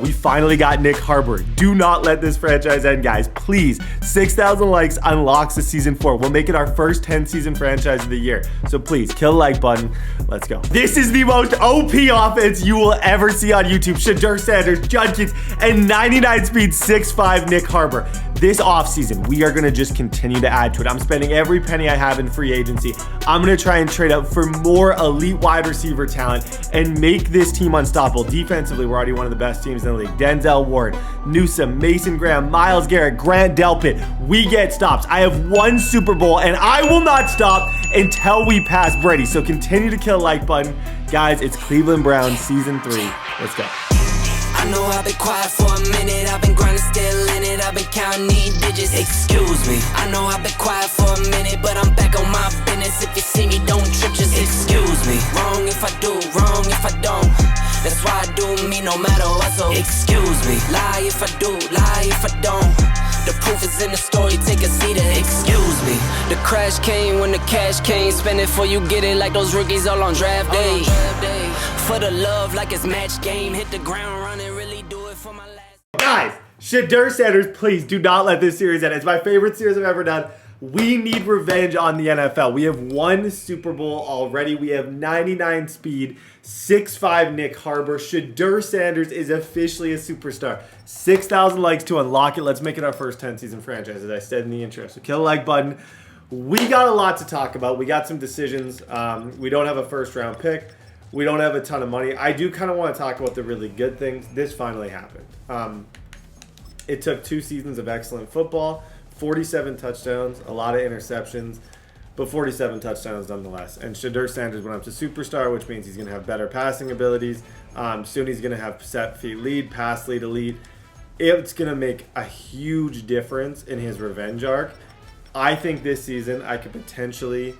We finally got Nick Harbor. Do not let this franchise end, guys. Please, 6,000 likes unlocks the season 4. We'll make it our first 10-season franchise of the year. So please, kill the like button. Let's go. This is the most OP offense you will ever see on YouTube. Shedeur Sanders, Judkins, and 99 speed 6'5" Nick Harbor. This offseason, we are going to just continue to add to it. I'm spending every penny I have in free agency. I'm going to try and trade up for more elite wide receiver talent and make this team unstoppable. Defensively, we're already one of the best teams in the league. Denzel Ward, Newsome, Mason Graham, Myles Garrett, Grant Delpit. We get stops. I have one Super Bowl, and I will not stop until we pass Brady. So continue to kill the like button. Guys, it's Cleveland Browns Season 3. Let's go. I know I've been quiet for a minute, I've been grinding, still in it, I've been counting these digits, excuse me. I know I've been quiet for a minute, but I'm back on my business. If you see me, don't trip, just excuse me. Wrong if I do, wrong if I don't. That's why I do me no matter what, so excuse me. Lie if I do, lie if I don't. The proof is in the story, take a seat and excuse me. The crash came when the cash came, spend it before you get it like those rookies all on draft day. For the love like it's match game, hit the ground running, really do it for my last. Guys, Shedeur Sanders, please do not let this series end. It's my favorite series I've ever done. We need revenge on the NFL. We have one Super Bowl already. We have 99 speed, 6'5" Nick Harbor. Shedeur Sanders is officially a superstar. 6,000 likes to unlock it. Let's make it our first 10-season franchise, as I said in the intro. So kill the like button. We got a lot to talk about. We got some decisions. We don't have a first-round pick. We don't have a ton of money. I do kind of want to talk about the really good things. This finally happened. It took 2 seasons of excellent football, 47 touchdowns, a lot of interceptions, but 47 touchdowns nonetheless. And Shedeur Sanders went up to superstar, which means he's going to have better passing abilities. Soon he's going to have set feet lead, pass lead elite. It's going to make a huge difference in his revenge arc. I think this season I could potentially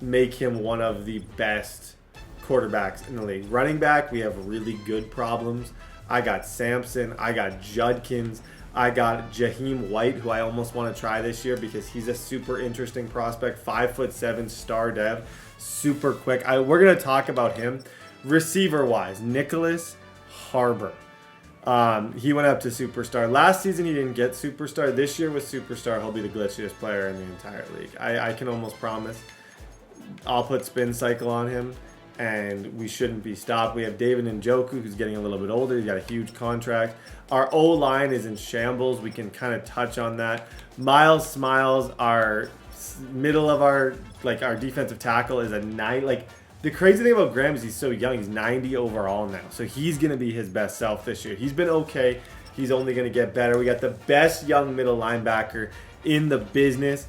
make him one of the best quarterbacks in the league. Running back, we have really good problems. I got Sampson, I got Judkins, I got Jaheim White, who I almost want to try this year because he's a super interesting prospect, 5'7", star dev, super quick. We're going to talk about him. Receiver-wise, Nicholas Harbor. He went up to superstar. Last season he didn't get superstar. This year with superstar, he'll be the glitchiest player in the entire league. I can almost promise. I'll put spin cycle on him, and we shouldn't be stopped. We have David Njoku, who's getting a little bit older. He's got a huge contract. Our O-line is in shambles. We can kind of touch on that. Miles Smiles, our middle of our defensive tackle, is a 9. The crazy thing about Graham is he's so young. He's 90 overall now. So he's going to be his best self this year. He's been okay. He's only going to get better. We got the best young middle linebacker in the business.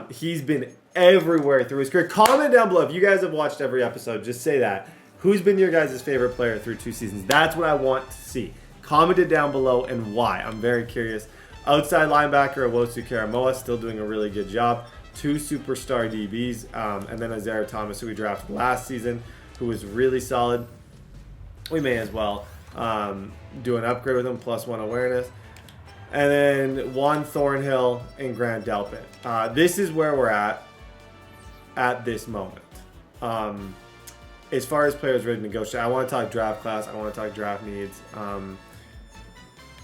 He's been everywhere through his career. Comment down below if you guys have watched every episode. Just say that. Who's been your guys' favorite player through 2 seasons? That's what I want to see. Comment it down below and why. I'm very curious. Outside linebacker, Awosu Karamoa, still doing a really good job. 2 superstar DBs, and then Isaiah Thomas, who we drafted last season, who was really solid. We may as well do an upgrade with him, +1 awareness. And then Juan Thornhill and Grant Delpit. This is where we're at this moment. As far as players ready to negotiate, I want to talk draft class. I want to talk draft needs.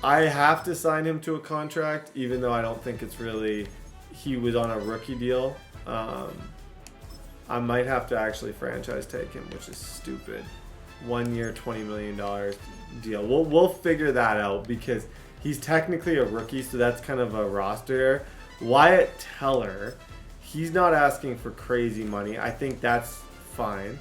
I have to sign him to a contract, even though I don't think it's really... He was on a rookie deal. I might have to actually franchise take him, which is stupid. 1 year, $20 million deal. We'll figure that out because he's technically a rookie, so that's kind of a roster error. Wyatt Teller, he's not asking for crazy money. I think that's fine.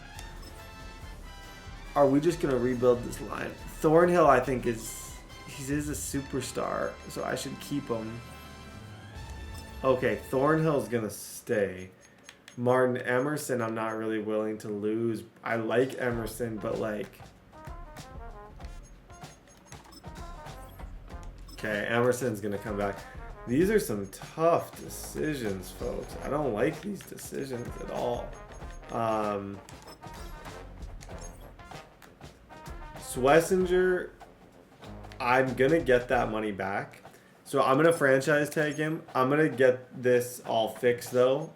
Are we just going to rebuild this line? Thornhill, I think, he is a superstar, so I should keep him. Okay, Thornhill's going to stay. Martin Emerson, I'm not really willing to lose. I like Emerson, but okay, Emerson's going to come back. These are some tough decisions, folks. I don't like these decisions at all. Schwesinger, I'm going to get that money back. So I'm going to franchise tag him. I'm going to get this all fixed, though,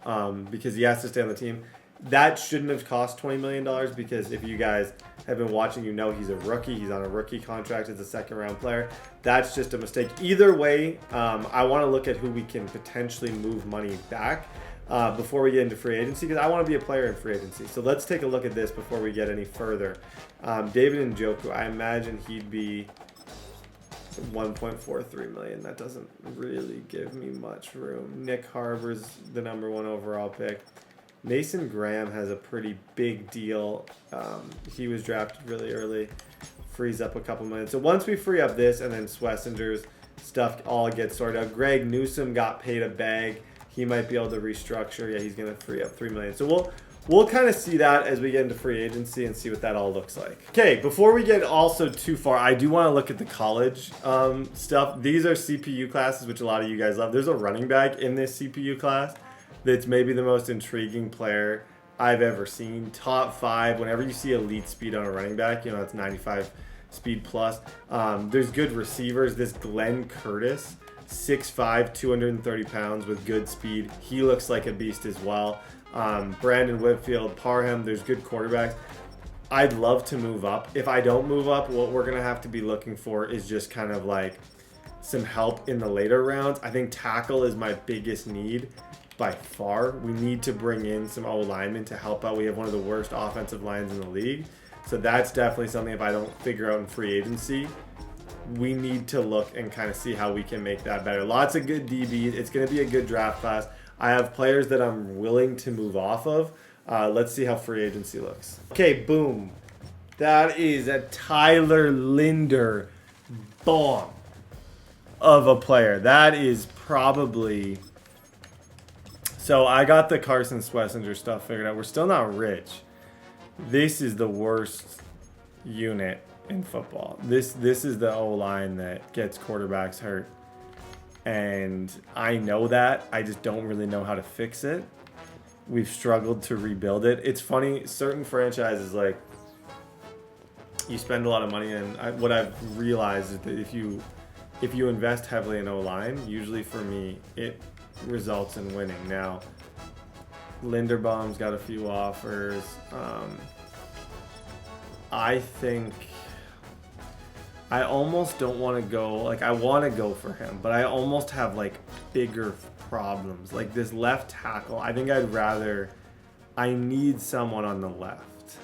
because he has to stay on the team. That shouldn't have cost $20 million because if you guys have been watching, you know he's a rookie. He's on a rookie contract as a second-round player. That's just a mistake. Either way, I want to look at who we can potentially move money back before we get into free agency because I want to be a player in free agency. So let's take a look at this before we get any further. David Njoku, I imagine he'd be 1.43 million. That doesn't really give me much room. Nick Harbor's the #1 overall pick. Mason Graham has a pretty big deal. He was drafted really early. Frees up a couple minutes. So once we free up this and then Schwesinger's stuff all gets sorted out. Greg Newsome got paid a bag. He might be able to restructure. Yeah, he's going to free up $3 million. So we'll kind of see that as we get into free agency and see what that all looks like. Okay, before we get also too far, I do want to look at the college stuff. These are CPU classes, which a lot of you guys love. There's a running back in this CPU class that's maybe the most intriguing player I've ever seen. Top 5, whenever you see elite speed on a running back, it's 95 speed plus. There's good receivers. This Glenn Curtis, 6'5", 230 pounds with good speed. He looks like a beast as well. Brandon Whitfield, Parham, there's good quarterbacks. I'd love to move up. If I don't move up, what we're going to have to be looking for is just kind of like some help in the later rounds. I think tackle is my biggest need by far. We need to bring in some O-linemen to help out. We have one of the worst offensive lines in the league. So that's definitely something if I don't figure out in free agency, we need to look and kind of see how we can make that better. Lots of good DBs. It's going to be a good draft class. I have players that I'm willing to move off of. Let's see how free agency looks. Okay, boom. That is a Tyler Linder bomb of a player. That is probably... So I got the Carson Schwesinger stuff figured out. We're still not rich. This is the worst unit in football. This is the O-line that gets quarterbacks hurt. And I know that. I just don't really know how to fix it. We've struggled to rebuild it. It's funny, certain franchises, like, you spend a lot of money, and what I've realized is that if you invest heavily in O-line, usually for me, it results in winning. Now, Linderbaum's got a few offers. I think I almost don't want to go, like, I want to go for him, but I almost have, like, bigger problems. Like, this left tackle, I think I need someone on the left,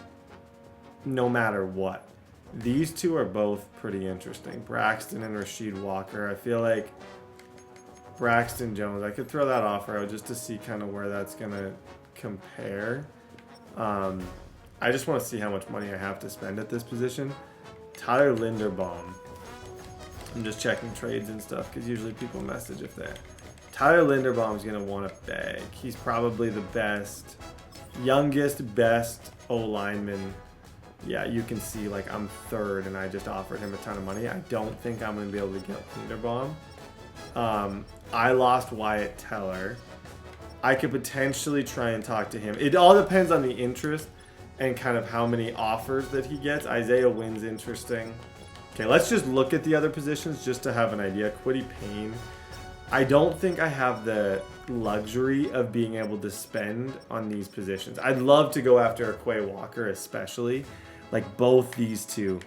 no matter what. These two are both pretty interesting. Braxton and Rasheed Walker. I feel like Braxton Jones, I could throw that offer out just to see kind of where that's going to compare. I just want to see how much money I have to spend at this position. Tyler Linderbaum. I'm just checking trades and stuff because usually people message if they're... Tyler Linderbaum's going to want a bag. He's probably the best, youngest, best O-lineman. Yeah, you can see, like, I'm third and I just offered him a ton of money. I don't think I'm going to be able to get Linderbaum. I lost Wyatt Teller. I could potentially try and talk to him. It all depends on the interest and kind of how many offers that he gets. Isaiah Wynn's interesting. Okay, let's just look at the other positions just to have an idea. Quiddy Payne. I don't think I have the luxury of being able to spend on these positions. I'd love to go after Quay Walker especially. Like, both these two,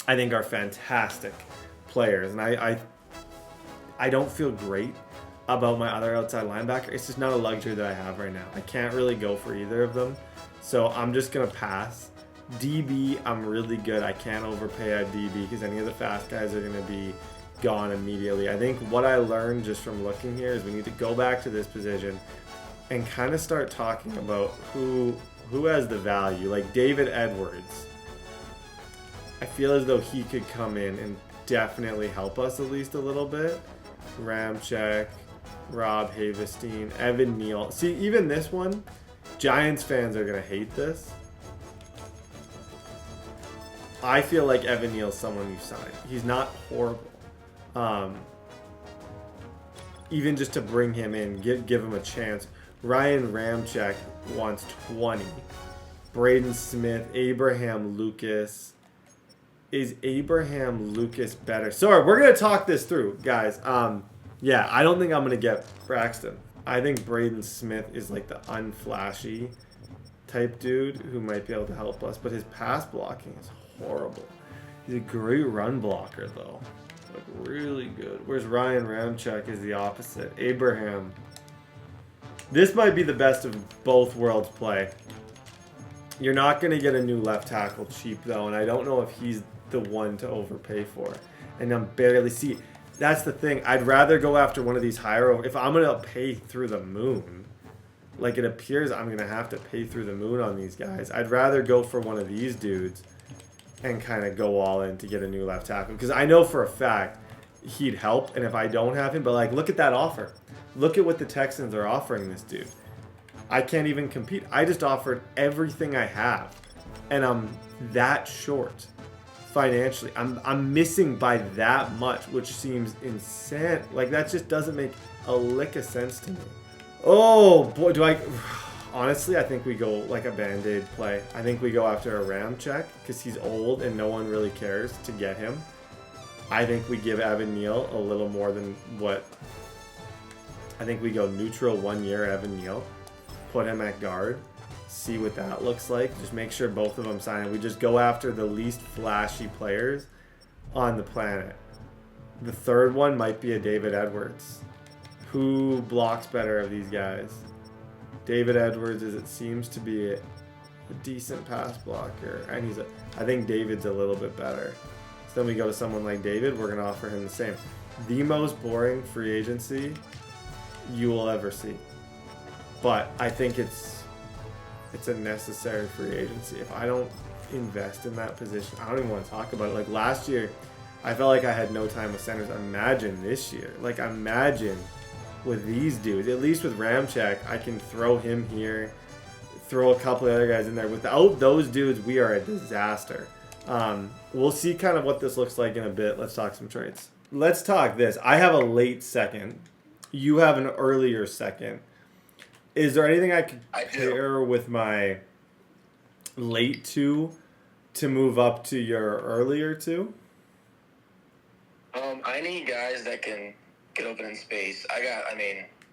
I think, are fantastic players. And I don't feel great about my other outside linebacker. It's just not a luxury that I have right now. I can't really go for either of them. So I'm just going to pass. DB, I'm really good. I can't overpay at DB because any of the fast guys are going to be gone immediately. I think what I learned just from looking here is we need to go back to this position and kind of start talking about who has the value. Like David Edwards. I feel as though he could come in and definitely help us at least a little bit. Ramczyk, Rob Havestein, Evan Neal. See, even this one, Giants fans are going to hate this. I feel like Evan Neal's someone you sign. He's not horrible. Even just to bring him in, give him a chance. Ryan Ramczyk wants 20. Braden Smith, Abraham Lucas. Is Abraham Lucas better? Sorry, we're going to talk this through, guys. Yeah, I don't think I'm going to get Braxton. I think Braden Smith is like the unflashy type dude who might be able to help us, but his pass blocking is horrible. He's a great run blocker, though. Like, really good. Whereas Ryan Ramczyk is the opposite. Abraham. This might be the best of both worlds play. You're not going to get a new left tackle cheap, though, and I don't know if he's the one to overpay for. And I'm barely... See, that's the thing. I'd rather go after one of these higher... If I'm going to pay through the moon, like it appears I'm going to have to pay through the moon on these guys, I'd rather go for one of these dudes and kind of go all in to get a new left tackle. Because I know for a fact he'd help, and if I don't have him... But, like, look at that offer. Look at what the Texans are offering this dude. I can't even compete. I just offered everything I have, and I'm that short financially. I'm missing by that much, which seems insane. Like, that just doesn't make a lick of sense to me. Oh boy, do I... Honestly, I think we go like a Band-Aid play. I think we go after a Ramczyk because he's old and no one really cares to get him. I think we give Evan Neal a little more than what... I think we go neutral 1 year Evan Neal. Put him at guard. See what that looks like. Just make sure both of them sign. We just go after the least flashy players on the planet. The third one might be a David Edwards. Who blocks better of these guys? David Edwards, as it seems to be a decent pass blocker, and I think David's a little bit better. So then we go to someone like David. We're gonna offer him the same. The most boring free agency you will ever see, but I think it's a necessary free agency. If I don't invest in that position, I don't even want to talk about it. Like last year, I felt like I had no time with centers. Imagine this year. Like imagine with these dudes, at least with Ramczyk, I can throw him here, throw a couple of other guys in there. Without those dudes, we are a disaster. We'll see kind of what this looks like in a bit. Let's talk some trades. Let's talk this. I have a late second. You have an earlier second. Is there anything I could pair with my late two to move up to your earlier two? I need guys that can get open in space.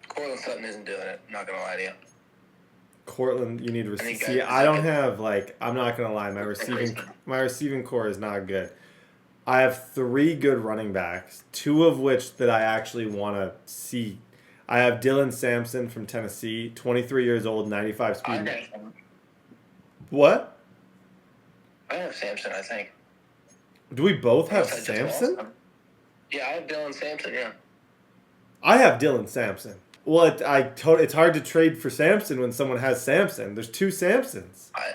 Cortland Sutton isn't doing it. I'm not going to lie to you. Cortland, you need to see. I don't have, like, I'm not going to lie. My receiving core is not good. I have 3 good running backs, 2 of which that I actually want to see. I have Dylan Sampson from Tennessee, 23 years old, 95 speed. What? I have Sampson, I think. Do we both have Sampson? Yeah, I have Dylan Sampson, yeah. I have Dylan Sampson. Well, it's hard to trade for Sampson when someone has Sampson. There's 2 Sampsons. I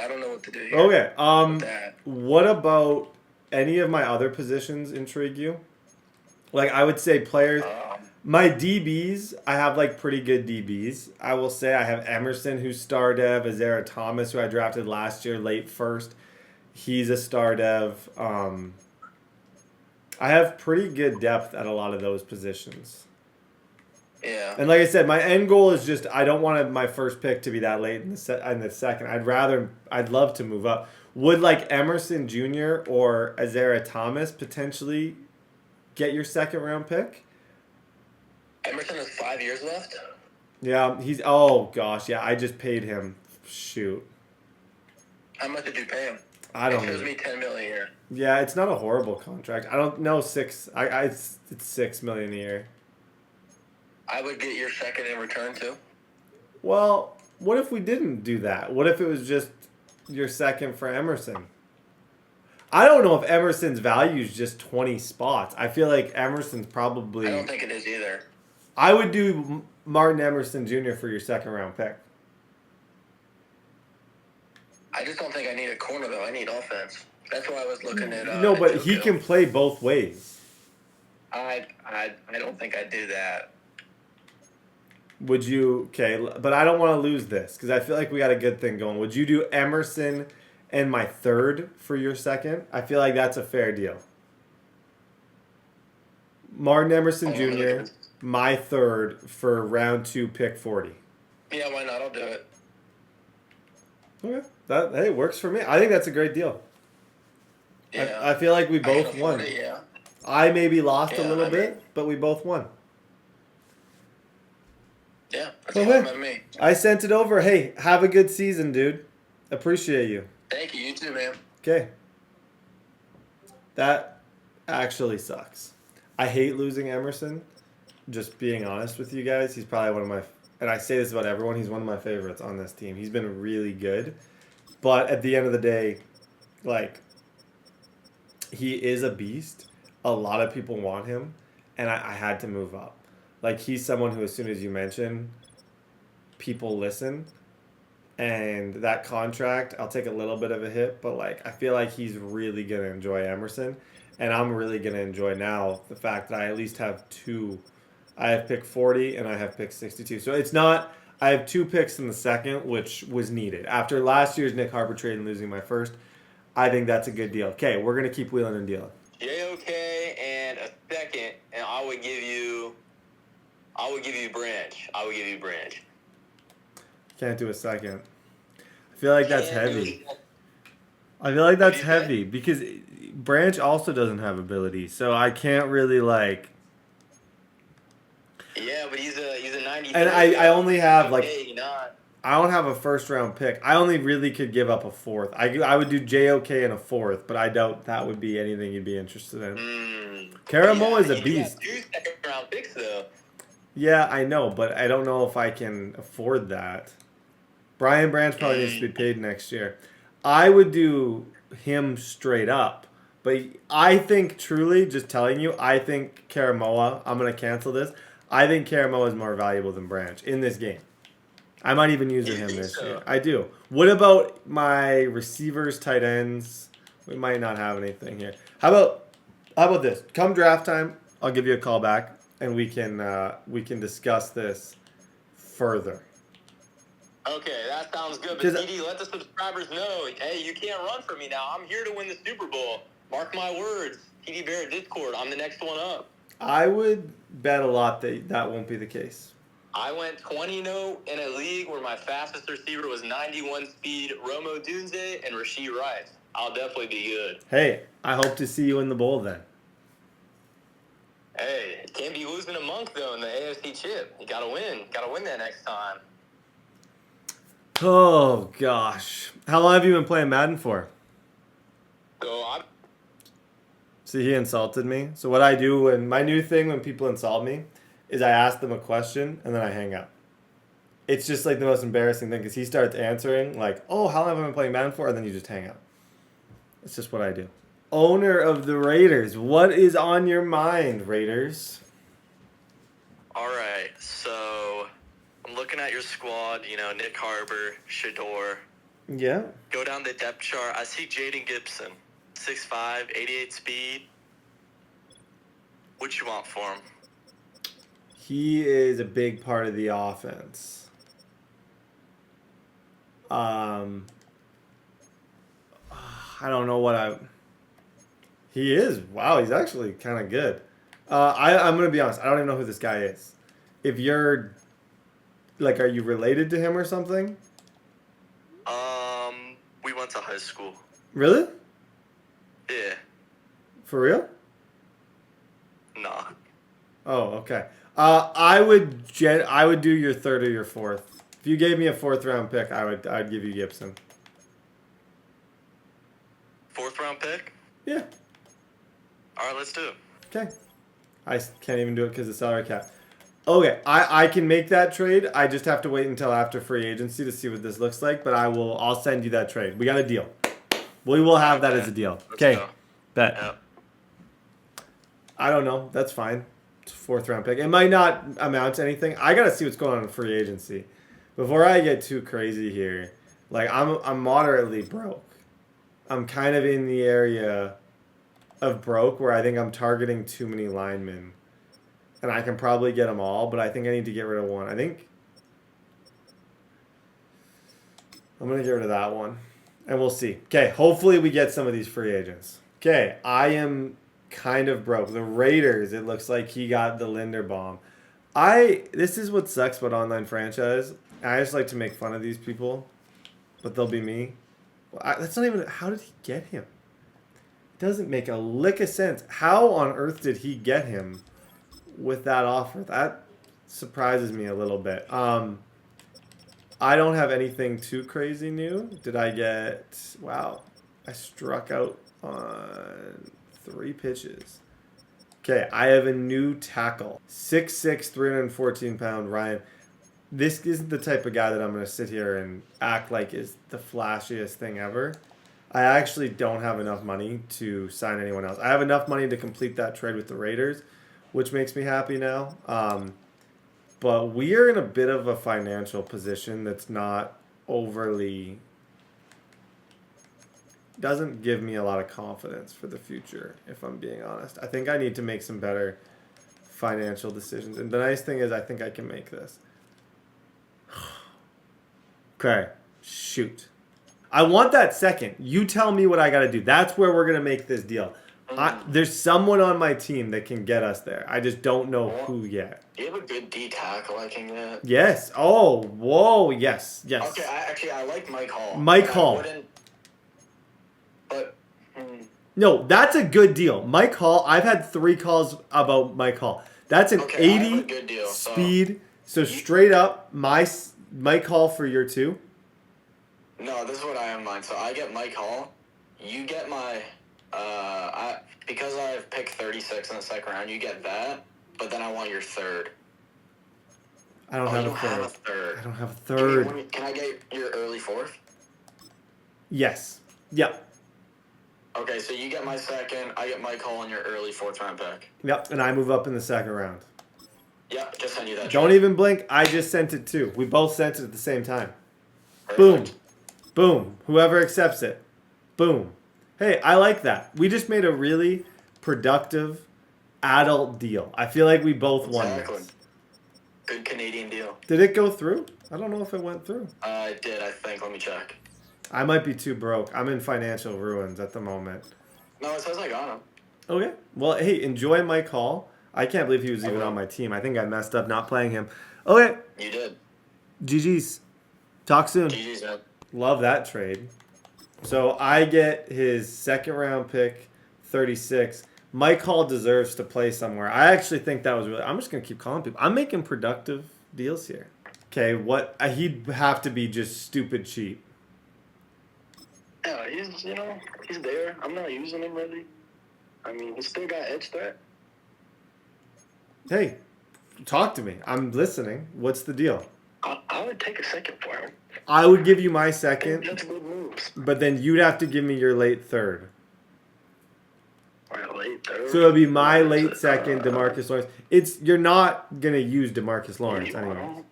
don't know what to do here. Okay. What about any of my other positions intrigue you? Like, I would say players. My DBs, I have, like, pretty good DBs. I will say I have Emerson, who's star dev. Azera Thomas, who I drafted last year, late first. He's a star dev. I have pretty good depth at a lot of those positions. Yeah. And like I said, my end goal is just I don't want my first pick to be that late in the second. I'd love to move up. Would like Emerson Jr. or Azera Thomas potentially get your second round pick? Emerson has 5 years left? Yeah, I just paid him. Shoot. How much did you pay him? I don't know. It shows me $10 million a year. Yeah, it's not a horrible contract. I don't know, it's $6 million a year. I would get your second in return too. Well, what if we didn't do that? What if it was just your second for Emerson? I don't know if Emerson's value is just 20 spots. I feel like Emerson's probably... I don't think it is either. I would do Martin Emerson Jr. for your second round pick. I just don't think I need a corner, though. I need offense. That's why I was looking at... no, but he can play both ways. I don't think I'd do that. Would you... Okay, but I don't want to lose this because I feel like we got a good thing going. Would you do Emerson and my third for your second? I feel like that's a fair deal. Martin Emerson Jr., my third for round 2, pick 40. Yeah, why not? I'll do it. Okay. That works for me. I think that's a great deal. Yeah. I feel like we both won. Yeah. I maybe lost a little bit, but we both won. Yeah, That's fine by me. I sent it over. Hey, have a good season, dude. Appreciate you. Thank you. You too, man. Okay. That actually sucks. I hate losing Emerson. Just being honest with you guys, he's probably one of my, and I say this about everyone, he's one of my favorites on this team. He's been really good. But at the end of the day, like, he is a beast. A lot of people want him, and I had to move up. Like, he's someone who, as soon as you mention, people listen. And that contract, I'll take a little bit of a hit, but, like, I feel like he's really going to enjoy Emerson. And I'm really going to enjoy now the fact that I at least have two. I have pick 40 and I have pick 62. So it's not, I have 2 picks in the second, which was needed. After last year's Nick Harper trade and losing my first, I think that's a good deal. Okay, we're going to keep wheeling and dealing. JOK and a second, and I would give you Branch. Can't do a second. I feel like that's heavy. I feel like that's heavy because Branch also doesn't have ability, so I can't really like. Yeah, but he's a 90. And I only have like. Not. I don't have a first round pick. I only really could give up a fourth. I would do JOK and a fourth, but I doubt that would be anything you'd be interested in. Karamo is a beast. You got 2 second round picks though. Yeah, I know, but I don't know if I can afford that. Brian Branch probably needs to be paid next year. I would do him straight up, but I think truly, just telling you, I think Karamoa, I'm going to cancel this. I think Karamoa is more valuable than Branch in this game. I might even use him this year. I do. What about my receivers, tight ends? We might not have anything here. How about this? Come draft time, I'll give you a call back, and we can discuss this further. Okay, that sounds good. But TD, let the subscribers know, hey, you can't run for me now. I'm here to win the Super Bowl. Mark my words. TDBarrett Discord. I'm the next one up. I would bet a lot that won't be the case. I went 20-0 in a league where my fastest receiver was 91 speed, Romo Dunze and Rashee Rice. I'll definitely be good. Hey, I hope to see you in the bowl then. Hey, can't be losing a monk though in the AFC chip. You gotta win. Gotta win that next time. Oh gosh, how long have you been playing Madden for? See, he insulted me. So what I do when my new thing when people insult me is I ask them a question and then I hang up. It's just like the most embarrassing thing because he starts answering like, "Oh, how long have I been playing Madden for?" And then you just hang up. It's just what I do. Owner of the Raiders, what is on your mind, Raiders? All right, so I'm looking at your squad. You know, Nick Harper, Shedeur. Yeah. Go down the depth chart. I see Jaden Gibson, 6'5", 88 speed. What you want for him? He is a big part of the offense. I don't know what I... He is. Wow, he's actually kind of good. I'm going to be honest. I don't even know who this guy is. If you're... Like, are you related to him or something? We went to high school. Really? Yeah. For real? Nah. Oh, okay. I would do your third or your fourth. If you gave me a 4th round pick, I'd give you Gibson. 4th round pick? Yeah. All right, let's do it. Okay. I can't even do it because of salary cap. Okay, I can make that trade. I just have to wait until after free agency to see what this looks like, but I'll send you that trade. We got a deal. We will have that as a deal. Okay. Bet. Yep. I don't know. That's fine. It's a 4th round pick. It might not amount to anything. I got to see what's going on in free agency. Before I get too crazy here, like I'm moderately broke. I'm kind of in the area of broke where I think I'm targeting too many linemen. And I can probably get them all, but I think I need to get rid of one. I think I'm going to get rid of that one. And we'll see. Okay, hopefully we get some of these free agents. Okay, I am kind of broke. The Raiders, it looks like he got the Linderbaum. This is what sucks about online franchise. I just like to make fun of these people, but they'll be me. That's not even... How did he get him? It doesn't make a lick of sense. How on earth did he get him with that offer? That surprises me a little bit. I don't have anything too crazy new. Did I get... Wow. I struck out on 3 pitches. Okay, I have a new tackle. 6'6", 314-pound Ryan. This isn't the type of guy that I'm going to sit here and act like is the flashiest thing ever. I actually don't have enough money to sign anyone else. I have enough money to complete that trade with the Raiders, which makes me happy now. But we are in a bit of a financial position that's not overly... doesn't give me a lot of confidence for the future, if I'm being honest. I think I need to make some better financial decisions. And the nice thing is I think I can make this. Okay, shoot. I want that second. You tell me what I got to do. That's where we're going to make this deal. There's someone on my team that can get us there. I just don't know who yet. You have a good D tackle I can get. Yes. Oh, whoa. Yes. Yes. Okay, I like Mike Hall. Mike Hall. No, that's a good deal. Mike Hall, I've had 3 calls about Mike Hall. That's an 80 good deal, speed. So straight up, Mike Hall for year 2. No, this is what I have in mind. So I get Mike Hall. You get my... because I've picked 36 in the second round, you get that. But then I want your third. I don't have a third. I don't have a third. Can I get your early 4th? Yes. Yep. Okay, so you get my second, I get Mike Hall in your early 4th round pick. Yep, and I move up in the second round. Yep, just send you that. Don't even blink. I just sent it too. We both sent it at the same time. Perfect. Boom. Boom. Whoever accepts it. Boom. Hey, I like that. We just made a really productive adult deal. I feel like we both won this. Good Canadian deal. Did it go through? I don't know if it went through. It did, I think. Let me check. I might be too broke. I'm in financial ruins at the moment. No, it says I got him. Okay. Well, hey, enjoy Mike Hall. I can't believe he was even on my team. I think I messed up not playing him. Okay. You did. GG's. Talk soon. GG's, man. Love that trade. So I get his second round pick, 36. Mike Hall deserves to play somewhere. I actually think that was really... I'm just going to keep calling people. I'm making productive deals here. Okay, what... he'd have to be just stupid cheap. Yeah, he's there. I'm not using him really. I mean, he still got edge threat. Hey, talk to me. I'm listening. What's the deal? I would take a second for him. I would give you my second, That's good moves. but then you'd have to give me your late third. My late third. So it'll be my late second, DeMarcus Lawrence. You're not gonna use DeMarcus Lawrence anyway.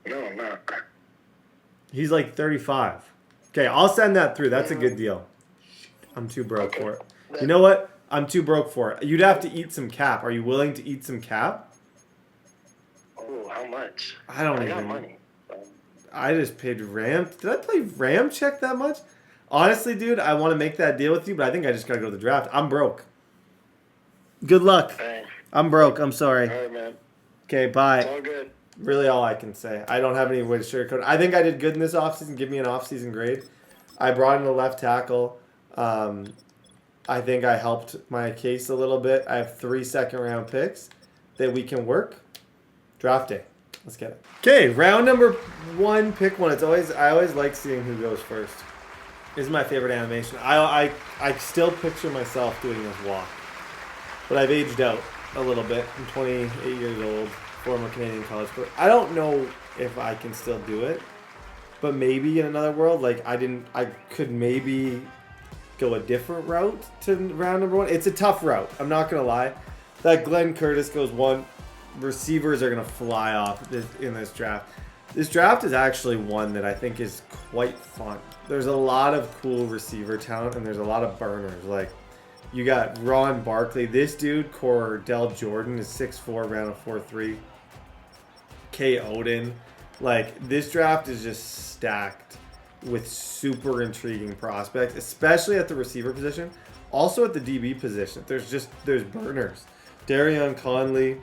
No, I'm not. He's like 35. Okay, I'll send that through. That's a good deal. I'm too broke for it. You know what? I'm too broke for it. You'd have to eat some cap. Are you willing to eat some cap? Oh, how much? I don't I even. got money. I just paid Ram. Did I play Ram check that much? Honestly, dude, I want to make that deal with you, but I think I just got to go to the draft. I'm broke. Good luck. Hey. I'm broke. I'm sorry. All right, man. Okay, bye. It's all good. Really all I can say. I don't have any way to sugarcoat it. I think I did good in this offseason. Give me an offseason grade. I brought in a left tackle. I think I helped my case a little bit. I have 3 second-round picks that we can work. Draft day. Let's get it. Okay, round number 1, pick 1. I always like seeing who goes first. This is my favorite animation. I still picture myself doing this walk. But I've aged out a little bit. I'm 28 years old, former Canadian college player. I don't know if I can still do it. But maybe in another world, like I could maybe go a different route to round number 1. It's a tough route. I'm not going to lie. That Glenn Curtis goes 1. Receivers are going to fly off in this draft. This draft is actually one that I think is quite fun. There's a lot of cool receiver talent, and there's a lot of burners. Like, you got Ron Barkley. This dude, Cordell Jordan, is 6'4", ran a 4.3. K. Odin. Like, this draft is just stacked with super intriguing prospects, especially at the receiver position. Also at the DB position. There's burners. Darion Conley,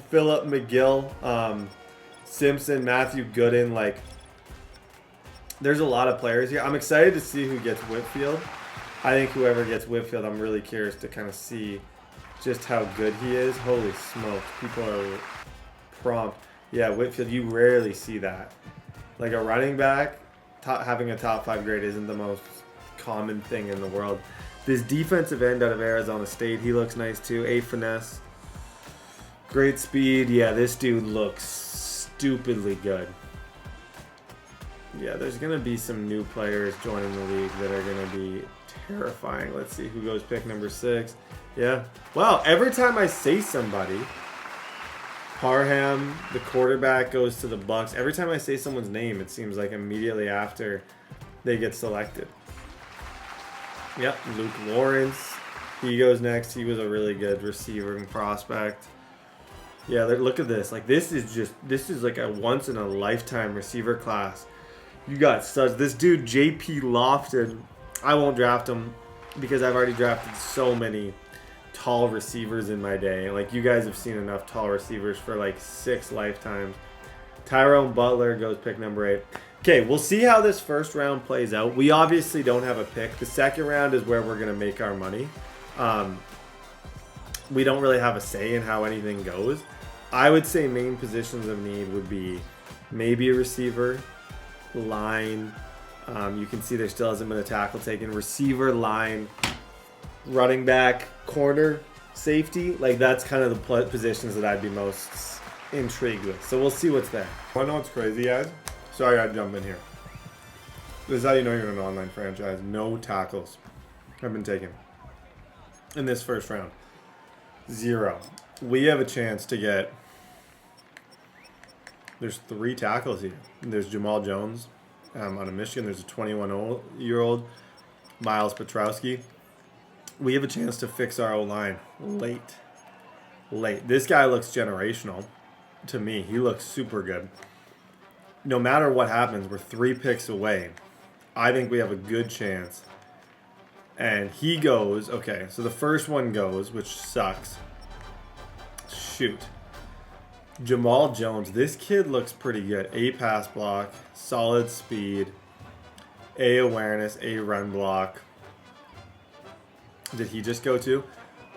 Phillip McGill, Simpson, Matthew Gooden. Like, there's a lot of players here. I'm excited to see who gets Whitfield. I think whoever gets Whitfield, I'm really curious to kind of see just how good he is. Holy smokes, people are prompt. Yeah, Whitfield, you rarely see that. Like a running back, having a top 5 grade isn't the most common thing in the world. This defensive end out of Arizona State, he looks nice too. A finesse. Great speed. Yeah, this dude looks stupidly good. Yeah, there's going to be some new players joining the league that are going to be terrifying. Let's see who goes pick number 6. Yeah. Wow, every time I say somebody, Parham, the quarterback, goes to the Bucks. Every time I say someone's name, it seems like immediately after they get selected. Yep, Luke Lawrence. He goes next. He was a really good receiver and prospect. Yeah, look at this. Like, this is like a once-in-a-lifetime receiver class. You got studs. This dude, J.P. Lofton, I won't draft him because I've already drafted so many tall receivers in my day. Like, you guys have seen enough tall receivers for like 6 lifetimes. Tyrone Butler goes pick number 8. Okay, we'll see how this first round plays out. We obviously don't have a pick. The second round is where we're going to make our money. We don't really have a say in how anything goes. I would say main positions of need would be maybe a receiver, line. You can see there still hasn't been a tackle taken. Receiver, line, running back, corner, safety. Like, that's kind of the positions that I'd be most intrigued with. So we'll see what's there. I know what's crazy, guys? Sorry, I jump in here. This is how you know you're in an online franchise. No tackles have been taken in this first round. 0. We have a chance to get... There's 3 tackles here. There's Jamal Jones out of Michigan. There's a 21-year-old Miles Petrowski. We have a chance to fix our O-line late. This guy looks generational to me. He looks super good. No matter what happens, we're 3 picks away. I think we have a good chance. And he goes, okay, so the first one goes, which sucks. Shoot. Jamal Jones. This kid looks pretty good. A pass block, solid speed, A awareness, A run block. Did he just go to?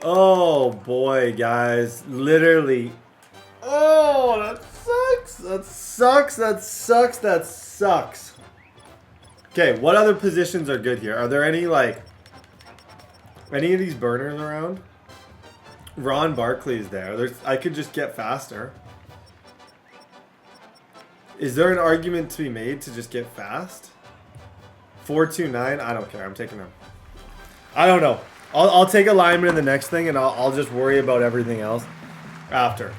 Oh, boy, guys. Literally. Oh, that sucks. That sucks. Okay, what other positions are good here? Are there any, like, any of these burners around? Ron Barkley's there. I could just get faster. Is there an argument to be made to just get fast? 429? I don't care. I'm taking him. I don't know. I'll take a lineman in the next thing, and I'll just worry about everything else after.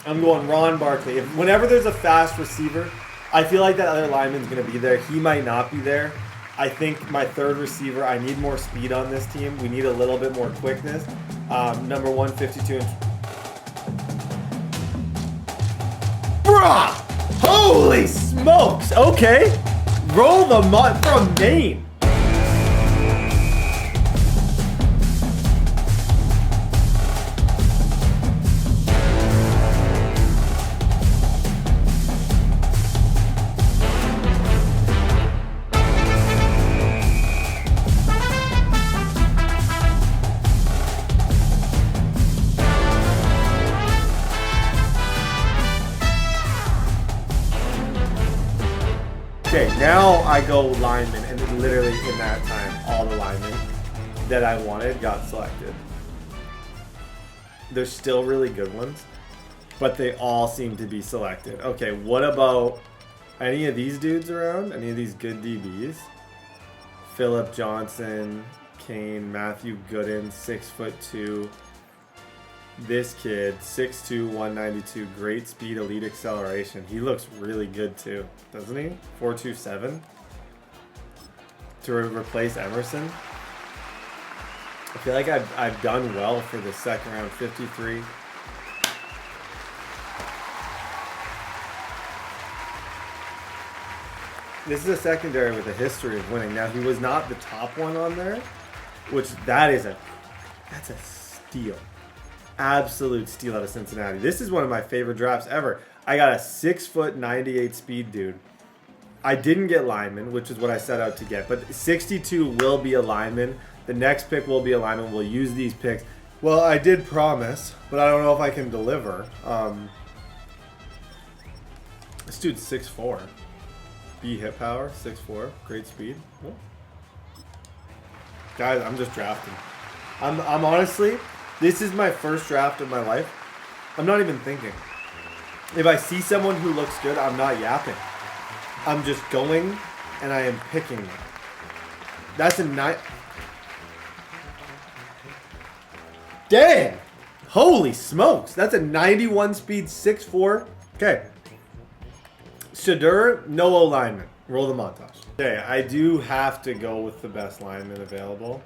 I'm going Ron Barkley. Whenever there's a fast receiver, I feel like that other lineman's going to be there. He might not be there. I think my third receiver, I need more speed on this team. We need a little bit more quickness. Number 152. Bruh! Holy smokes! Okay. Roll the mud from Maine. Okay, now I go lineman, and literally in that time, all the linemen that I wanted got selected. There's still really good ones, but they all seem to be selected. Okay, what about any of these dudes around? Any of these good DBs? Phillip Johnson, Kane, Matthew Gooden, 6'2". This kid, 6'2", 192, great speed, elite acceleration. He looks really good too, doesn't he? 4.27 to replace Emerson. I feel like I've done well for the second round. 53. This is a secondary with a history of winning. Now, he was not the top one on there, which that's a steal. Absolute steal out of Cincinnati. This is one of my favorite drafts ever. I got a 6'98" speed dude. I didn't get lineman, which is what I set out to get, but 62 will be a lineman. The next pick will be a lineman. We'll use these picks. Well, I did promise, but I don't know if I can deliver. This dude's 6'4". B hit power, 6'4", great speed. Cool. Guys, I'm just drafting. I'm honestly, this is my first draft of my life. I'm not even thinking. If I see someone who looks good, I'm not yapping. I'm just going and I am picking them. That's a nice. Dang! Holy smokes! That's a 91 speed, 6'4". Okay. Shedeur, no O lineman. Roll the montage. Okay, I do have to go with the best lineman available.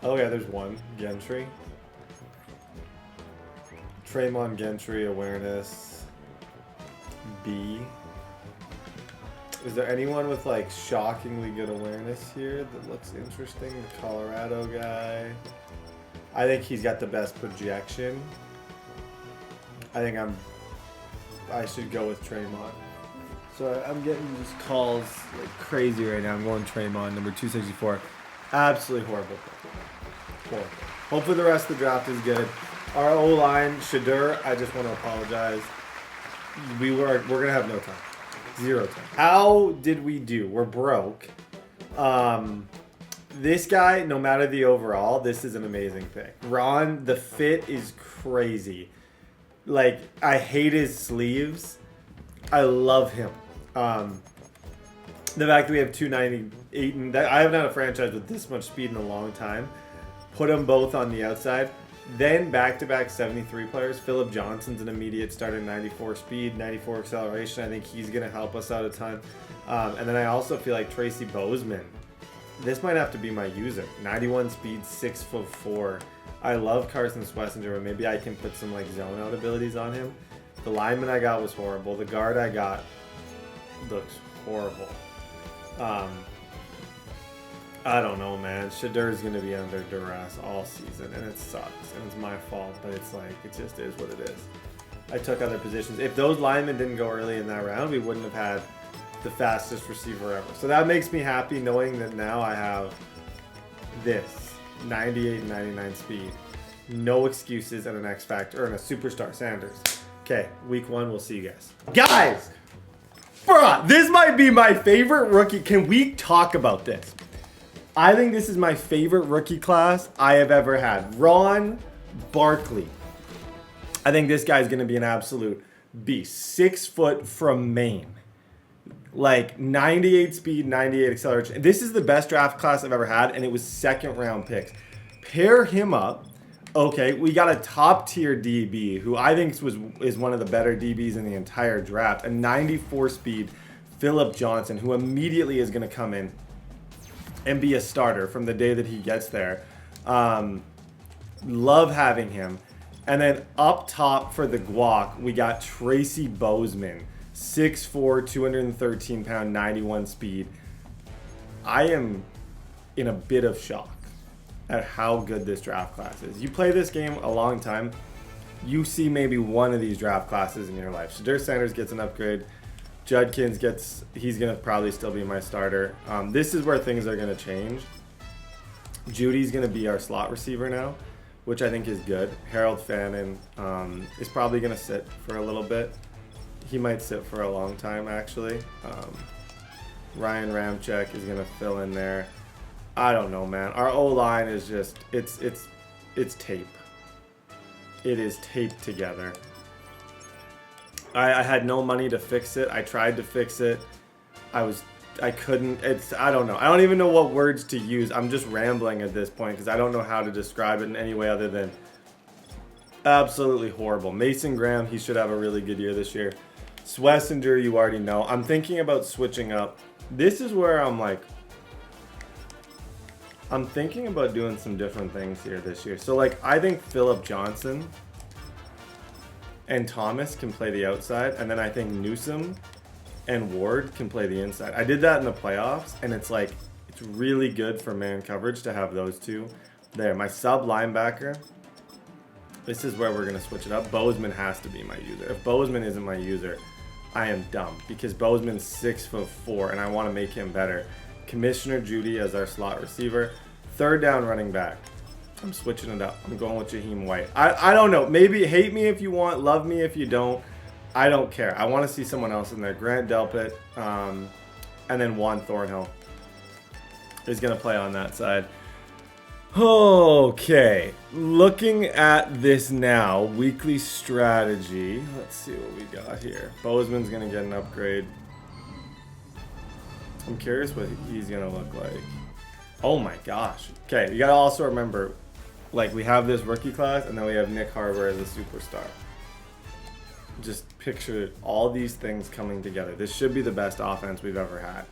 Oh yeah, there's one. Gentry. Tremont Gentry, awareness. B. Is there anyone with like shockingly good awareness here that looks interesting? The Colorado guy. I think he's got the best projection. I should go with Tremont. So I'm getting just calls like crazy right now. I'm going Tremont, number 264. Absolutely horrible. Horrible. Hopefully the rest of the draft is good. Our O-line, Shedeur, I just want to apologize. We're gonna have no time. 0 time. How did we do? We're broke. This guy, no matter the overall, this is an amazing pick. Ron, the fit is crazy. Like, I hate his sleeves. I love him. The fact that we have 298, and I haven't had a franchise with this much speed in a long time. Put them both on the outside. Then back-to-back 73 players. Phillip Johnson's an immediate starter, 94 speed, 94 acceleration. I think he's going to help us out a ton. And then I also feel like Tracy Bozeman. This might have to be my user. 91 speed, 6'4". I love Carson Schwesinger, but maybe I can put some like zone out abilities on him. The lineman I got was horrible. The guard I got looks horrible. I don't know, man. Shedeur's going to be under duress all season, and it sucks, and it's my fault, but it's like, it just is what it is. I took other positions. If those linemen didn't go early in that round, we wouldn't have had the fastest receiver ever. So that makes me happy knowing that now I have this 98 and 99 speed. No excuses and an X Factor and a superstar Sanders. Okay, week 1, we'll see you guys. Guys! Bruh, this might be my favorite rookie. Can we talk about this? I think this is my favorite rookie class I have ever had. Ron Barkley. I think this guy's going to be an absolute beast. 6 foot from Maine. Like 98 speed, 98 acceleration. This is the best draft class I've ever had, and it was 2nd round picks. Pair him up. Okay, we got a top tier DB who I think is one of the better DBs in the entire draft. A 94 speed Phillip Johnson who immediately is going to come in and be a starter from the day that he gets there. Love having him. And then up top for the guac, we got Tracy Bozeman. 6'4", 213 pound, 91 speed. I am in a bit of shock at how good this draft class is. You play this game a long time, you see maybe one of these draft classes in your life. Shedeur Sanders gets an upgrade. Judkins he's going to probably still be my starter. This is where things are going to change. Judy's going to be our slot receiver now, which I think is good. Harold Fannin is probably going to sit for a little bit. He might sit for a long time, actually. Ryan Ramczyk is going to fill in there. I don't know, man. Our O-line is just, it's tape. It is taped together. I had no money to fix it. I tried to fix it. I couldn't. I don't know. I don't even know what words to use. I'm just rambling at this point because I don't know how to describe it in any way other than absolutely horrible. Mason Graham, he should have a really good year this year. Schwesinger, you already know. I'm thinking about switching up. This is where I'm like, I'm thinking about doing some different things here this year. So like, I think Phillip Johnson and Thomas can play the outside, and then I think Newsome and Ward can play the inside. I did that in the playoffs, and it's like, it's really good for man coverage to have those two there. My sub linebacker, this is where we're going to switch it up. Bozeman has to be my user. If Bozeman isn't my user, I am dumb because Bozeman's 6'4", and I want to make him better. Commissioner Judy as our slot receiver. 3rd down running back. I'm switching it up. I'm going with Jaheim White. I don't know. Maybe hate me if you want, love me if you don't. I don't care. I want to see someone else in there. Grant Delpit, and then Juan Thornhill is going to play on that side. Okay, looking at this now, weekly strategy. Let's see what we got here. Bozeman's going to get an upgrade. I'm curious what he's going to look like. Oh my gosh. Okay, you got to also remember, like, we have this rookie class, and then we have Nick Harbor as a superstar. Just picture all these things coming together. This should be the best offense we've ever had.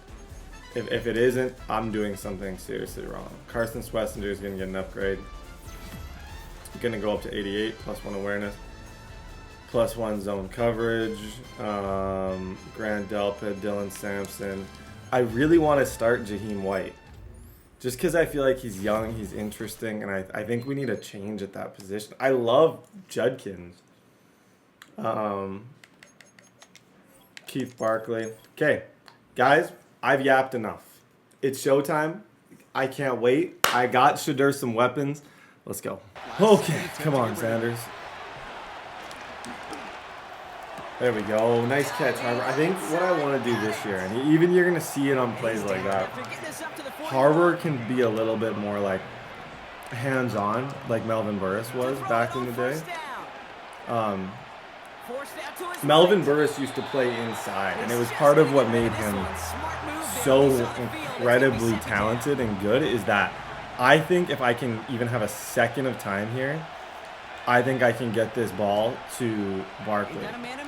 If it isn't, I'm doing something seriously wrong. Carson Schwesinger is going to get an upgrade. Going to go up to 88, +1 awareness, +1 zone coverage. Grant Delpit, Dylan Sampson. I really want to start Jaheim White. Just because I feel like he's young, he's interesting, and I think we need a change at that position. I love Judkins. Keith Barkley. Okay, guys. I've yapped enough. It's showtime. I can't wait. I got Shedeur some weapons. Let's go. Okay, come on, Sanders. There we go. Nice catch, Harbor. I think what I want to do this year, and even you're going to see it on plays like that, Harbor can be a little bit more like hands-on, like Melvin Burris was back in the day. Melvin Burris used to play inside, and it was part of what made him so incredibly talented and good, is that I think if I can even have a second of time here, I think I can get this ball to Barkley.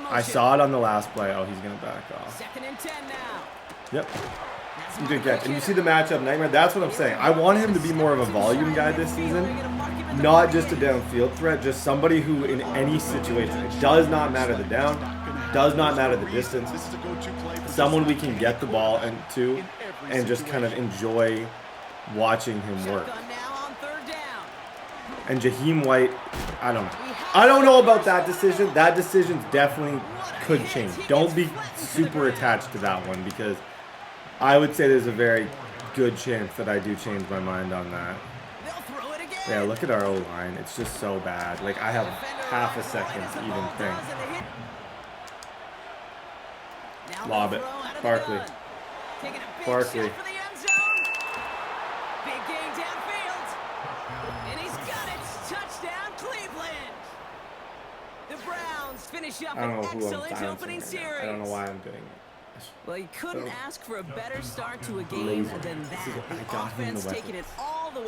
I saw it on the last play. Oh, he's going to back off. Yep. Some good catch. And you see the matchup nightmare? That's what I'm saying. I want him to be more of a volume guy this season, not just a downfield threat, just somebody who in any situation, it does not matter the down, does not matter the distance, someone we can get the ball into and just kind of enjoy watching him work. And Jaheim White, I don't know. I don't know about that decision. That decision definitely could change. Don't be super attached to that one, because I would say there's a very good chance that I do change my mind on that. Yeah, look at our O-line. It's just so bad. Like, I have half a second to even think. Lob it. Barkley. Barkley. I don't know who I'm silencing right now. I don't know why I'm doing it. Well, you couldn't ask for a better start to a game than that. I got him the weapons.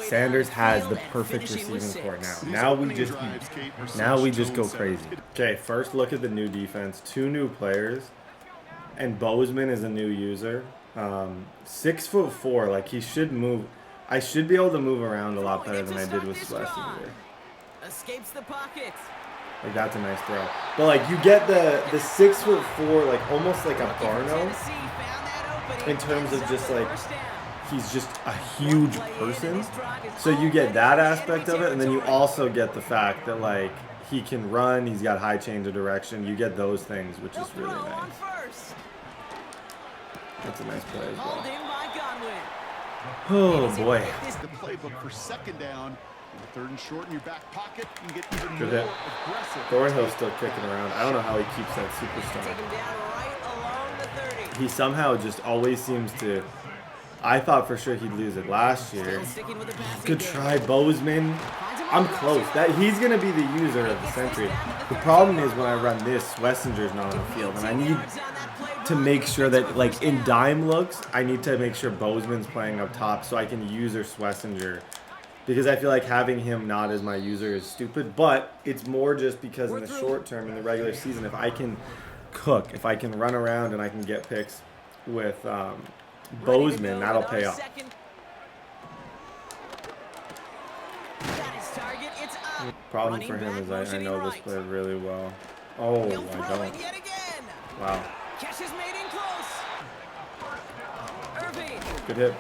Sanders has the perfect receiving core now. Now we just go crazy. Okay, first look at the new defense. 2 new players, and Bozeman is a new user. 6'4", like he should move. I should be able to move around a lot better than I did with Schwesinger. Escapes the pocket. Like, that's a nice throw. But, like, you get the 6'4", like, almost like a Barno in terms of just, like, he's just a huge person. So you get that aspect of it, and then you also get the fact that, like, he can run, he's got high change of direction. You get those things, which is really nice. That's a nice play as well. Oh, boy. The playbook for second down. 3rd and short in your back pocket, you can get even good more hit. aggressive. Thornhill's still kicking around. I don't know how he keeps that superstar. He somehow just always seems to. I thought for sure he'd lose it last year. Good try, Bozeman. I'm close. He's gonna be the user of the century. The problem is when I run this, Schwesinger's not on the field, and I need to make sure that, like, in dime looks, I need to make sure Bozeman's playing up top so I can user Schwesinger. Because I feel like having him not as my user is stupid, but it's more just because in the short term, in the regular season, if I can cook, if I can run around and I can get picks with Bozeman, that'll pay off. Problem for him is I know this play really well. Oh, I don't. Wow. Good hit.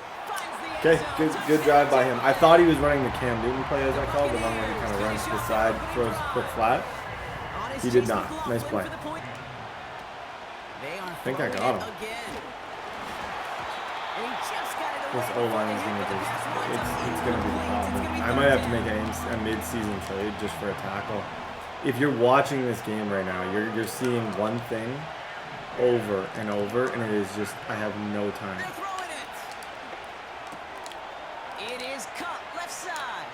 Okay, good drive by him. I thought he was running the Cam Newton play, as I call it, the one where he kind of runs to the side, throws a quick flat. He did not. Nice play. I think I got him. This O-line is going to just, it's going to be the problem. I might have to make a mid-season trade just for a tackle. if you're watching this game right now, you're seeing one thing over and over, and it is just, I have no time. They're throwing it. It is cut left side.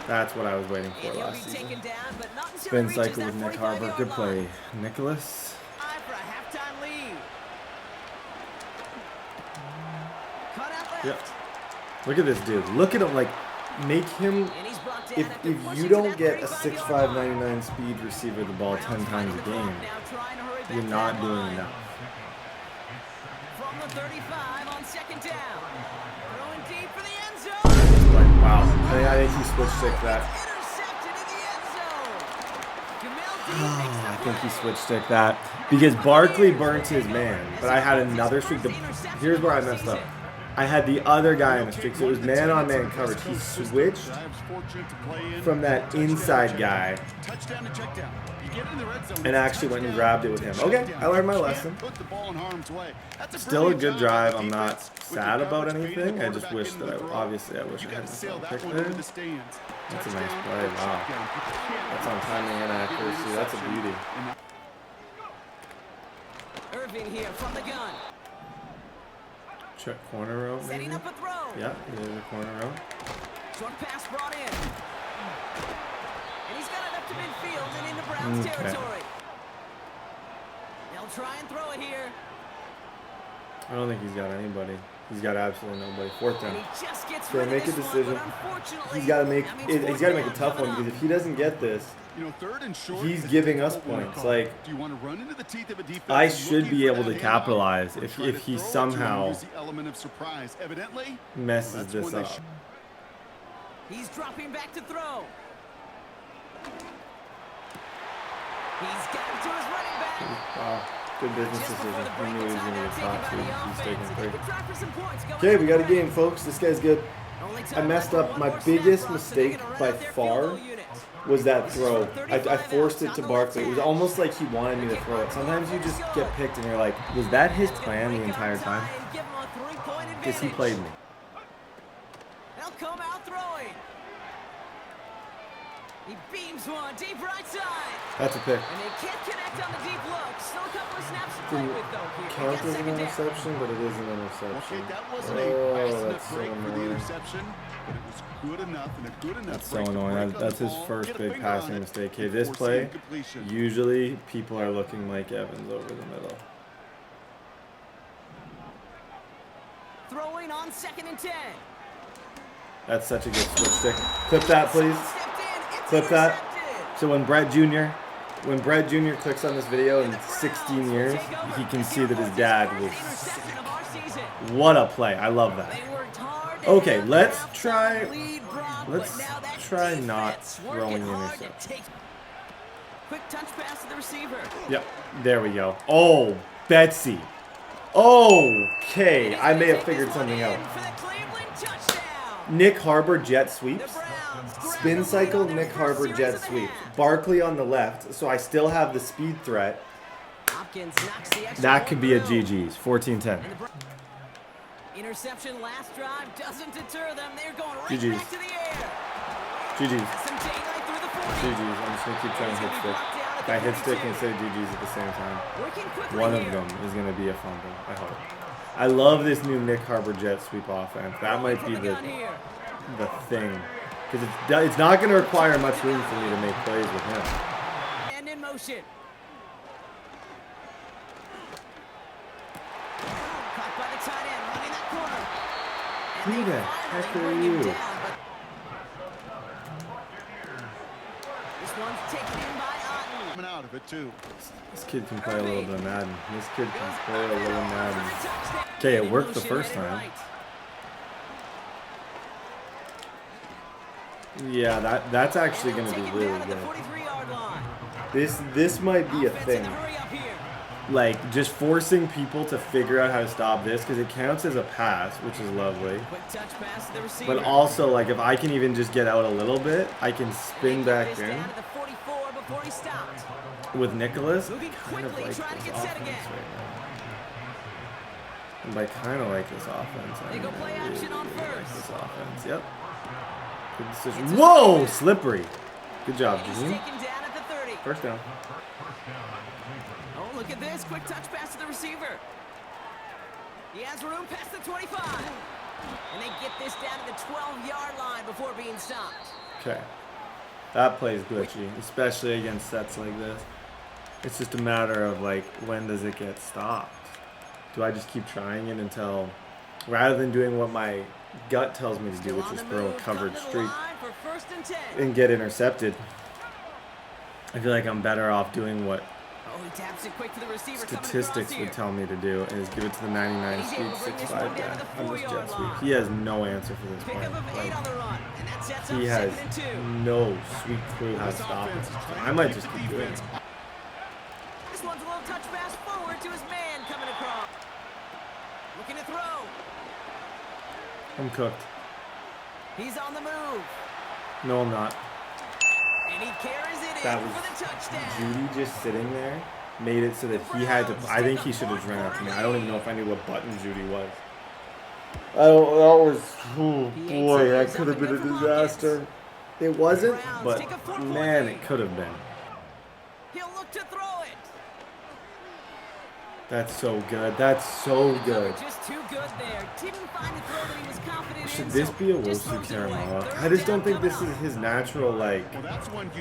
That's what I was waiting for And he'll last be season. taken down, but not until Spin he reaches cycle that with Nick 45 Harbour. yard Good line. play, Nicholas. Time for a halftime lead. Cut out left. Yep. Look at this dude. Look at him. Like, make him. And he's brought down If after you pushing to don't that get a 35-yard 6'5", line. 99 speed receiver the ball 10 times a game, Now trying to hurry back you're to not that doing line. enough. From the 35 on second down. Throwing deep for the end zone. Like, wow. I think he switched stick that. Intercepted in the end zone. Jamel Dean makes the I think he play. switched stick that because Barkley burnt his man, but I had another streak. Here's where I messed up. I had the other guy in the streak, so it was man-on-man coverage. He switched from that inside guy and actually went and grabbed it with him. Okay, I learned my lesson. Still a good drive. I'm not sad about anything. I just wish that I wish I had myself picked there. That's a nice play. Wow. That's on timing and accuracy. That's a beauty. Irving here from the gun. Check corner route, maybe? Setting up a throw. Yeah, there's a corner route. Short pass brought in. And he's got it up to midfield and into Browns Okay. territory. They'll try and throw it here. I don't think he's got anybody. He's got absolutely nobody. Fourth And down. he just gets So rid of make a this one, decision. but unfortunately, He's got to make that means he's fourth got to make a down tough one coming because up. if he doesn't get this, Third and short, he's it's giving a us difficult one to points. call. Like, do you want to run into the teeth of a defense I looking should be for able that to handoff, capitalize or if try to he throw it to him, somehow use the element of surprise. Evidently, messes that's this when they up. He's dropping back to throw. He's got him to his running back. Wow, good business Just decision. before the He break, knew he the was going to timeout get taken caught by too. the He's offense. taking They three. could try for some points going Okay, we into got a the break. game, folks. This guy's good. Only I time messed left up. for My one more snap biggest clock, so they're mistake gonna run by out their far field goal unit. was that throw. I 35 forced it outs to on the Barkley. It was left almost like he wanted me to throw it. Sometimes you just get picked and you're like, was that his plan the entire time? And give him a 3-point Because he advantage. played me. They'll come out throwing. He beams one deep right side. That's a pick. And they can't connect on the deep look. Still a couple of snaps to play Didn't with though here. They count got as an second down. interception, but it is an interception. okay, that wasn't a Oh, fast that's enough so break for the annoying. interception, but it was good enough and a good enough That's so break to annoying. break That- on That's the his ball, first get a big finger on passing it, mistake. Okay, and this force play, incompletion. usually people are looking Mike Evans over the middle. Throwing on 2nd and 10. That's such a good switch stick. Clip that, please. Stepped in. It's Clip that. intercepted. So when Brett Jr. clicks on this video in 16 years, he can see that his dad was. Interception of our season. What a play! I love that. They worked hard to Okay, have let's that try- lead, Brock, let's but now that try not defense throwing working the hard to interception. take- Quick touch pass to the receiver. Yep, there we go. Oh, Betsy. Okay, I may have figured something out. For the Cleveland touchdown. Nick Harbour jet The sweeps. Browns Spin cycle, on their Nick first Harbour series jet of the sweep. half. Barkley on the left, so I still have the speed threat. Hopkins knocks the extra That one could be a through. GG's. 14-10. And the Bra- Interception last drive doesn't deter them. They're going right GG's. back to the air. GG's. Some daylight through the 40. GG's. I'm just going to keep trying to hit stick. If I hit stick and say GG's at the same time, Working quickly one of here. them is going to be a fumble, I hope. I love this new Nick Harbour jet sweep offense. That might be From the the gun here. thing. Because it's not going to require much room for me to make plays with him. And in motion. Caught by the tight end, running that corner. And Who they the finally heck are bring him you? down, but- This one's taken in by Otten. Coming out of it too. This kid can play a little bit of Madden. This kid can play a little Madden. Touchdown. Okay, it And in worked the motion first and time. right. Yeah, that's actually And going to they'll be take him really down at the good. 43-yard line. This might be a Offense in thing. the hurry up here. Like, just forcing people to figure out how to stop this, because it counts as a pass, which is lovely. Quick touch pass to the receiver. But also, like, if I can even just get out a little bit, I can spin They back get this in. down to the 44 before he stopped. With Nicholas, Moving I kind of quickly, like trying to this get set offense again. right now. And I kind of like this offense. They go play action on like first. this offense. Yep. Good decision. Whoa, slippery. Good job, He's Gene. taken down at the 30. First down. Oh, look at this. Quick touch pass to the receiver. He has room past the 25. And they get this down to the 12-yard line before being stopped. Okay. That play's glitchy, especially against sets like this. It's just a matter of, like, when does it get stopped? Do I just keep trying it until, rather than doing what my gut tells me to do, which is throw a covered streak and get intercepted, I feel like I'm better off doing what statistics would tell me to do, is give it to the 99 speed 6'5" guy on this jet sweep. He has no answer for this play. Like, he has no sweet clue how to stop it. I might just keep doing it. This one's a little touch pass forward to his man coming across. Looking to throw. I'm cooked. He's on the move. No, I'm not. And he carries it That in was for the touchdown. Judy just sitting there made it so that he had to. I think he should have ran after me. I don't even know if I knew what button Judy was. That was, oh boy, that could have been a disaster. It wasn't, but man, it could have been. He'll look to throw it. That's so good. That's so good. Just too good there. Didn't find the throw that he was confident Should in, this so be a just Wosu throws it away. Karamoa? I just don't think this is his natural, like,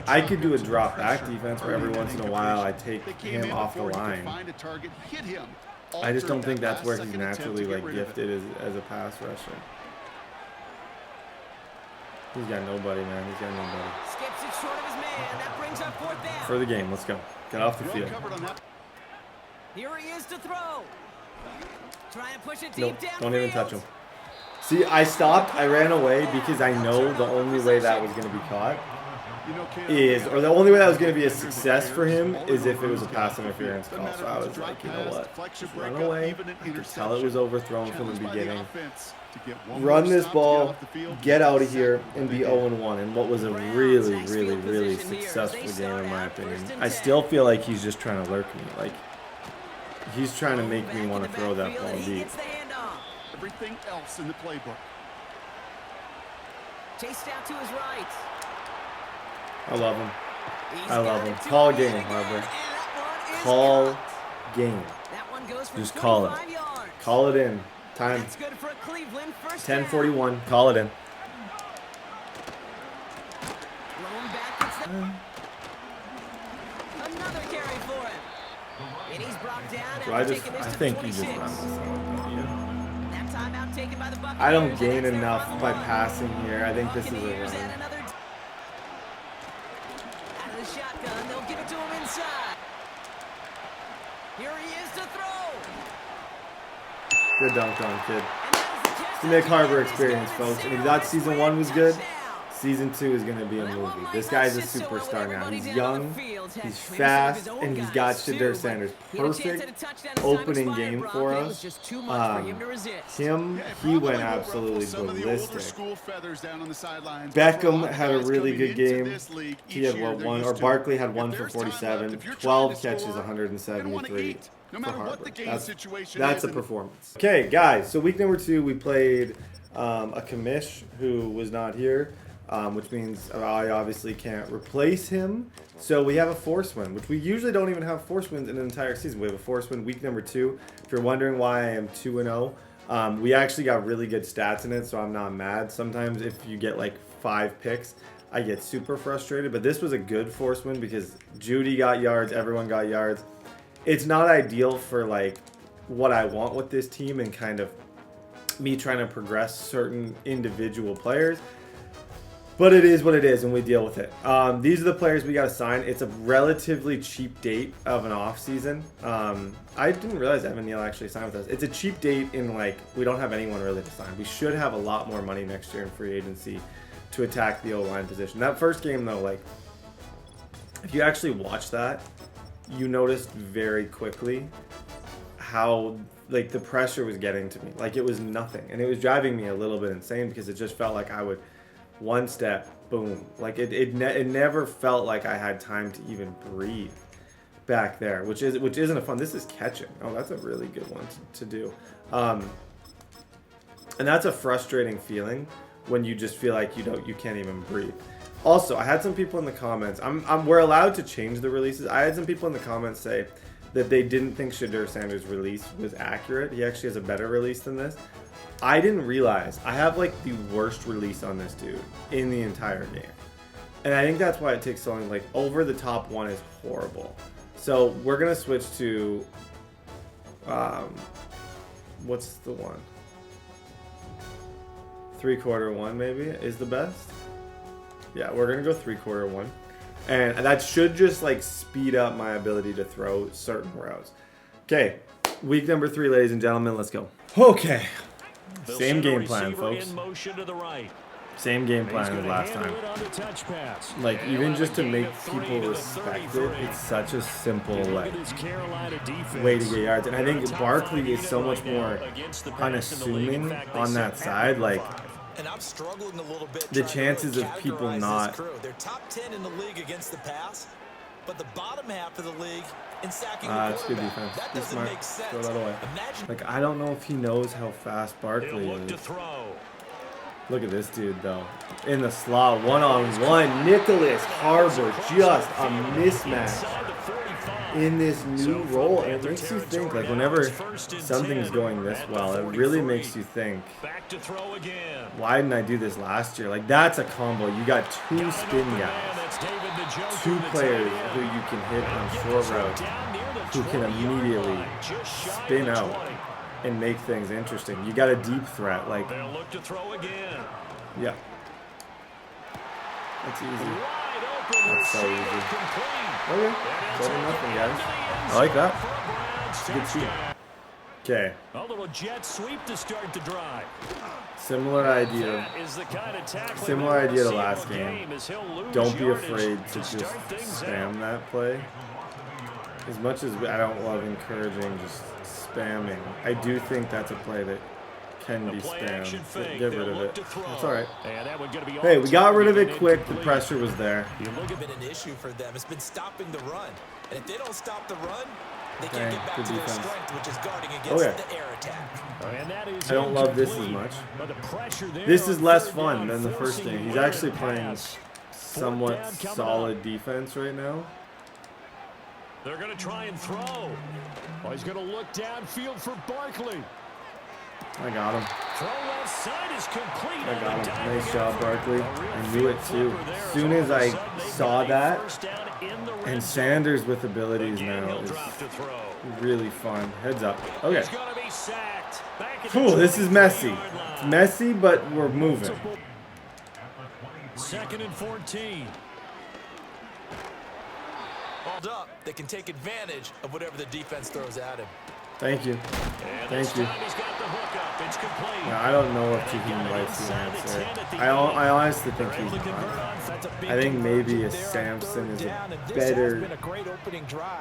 I could do a drop back defense where every once in a while I take him off the line. I just don't think that's where he's naturally, like, gifted as a pass rusher. He's got nobody, man. He's got nobody. Skips it short of his man. That brings up 4th down. For the game, let's go. Get off the field. Here he is to throw. Trying to push it deep Nope, down. don't even touch him. See, I stopped. I ran away because I know the only way that was going to be caught is, or the only way that was going to be a success for him is if it was a pass interference call. So I was like, you know what? Just run away. I could tell it was overthrown from the beginning. Run this ball, get out of here, and be 0-1 in what was a really, really, really successful game in my opinion. I still feel like he's just trying to lurk me. Like, he's trying to make me want to throw that ball deep. Everything else in the playbook. Chased out to his right. I love him. I love him. Call a game, Harbor. Call game. Just call it. Call it in. Time. 10:41. Call it in. Another carry for him. And he's brought down. So I think you just run this all, don't you? That timeout taken by the Buccaneers. I don't gain enough by passing here. I think this is a run. Out of the shotgun, they'll give it to him inside. Here he is to throw. Good dunk on, kid. It's the Nick Harbor experience, folks. And if you thought season 1 was good, season 2 is going to be a movie. This guy's a superstar now. He's young, he's fast, and he's got Shedeur Sanders. Perfect opening game for us. He went absolutely ballistic. Beckham had a really good game. He had one, or Barkley had 1 for 47, 12 catches, 173. For Harbor. That's a performance. Okay, guys, so week number 2, we played a commish who was not here, which means I obviously can't replace him. So we have a force win, which we usually don't even have force wins in an entire season. We have a force win week number 2. If you're wondering why I am 2-0, we actually got really good stats in it, so I'm not mad. Sometimes if you get like 5 picks, I get super frustrated, but this was a good force win because Judy got yards, everyone got yards. It's not ideal for like what I want with this team and kind of me trying to progress certain individual players, but it is what it is and we deal with it. These are the players we got to sign. It's a relatively cheap date of an off season. I didn't realize Evan Neal actually signed with us. It's a cheap date in like we don't have anyone really to sign. We should have a lot more money next year in free agency to attack the O-line position. That first game though, like if you actually watch that, you noticed very quickly how like the pressure was getting to me. Like it was nothing. And it was driving me a little bit insane because it just felt like I would one step, boom. Like it never felt like I had time to even breathe back there, which isn't a fun. This is catching. Oh, that's a really good one to do. And that's a frustrating feeling when you just feel like you can't even breathe. Also, I had some people in the comments. We're allowed to change the releases. I had some people in the comments say that they didn't think Shedeur Sanders' release was accurate. He actually has a better release than this. I didn't realize I have like the worst release on this dude in the entire game. And I think that's why it takes so long. Like, over the top one is horrible. So we're gonna switch to what's the one? 3/4 one maybe is the best. Yeah, we're gonna go 3/4 one. And that should just like speed up my ability to throw certain routes. Okay, week number 3, ladies and gentlemen, let's go. Okay, same game plan, folks. Same game plan as last time. Like, even just to make people respect it, it's such a simple like way to get yards. And I think Barkley is so much more unassuming on that side. Like, and I'm struggling a little bit. The chances of people not. They're top 10 in the league against the pass, but the bottom half of the league in sacking it's good defense. That He's doesn't smart. make sense. Throw that away. Like, I don't know if he knows how fast Barkley is. Look at this dude though. In the slot, one-on-one. Nicholas Harbor, just a mismatch in this new role. And it makes you think, like, whenever something's going this well, it really makes you think, why didn't I do this last year? Like, that's a combo. You got 2 spin guys, 2 players who you can hit on short routes, who can immediately spin out and make things interesting. You got a deep threat, like, yeah. That's easy. That's so easy. Okay, better nothing, guys. I like that. It's a good team. Okay. A little jet sweep to start the drive. Similar idea. Similar idea to last game. Don't be afraid to just spam that play. As much as I don't love encouraging just spamming, I do think that's a play that can be spammed. Get rid of it. That's all right. Hey, we got rid of it quick. The pressure was there. It's been an issue for them. It's been stopping the run. And if they don't stop the run, they can't get back to their strength, which is guarding against the air attack. I don't love this as much. This is less fun than the first game. He's actually playing somewhat solid defense right now. They're going to try and throw. Oh, he's going to look downfield for Barkley. I got him. Throw left side is complete. I got him. Nice job, Barkley. I knew it too. As soon as I saw that, and Sanders with abilities now is really fun. Heads up. Okay. Cool. This is messy. It's messy, but we're moving. 2nd and 14. Hold up. They can take advantage of whatever the defense throws at him. Thank you. Thank you. Now, I don't know if Judkins likes the answer. I honestly think he's not. I think maybe a Sampson is a better,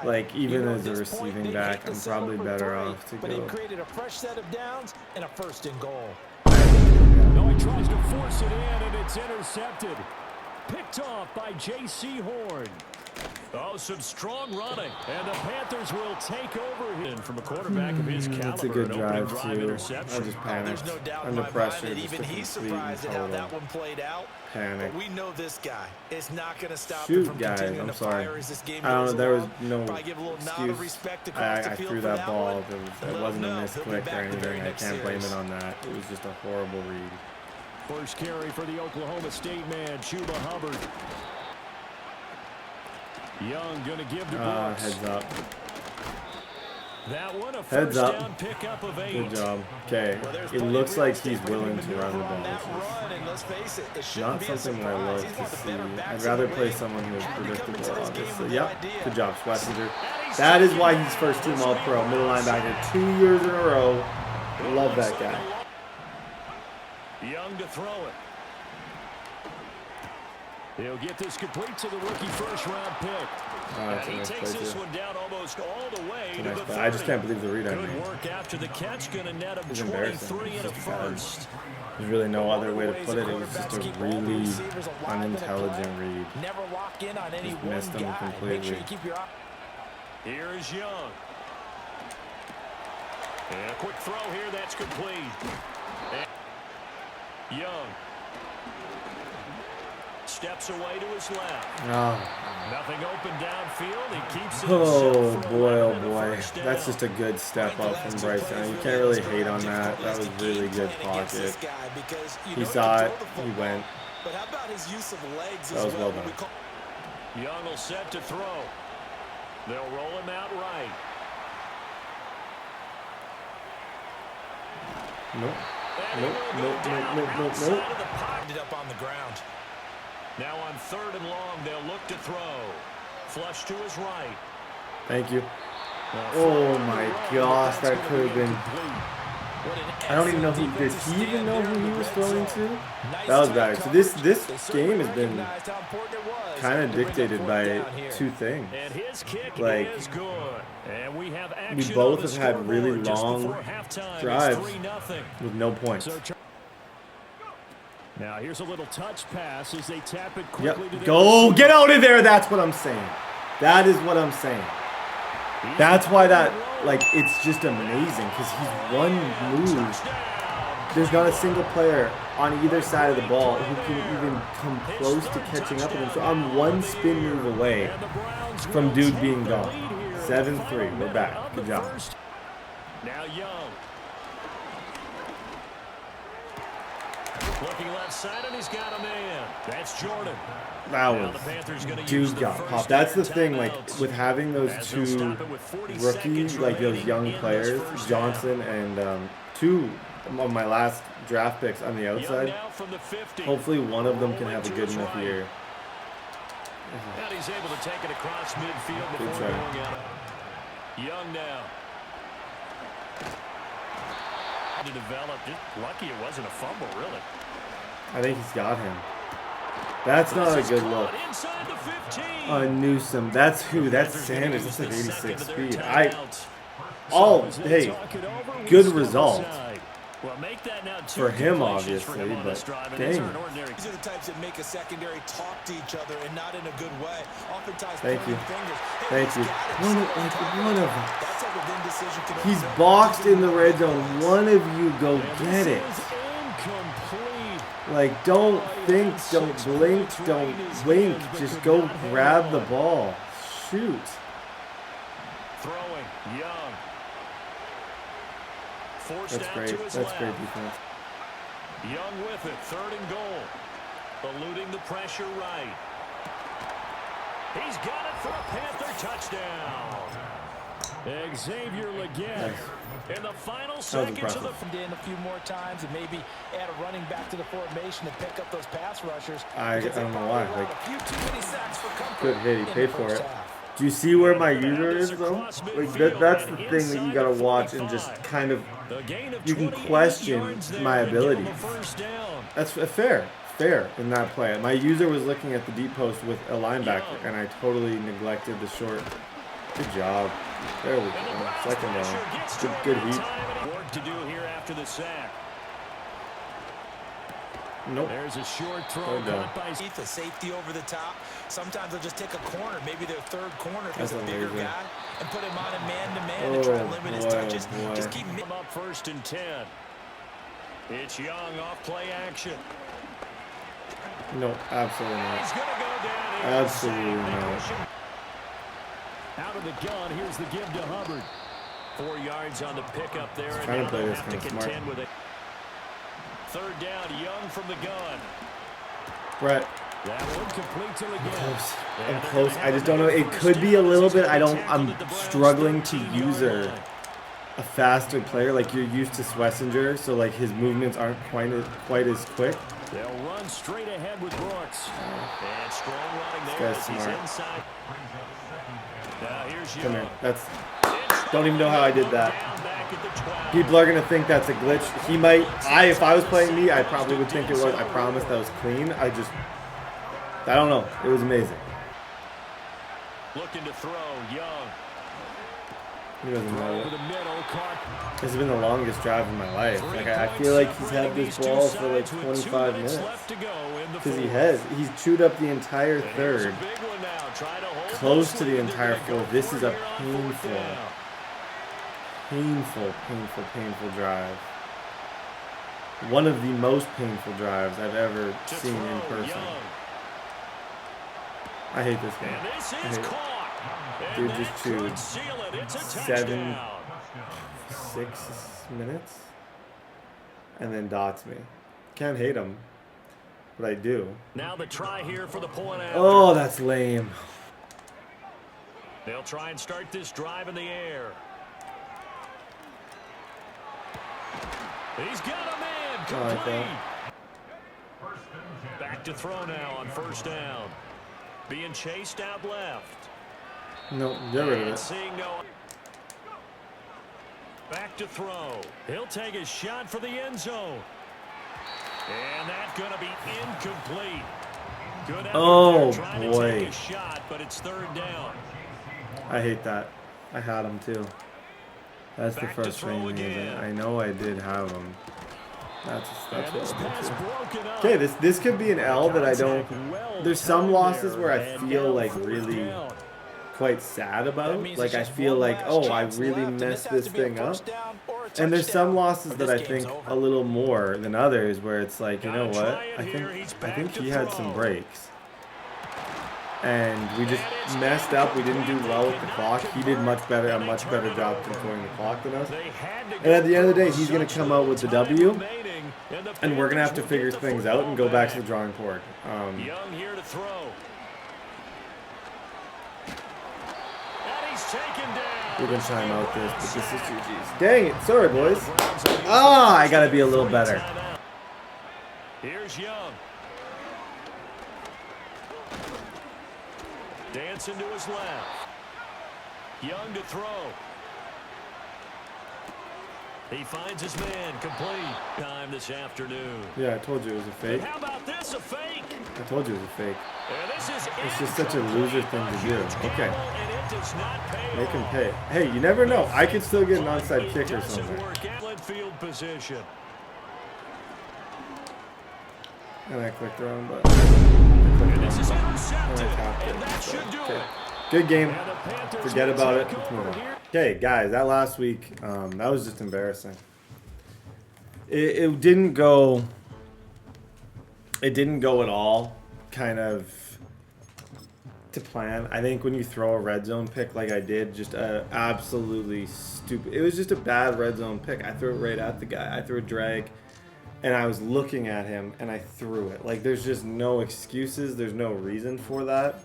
like, even as a receiving back, I'm probably better off to go. But he created a fresh set of downs and a 1st and goal. No, he tries to force it in, and it's intercepted. Picked off by J.C. Horn. Oh, some strong running, and the Panthers will take over him from a quarterback of his caliber. That's a good drive, too. I just panicked. Under pressure, just even he's surprised at how that one played out. Panic. But we know this guy is not going to stop Shoot, him from guys, continuing I'm to sorry. fire as this game I don't know, goes there was along. no Give a little nod of excuse. respect across the I field threw for that ball. one. It wasn't a misclick or anything. I can't blame it on that. It was just a horrible read. First carry for the Oklahoma State man, Chuba Hubbard. Young gonna give to Brooks. Heads up. That one, a Heads first up. down pickup of 8. Good job. Okay. It looks like he's willing to run the ball. This is not something that I love to see. I'd rather play someone who is predictable, obviously. Yep. Good job, Schwesinger. That is why he's first team All-Pro. Middle linebacker 2 years in a row. Love that guy. Young to throw it. He'll get this complete to the rookie first-round pick. That's a he nice takes play, this too. one down almost all the way to Nice the play. 30. I just can't believe the read I Good made. work after the catch. Going to net him It's embarrassing. 23 and a It's just bad. first. There's really no other way to put it. It was just a really unintelligent read. Never lock in on any Just one missed him guy. completely. Make sure you keep your eye. Here is Young. And a quick throw here. That's complete. And Young. steps away to his left. Oh. Nothing open downfield. He keeps it. Oh boy, oh boy. That's just a good step up from Bryce Young. You can't really hate on that. That was really good pocket. He saw it. He went. But how about his use of legs that was well done. Young will set to throw. They'll roll him out right. Nope. Nope. Ended up on the ground. Now on 3rd and long, they'll look to throw. Flush to his right. Thank you. Oh my gosh, that could have been. I don't even know who. Does he even know who he was throwing to? That was bad. So this game has been kind of dictated by two things. Like, we both have had really long drives with no points. Now here's a little touch pass as they tap it quickly. Yep. Go get out of there. That's what I'm saying. That is what I'm saying. That's why that, like, it's just amazing because he's one move. There's not a single player on either side of the ball who can even come close to catching up with him. So I'm one spin move away from dude being gone. 7-3. We're back. Good job. Now Young. Looking left side, and he's got a man. That's Jordan. That was, dude got popped. That's the thing, like, with having those two rookies, like those young players, Johnson and two of my last draft picks on the outside. Hopefully one of them can have a good enough year. And he's able to take it across midfield before going out. Young now. To develop, just lucky it wasn't a fumble, really. I think he's got him. That's not a good look. Newsome. That's who? That's Sanders. That's like 86 speed. Hey, good result. For him, obviously, but dang. These are the types that make a secondary talk to each other and not in a good way. Oftentimes, thank you. Thank you. One of them. He's boxed in the red zone. One of you go get it. Like, don't think, don't blink, don't wink. Just go grab the ball. Shoot. Throwing, Young. That's great. That's great defense. Young with it. 3rd and goal. Eluding the pressure right. He's got it for a Panther touchdown. Xavier Legette. Nice. In the final seconds of the in a few more times and maybe add a running back to the formation and pick up those pass rushers. I don't know why. Like, good hit. He paid for it. Do you see where my user is, though? Like, that's the thing that you gotta watch and just kind of, you can question my ability. That's fair in that play. My user was looking at the deep post with a linebacker, and I totally neglected the short. Good job. There we go. 2nd down. Good heat. Work to do here after the sack. Nope. There's a short throw caught by the safety over the top. Sometimes they'll just take a corner, maybe their 3rd corner if he's a bigger guy, and put him on a man-to-man and try to limit his touches. Just keep him up 1st and 10. It's Young off play action. No, absolutely not. He's gonna go down. Absolutely not. Out of the gun, here's the give to Hubbard. 4 yards on the pickup there. Trying to play this kind of smart. 3rd down, Young from the gun. Brett. That one complete to Legette. I'm close. I just don't know. It could be a little bit. I'm struggling to use a faster player. Like, you're used to Schwesinger, so like his movements aren't quite as quick. They'll run straight ahead with Brooks. And strong running there. This guy's smart. Inside. Come here. Don't even know how I did that. People are gonna think that's a glitch. He might. If I was playing me, I probably would think it was. I promise that was clean. I don't know. It was amazing. Looking to throw, Young. He doesn't know it. This has been the longest drive of my life. Like, I feel like he's had this ball for like 25 minutes. Because he's chewed up the entire 3rd. Close to the entire 4th. This is a painful drive. One of the most painful drives I've ever seen in person. I hate this game. And this I is hate it. caught. Dude And just that could chewed seal it. It's a 7, touchdown. 6 minutes and then dots me. Can't hate him, but I do. Now the try here for the point after. Oh, that's lame. They'll try and start this drive in the air. He's got a man complete. Back to throw now on first down. Being chased out left. No, get rid of it. Seeing no. Back to throw. He'll take a shot for the end zone. And that's going to be incomplete. Good effort trying to take a shot, but it's third down. I hate that. I had him too. That's the frustrating thing. I know I did have him. That's what I did too. Okay, this could be an L that I don't. There's some losses where I feel like really quite sad about. Like I feel like, oh, I really messed this thing up. And there's some losses that I think a little more than others where it's like, you know what? I think he had some breaks. And we just messed up. We didn't do well with the clock. He did a much better job controlling the clock than us. And at the end of the day, he's going to come out with the W. And we're going to have to figure things out and go back to the drawing board. Young here to throw. And he's taken down. We're going to time out this, but this is GG's. Dang it. Sorry, boys. Ah, I got to be a little better. Here's Young. Dancing to his left. Young to throw. He finds his man complete. Time this afternoon. Yeah, I told you it was a fake. How about this, a fake? I told you it was a fake. This is it's just such a loser thing to do. Okay. Make him pay. Hey, you never know. I could still get an onside kick or something. Field position. And I clicked the wrong button. This is intercepted, and that should do it. Good game. Forget about it. Okay, guys, that last week, that was just embarrassing. It didn't go. It didn't go at all, kind of to plan. I think when you throw a red zone pick like I did, just absolutely stupid. It was just a bad red zone pick. I threw it right at the guy. I threw a drag. And I was looking at him, and I threw it. Like, there's just no excuses. There's no reason for that.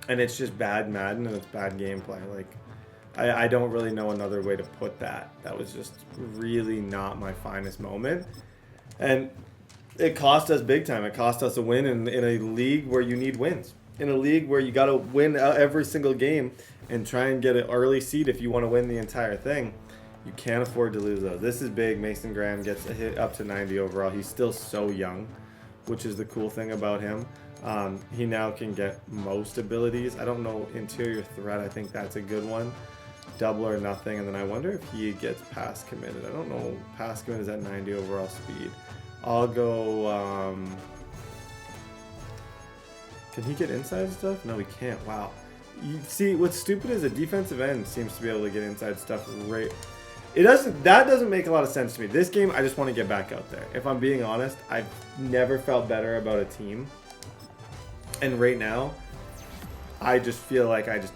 And it's just bad Madden, and it's bad gameplay. Like, I don't really know another way to put that. That was just really not my finest moment. And it cost us big time. It cost us a win in a league where you need wins. In a league where you got to win every single game and try and get an early seed if you want to win the entire thing. You can't afford to lose those. This is big. Mason Graham gets a hit up to 90 overall. He's still so young, which is the cool thing about him. He now can get most abilities. I don't know, interior threat. I think that's a good one. Double or nothing. And then I wonder if he gets pass committed. I don't know. Pass committed is at 90 overall speed. I'll go... Can he get inside stuff? No, he can't. Wow. You see, what's stupid is a defensive end seems to be able to get inside stuff right... That doesn't make a lot of sense to me. This game, I just want to get back out there. If I'm being honest, I've never felt better about a team. And right now, I just feel like I just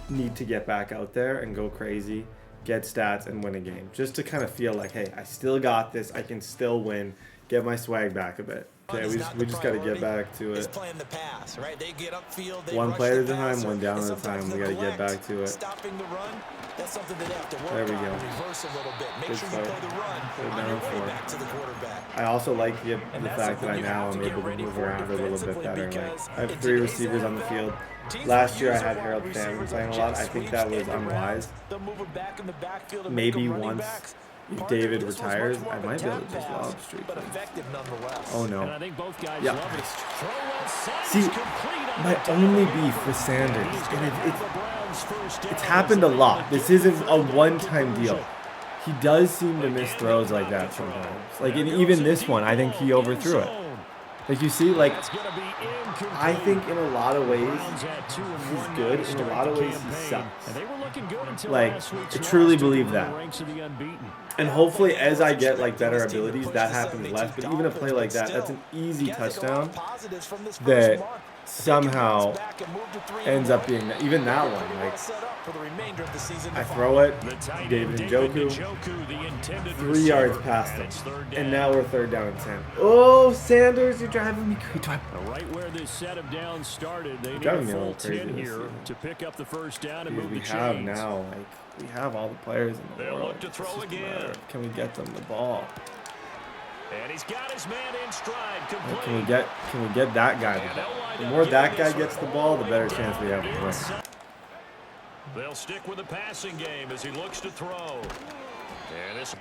need to get back out there and go crazy, get stats, and win a game. Just to kind of feel like, hey, I still got this. I can still win. Get my swag back a bit. Okay, we just got to get back to it. One player at a time, one down at a time. We got to get back to it. That's something that they have to work there we on. go. Reverse a little bit. Make Good sure start. you throw the run on your way back to the quarterback. I also like the fact that I now am able to move around a little bit better. Like, I have 3 receivers on the field. Last year I had Harold Fannin playing a lot. I think that was unwise. Maybe once if David retires, I might be able to just lob streak him. Oh no. Yeah. See, my only beef with Sanders, and it's happened a lot. This isn't a one-time deal. He does seem to miss throws like that sometimes. Like even this one, I think he overthrew it. Like you see, like I think in a lot of ways he's good. In a lot of ways he sucks. Like I truly believe that. And hopefully as I get like better abilities, that happens less. But even a play like that, that's an easy touchdown that somehow ends up being even that one. Like, I throw it, David Njoku, 3 yards past him, and now we're 3rd down and 10. Oh, Sanders, you're driving me crazy. Right where this set of downs started, they need a full little 10 here to pick up the first down and move the we have chains. now, like, we have all the players in the They'll world. look to throw again. Can we get them the ball? And he's got his man in stride. Complete. Can we get that guy the ball? The more that guy gets the ball, the better chance we have to win. They'll stick with the passing game as he looks to throw. And it's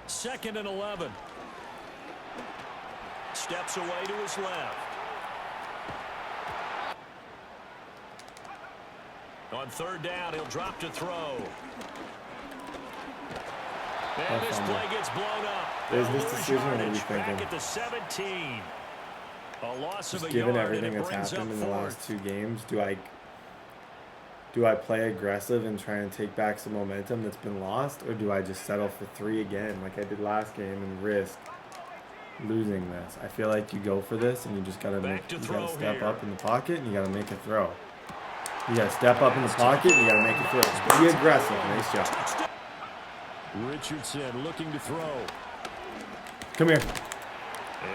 2nd and 11. Steps away to his left. On 3rd down, he'll drop to throw. And this play gets blown up. Business decision, what are you thinking? Back at the 17. A loss of a Given yard, everything and it that's brings happened up in the 4th. last 2 games, do I play aggressive and try and take back some momentum that's been lost, or do I just settle for 3 again like I did last game and risk losing this? I feel like you go for this and you just gotta step up in the pocket and you gotta make a throw. You gotta step up in the pocket and you gotta make a throw. Be aggressive. Nice job. Richardson looking to throw. Come here.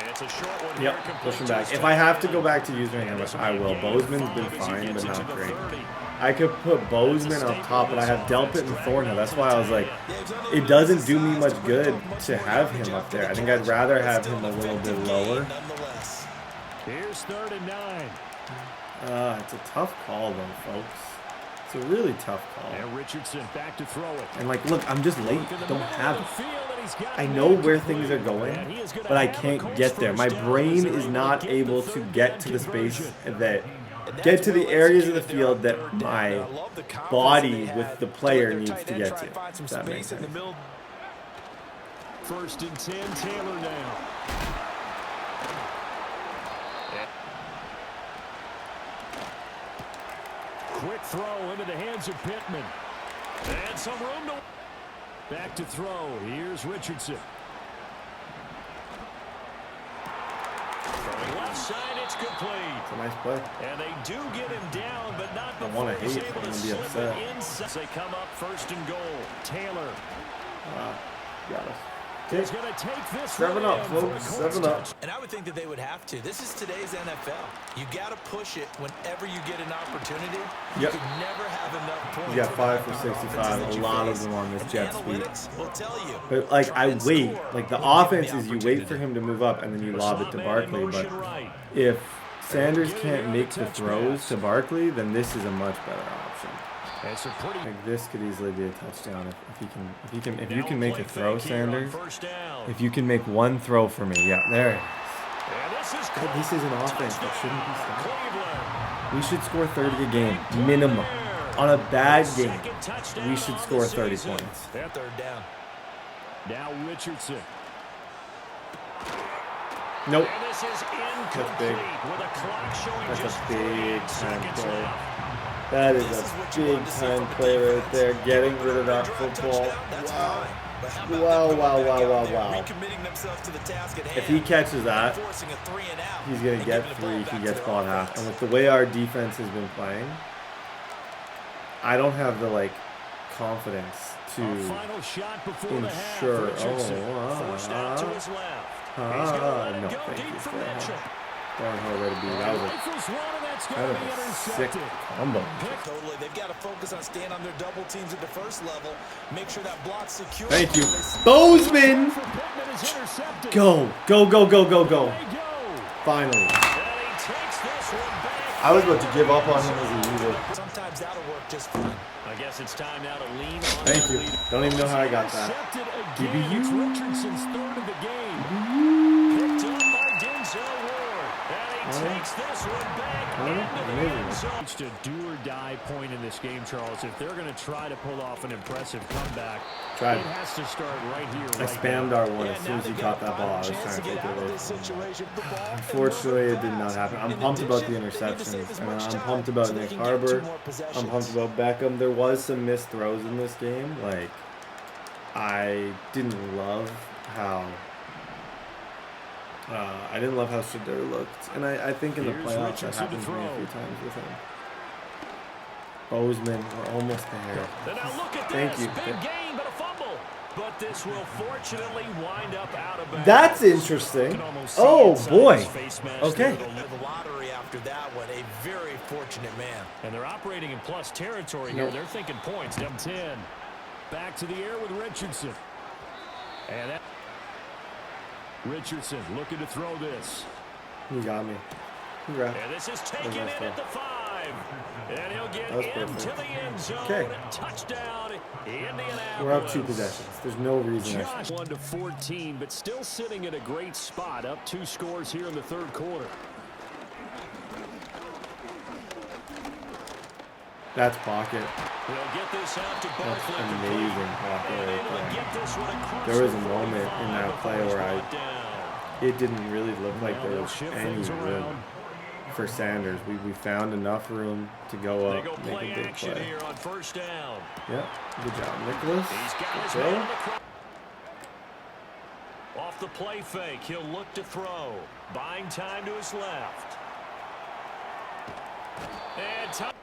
It's a short one. Yep, push him back. If I have to go back to using him, I will. Bozeman's been fine, but not great. I could put Bozeman up top, but I have Delpit and Thornhill. That's why I was like, it doesn't do me much good to have him up there. I think I'd rather have him a little bit lower. Here's 3rd and 9. It's a tough call, though, folks. It's a really tough call. And Richardson back to throw it. And, like, look, I'm just late. I don't have it. I know where things are going, but I can't get there. My brain is not able to get to the space get to the areas of the field that my body with the player needs to get to. If that makes sense. 1st and 10, Taylor now. Quick throw into the hands of Pittman. And some room to... Back to throw. Here's Richardson. From the left side, it's complete. It's a nice play. And they do get him down, but not before I want to he's hate. able I'm to going to be slip upset. it inside. They come up 1st and goal. Taylor. Got us. He's going to take this 7 up, folks. 7 up. And I would think that they would have to. This is today's NFL. You got to push it whenever you get an opportunity. You can never have enough points. You got 5 for 65. A lot of them on this jet speed. Will tell you. But, like, I wait. Like, the offense is you wait for him to move up and then you lob it to Barkley. But if Sanders can't make the throws to Barkley, then this is a much better option. Like, this could easily be a touchdown if you can make a throw, Sanders. If you can make one throw for me, yeah, there it is. God, this is an offense that shouldn't be stopped. We should score 30 a game, minimum. On a bad game, we should score 30 points. 3rd down. Now Richardson. Nope. And this is That's big. with a clock showing That's just a big 48 time seconds play. left. That is a big time play right there. Getting rid of that football. Wow. If he catches that, he's going to get 3 if he gets ball at half. And with the way our defense has been playing, I don't have the, like, confidence to ensure. No, thank you. Thornhill ready to be. That was kind of a sick combo. Totally. They've got to focus on staying on their double teams at the first level. Make sure that block's secure. Thank you. Bozeman! Go. Finally. I was about to give up on him as a leader. Sometimes that'll work just fine. I guess it's time now to lean on. Thank you. Don't even know how I got that. It's Richardson's 3rd of the game. Picked up by Denzel Ward. And he takes this one back. It's a do-or-die point in this game, Charles. If they're going to try to pull off an impressive comeback, it has to start right here. I spammed R1 as soon as he caught that ball. I was trying to take it away. Unfortunately, it did not happen. I'm pumped about the interceptions. I'm pumped about Nick Harbor. I'm pumped about Beckham. There was some missed throws in this game. Like, I didn't love how I didn't love how Shedeur looked, and I think in the playoffs that happened to me a few times with him. Bozeman, we're almost there. Thank you. Big gain, but a fumble. But this will fortunately wind up out of bounds. That's interesting. Oh boy. Okay. The lottery after that one, a very fortunate man. And they're operating in plus territory here. They're thinking points. Down 10. Back to the air with Richardson. And that Richardson looking to throw this. You got me. Congrats. And this is taken in at the 5. And he'll get into the end zone. Okay. Touchdown, Indianapolis. We're up 2 possessions. There's no reason. Just 1-14, but still sitting in a great spot. Up 2 scores here in the 3rd quarter. That's pocket. We'll get this out to That's amazing pocket right there. There was a moment in that play where it didn't really look like there was any room for Sanders. We found enough room to go up, make a big play. Here on 1st down. Yeah, good job, Nicholas. He's got his man on the off the play fake, he'll look to throw. Buying time to his left. And time.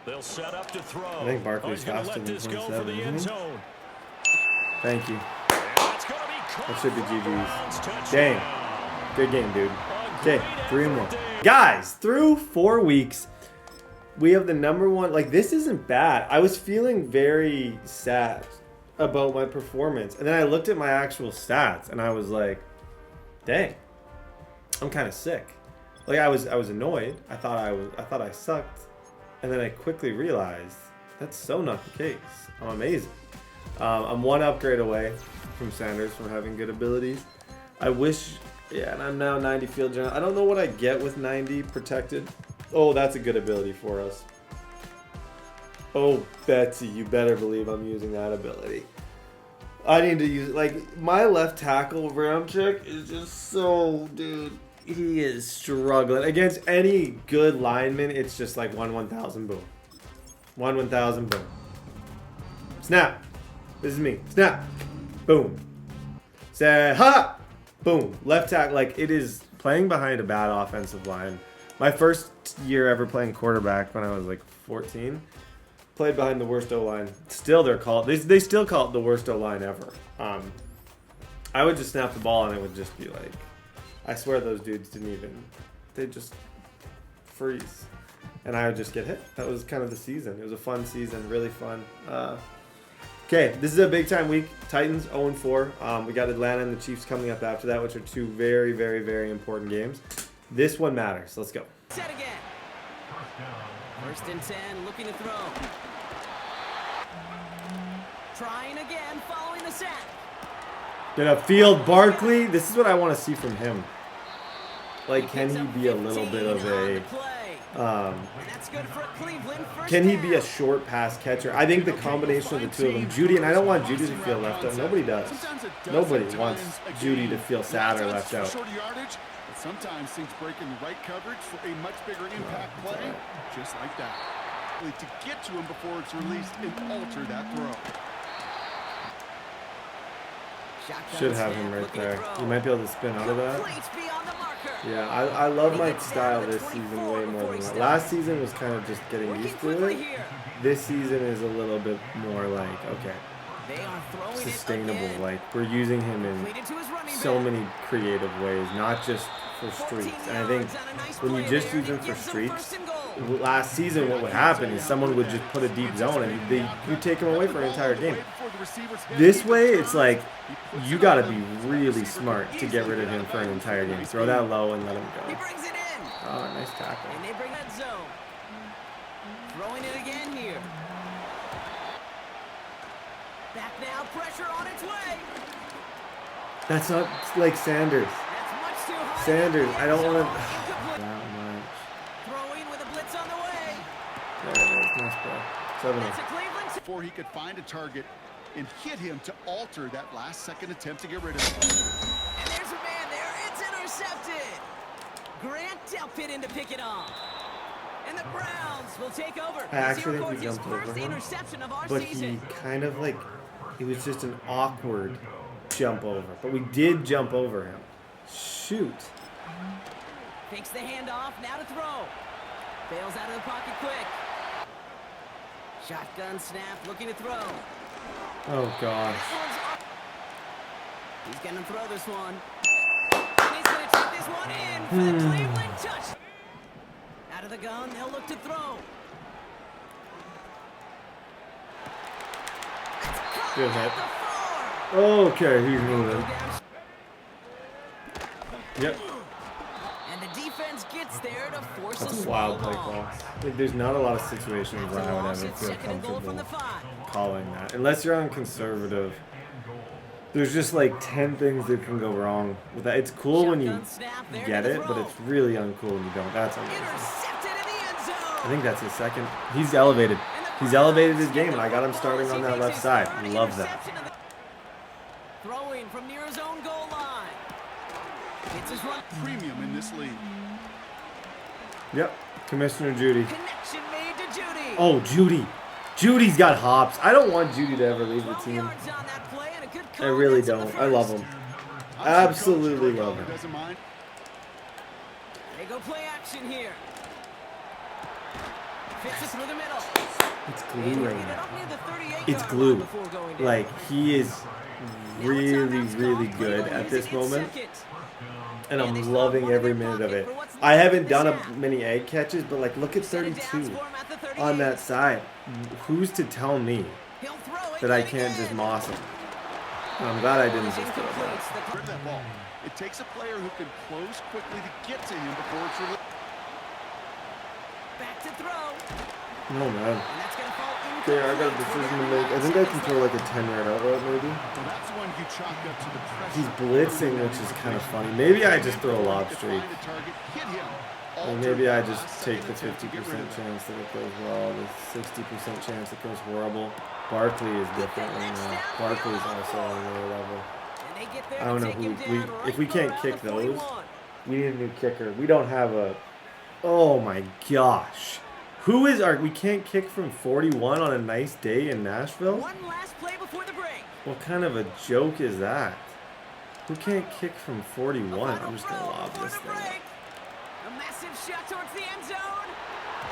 They'll set up to throw. I think Barkley's faster than 27, isn't he? Thank you. That should be GG's. Dang. Good game, dude. Okay, 3 more. Guys, through 4 weeks, we have the #1. Like, this isn't bad. I was feeling very sad about my performance. And then I looked at my actual stats, and I was like, dang. I'm kind of sick. Like, I was annoyed. I thought I sucked. And then I quickly realized that's so not the case. I'm amazing. I'm 1 upgrade away from Sanders from having good abilities. I wish, yeah, and I'm now 90 field general. I don't know what I get with 90 protected. Oh, that's a good ability for us. Oh, Betsy, you better believe I'm using that ability. I need to use, like, my left tackle round check is just so, dude. He is struggling. Against any good lineman, it's just like 1/1000 boom. 1/1000 boom. Snap. This is me. Snap. Boom. Say, ha! Boom. Left tackle. Like, it is playing behind a bad offensive line. My first year ever playing quarterback when I was like 14, played behind the worst O-line. Still, they still call it the worst O-line ever. I would just snap the ball and it would just be like, I swear those dudes they just freeze. And I would just get hit. That was kind of the season. It was a fun season, really fun. Okay, this is a big time week. Titans 0-4. We got Atlanta and the Chiefs coming up after that, which are 2 very, very, very important games. This one matters. Let's go. Set again. 1st and 10, looking to throw. Trying again, following the set. Gonna field Barkley. This is what I want to see from him. Like, can he be a little bit of a can he be a short pass catcher? I think the combination of the 2 of them, Judy, and I don't want Judy to feel left out. Nobody does. Nobody wants Judy to feel sad or left out. Sometimes things break in the right coverage for a much bigger impact play, just like that. To get to him before it's released and alter that throw. Should have him right there. You might be able to spin out of that. Yeah, I love Mike's style this season way more than that. Last season was kind of just getting used to it. This season is a little bit more like, okay, sustainable. Like, we're using him in so many creative ways, not just for streaks. And I think when you just use him for streaks, last season what would happen is someone would just put a deep zone and you take him away for an entire game. This way, it's like you got to be really smart to get rid of him for an entire game. Throw that low and let him go. Oh, nice tackle. And they bring that zone. Throwing it again here. Back now, pressure on its way. That's not like Sanders. That's much too high. Sanders, I don't want to. Throwing with a blitz on the way. There it is. Nice play. 7-0. Before he could find a target and hit him to alter that last-second attempt to get rid of him. And there's a man there. It's intercepted. Grant Delpit in to pick it off. And the Browns will take over. I actually think we jumped over him, but he kind of like, it was just an awkward jump over. But we did jump over him. shoot. Fakes the handoff, now to throw. Bails out of the pocket quick. Shotgun snap, looking to throw. Oh, gosh. He's going to throw this one. And he's going to take this one in for the Cleveland touch. Out of the gun, they'll look to throw. Good hit. Okay, he's moving. Yep. And the defense gets there to force That's a a wild play ball. call. Like, there's not a lot of situations where I would ever feel comfortable calling that. Unless you're on conservative. There's just like 10 things that can go wrong with that. It's cool when you get it, but it's really uncool when you don't. That's amazing. I think that's his second. He's elevated. He's elevated his game, and I got him starting on that left side. Love that. Throwing from near his own goal line. It's his run. Premium in this league. Yep. Commissioner Judy. Connection made to Judy. Oh, Judy. Judy's got hops. I don't want Judy to ever leave the team. I really don't. I love him. Absolutely love him. They go play action here. Fits it through the middle. It's glue right now. It's glue. Like, he is really, really good at this moment. And I'm loving every minute of it. I haven't done many egg catches, but like, look at 32 on that side. Who's to tell me that I can't just moss him? I'm glad I didn't just throw that. It takes a player who can close quickly to get to him before it's released. Back to throw. No, man. Okay, I got a decision to make. I think I can throw like a 10-yard outlet, maybe. He's blitzing, which is kind of funny. Maybe I just throw a lob streak. Or maybe I just take the 50% chance that it goes well, the 60% chance it goes horrible. Barkley is different right now. Barkley is also on another level. I don't know who if we can't kick those, we need a new kicker. We don't have a. Oh my gosh. Who is our? We can't kick from 41 on a nice day in Nashville? One last play before the break. What kind of a joke is that? Who can't kick from 41? I'm just gonna lob this thing up. A massive shot towards the end zone.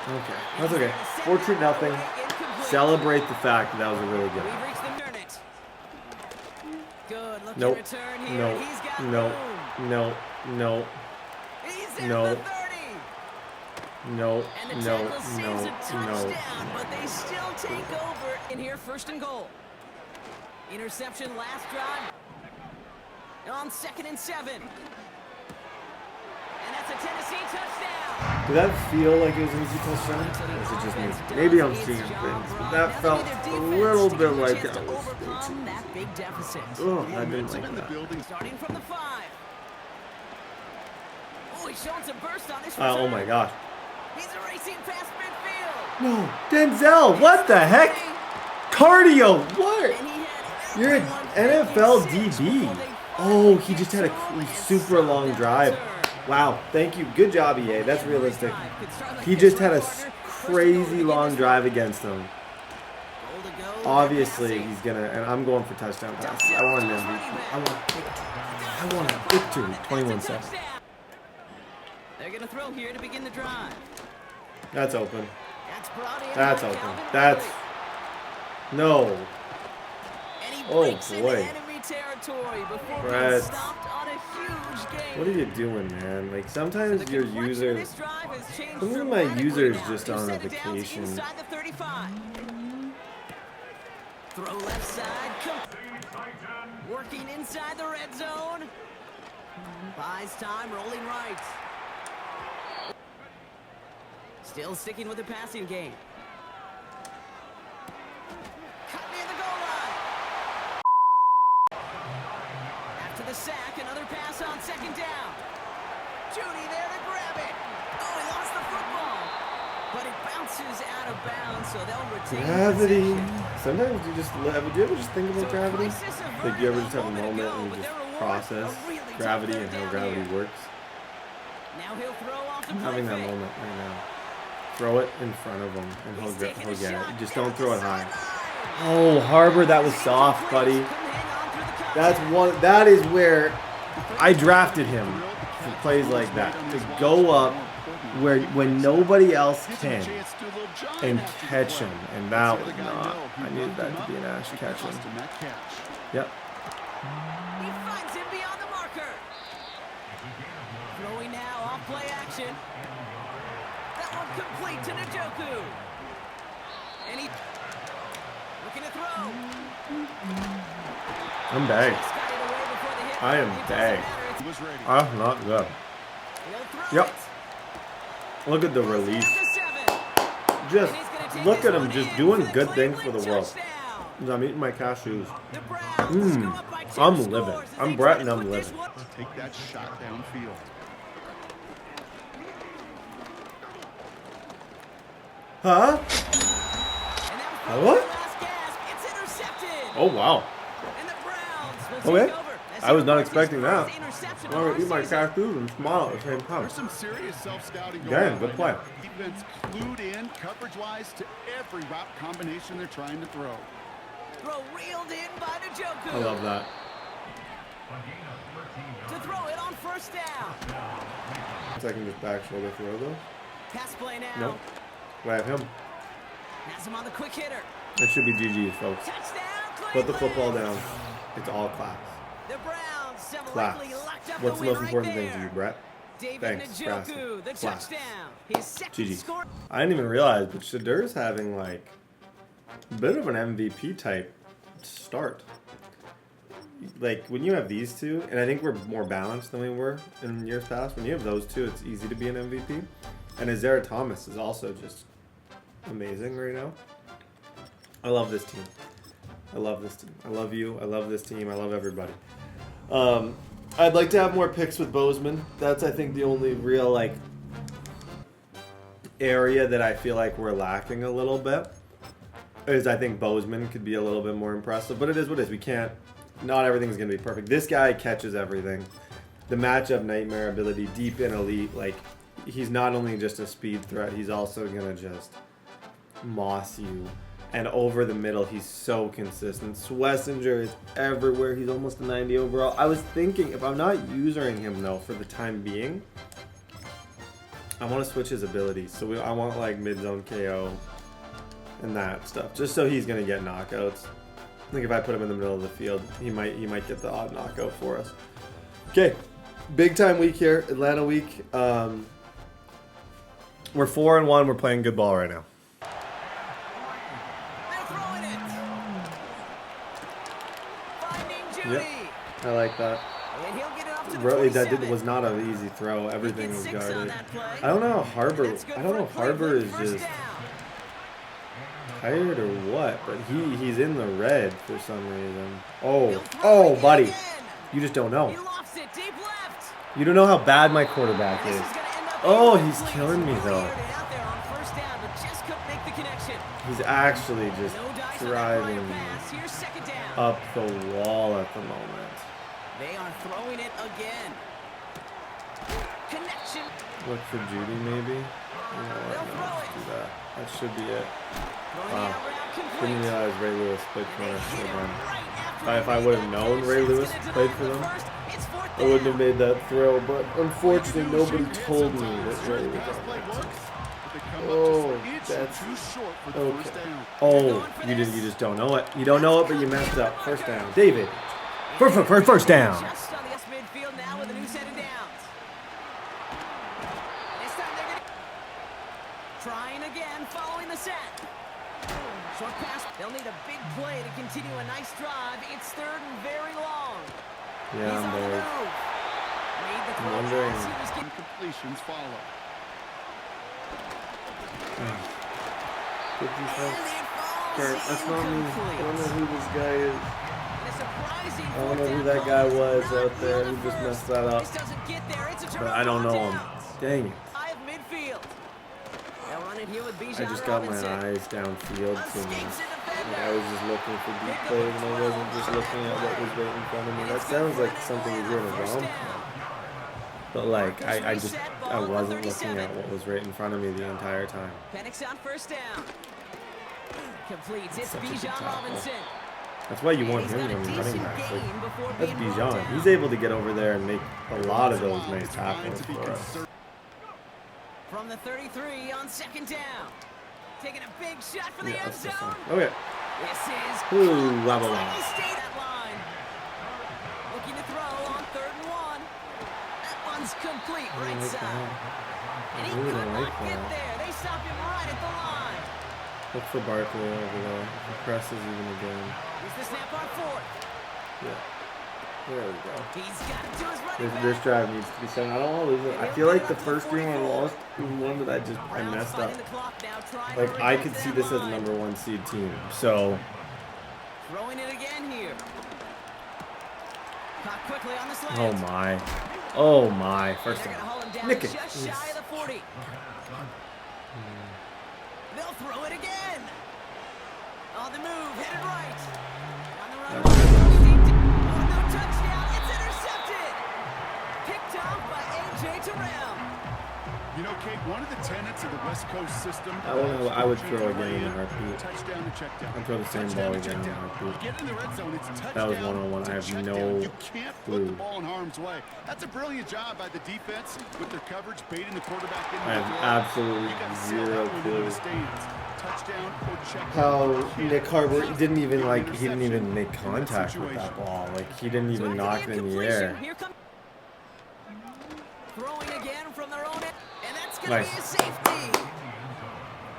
Okay, that's okay. 14-0. Celebrate the fact that that was a really good one. Good looking Nope. return here. No. He's got No. room. No. No. He's in No. the 30. No. And the No. tackle saves No. a No. touchdown, but they still take over. In here, first and goal. Interception last drive. On 2nd and 7. And that's a Tennessee touchdown. Did that feel like it was an easy touchdown? Or is it just me? Maybe I'm seeing things, but that felt a little bit like I was overcome that big deficit. Oh, I didn't like that. Starting from the 5. Oh, he's showing some burst on this Oh return. my gosh. He's racing past midfield. No, Denzel, what the heck? Cardio, what? You're an NFL DB. Oh, he just had a super long drive. Wow, thank you. Good job, EA. That's realistic. He just had a crazy long drive against him. Obviously, he's gonna, and I'm going for touchdown pass. I want an MVP. I want a victory. 21-7. They're going to throw here to begin the drive. That's open. That's open. That's no. Oh boy. Brett. What are you doing, man? Like, sometimes your user, some of my users just on a vacation. Throw left side. Working inside the red zone. Buys time, rolling right. Still sticking with the passing game. Cut near the goal line. After the sack, another pass on 2nd down. Judy there to grab it. Oh, he lost the football. But it bounces out of bounds, so they'll retain Gravity. possession. Sometimes you just, would you ever just think about gravity? Like, you ever just have a moment and you just process gravity and how gravity works? Now he'll throw off the I'm having that moment right now. Throw it in front of him and he'll get it. Just don't throw it high. Oh, Harbor, that was soft, buddy. That is where I drafted him for plays like that. To go up when nobody else can and catch him. And that was not. I needed that to be an Ash catch him. Yep. He finds him beyond the marker. Throwing now off play action. That one complete to Njoku. And he looking to throw. I'm bagged. I am bagged. I'm not good. Yep. Look at the release. Just look at him just doing good things for the world. I'm eating my cashews. I'm living. I'm Brett and I'm living. Take that shot downfield. Huh? What? Oh, wow. Okay. I was not expecting that. I'm going to eat my cashews and smile at the same time. There's some serious self-scouting going Damn, on. good play. Defense clued in coverage-wise to every route combination they're trying to throw. Throw reeled in by Njoku. I love that. To throw it on first down. Second just back shoulder throw though. Pass play now. Nope. I have him. Has him on the quick hitter. That should be GG's, folks. Put the football down. It's all class. The Browns Class. What's the most important thing to you, Brett? David Thanks for asking. Njoku, the Class. touchdown. His second GG. score. I didn't even realize, but Shedeur's having like a bit of an MVP type start. Like when you have these two, and I think we're more balanced than we were in years past. When you have those two, it's easy to be an MVP. And Isaiah Thomas is also just amazing right now. I love this team. I love this team. I love you. I love this team. I love everybody. I'd like to have more picks with Bozeman. That's, I think, the only real like area that I feel like we're lacking a little bit. Is I think Bozeman could be a little bit more impressive, but it is what it is. We can't. Not everything's gonna be perfect. This guy catches everything. The matchup nightmare ability, deep in elite. Like he's not only just a speed threat, he's also gonna just moss you. And over the middle, he's so consistent. Schwesinger is everywhere. He's almost a 90 overall. I was thinking, if I'm not using him, though, for the time being, I want to switch his abilities. So I want, like, mid-zone KO and that stuff. Just so he's going to get knockouts. I think if I put him in the middle of the field, he might get the odd knockout for us. Okay. Big-time week here. Atlanta week. We're 4-1. We're playing good ball right now. Yep, I like that. Really, that was not an easy throw. Everything was guarded. I don't know how Harbor. I don't know if Harbor is just tired or what, but he's in the red for some reason. Oh, buddy, you just don't know. You don't know how bad my quarterback is. Oh, he's killing me though. He's actually just driving me up the wall at the moment. They are throwing it again. Connection. Look for Judy, maybe. You know what? No, let's do that. That should be it. Wow. Didn't realize Ray Lewis played for us. If I would have known Ray Lewis played for them, I wouldn't have made that throw. But unfortunately, nobody told me that Ray was on that team. Oh, that's okay. Oh, you just don't know it. You don't know it, but you messed up. First down, David. First down. Just on the midfield now with a new set of downs. This time they're gonna trying again, following the set. Short pass. They'll need a big play to continue a nice drive. It's third and very long. Yeah, I'm bored. I'm wondering. Completions follow. 55. That's not me. I don't know who this guy is. I don't know who that guy was out there who just messed that up. But I don't know him. Dang it. I just got my eyes downfield too much. I was just looking for deep plays and I wasn't just looking at what was right in front of me. That sounds like something you hear in a rom-com. But like, I wasn't looking at what was right in front of me the entire time. Penix on first down. Completes. It's Bijan Robinson. That's why you want him when you're running back. Like, that's Bijan. He's able to get over there and make a lot of those nice tackles for us. From the 33 on second down. Taking a big shot for the end zone. Okay. This is level he stayed that line. Looking to throw on 3rd and 1. That one's complete right side. And he could not get there. They stop him right at the line. Look for Barkley over there. He presses even again. Here's the snap on 4th. Yeah. There we go. He's got it to his running back. This drive needs to be set. I don't want to lose it. I feel like the first game I lost was one that I messed up. Like, I could see this as a number 1 seed team. So. Throwing it again here. Caught quickly on the slant. Oh my. Oh my. First time. Nick it. Just shy of the 40. They'll throw it again. On the move, headed right. On the run. No touchdown. It's intercepted. Picked off by A.J. Terrell. You know, Kate, one of the tenets of the West Coast system. I would throw again in a heartbeat. Touchdown to check down. I'd throw the same ball again in a heartbeat. Get in the red zone. It's touchdown. That was one-on-one. I have no You can't put the ball in harm's way. That's a brilliant job by the defense with their coverage, baiting the quarterback in. I have absolutely zero clue how Nick Harbor didn't even make contact with that ball. Like, he didn't even knock it in the air. Throwing again from their own end, and that's going to be a safety.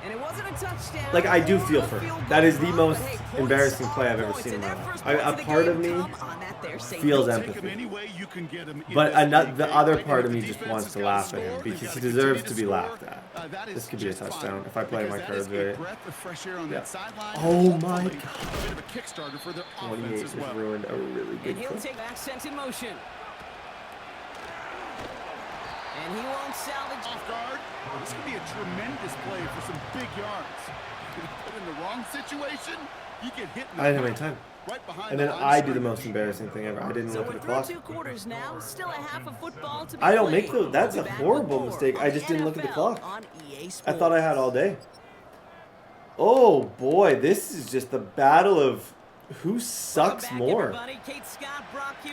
And it wasn't a touchdown. Like, I do feel for him. That is the most embarrassing play I've ever seen in my life. A part of me feels empathy. But the other part of me just wants to laugh at him because he deserves to be laughed at. This could be a touchdown if I play my cards right. Yeah. Oh my God. 28 just ruined a really good play. He'll take accent in motion. And he won't salvage off guard. This could be a tremendous play for some big yards. Put in the wrong situation, you get hit. I didn't have any time. Right behind and then I do the most embarrassing thing ever. I didn't look at the clock. 2 quarters now, still a half of football to be I don't make those. That's a horrible mistake. I just didn't look at the clock. I thought I had all day. Oh boy, this is just the battle of who sucks more.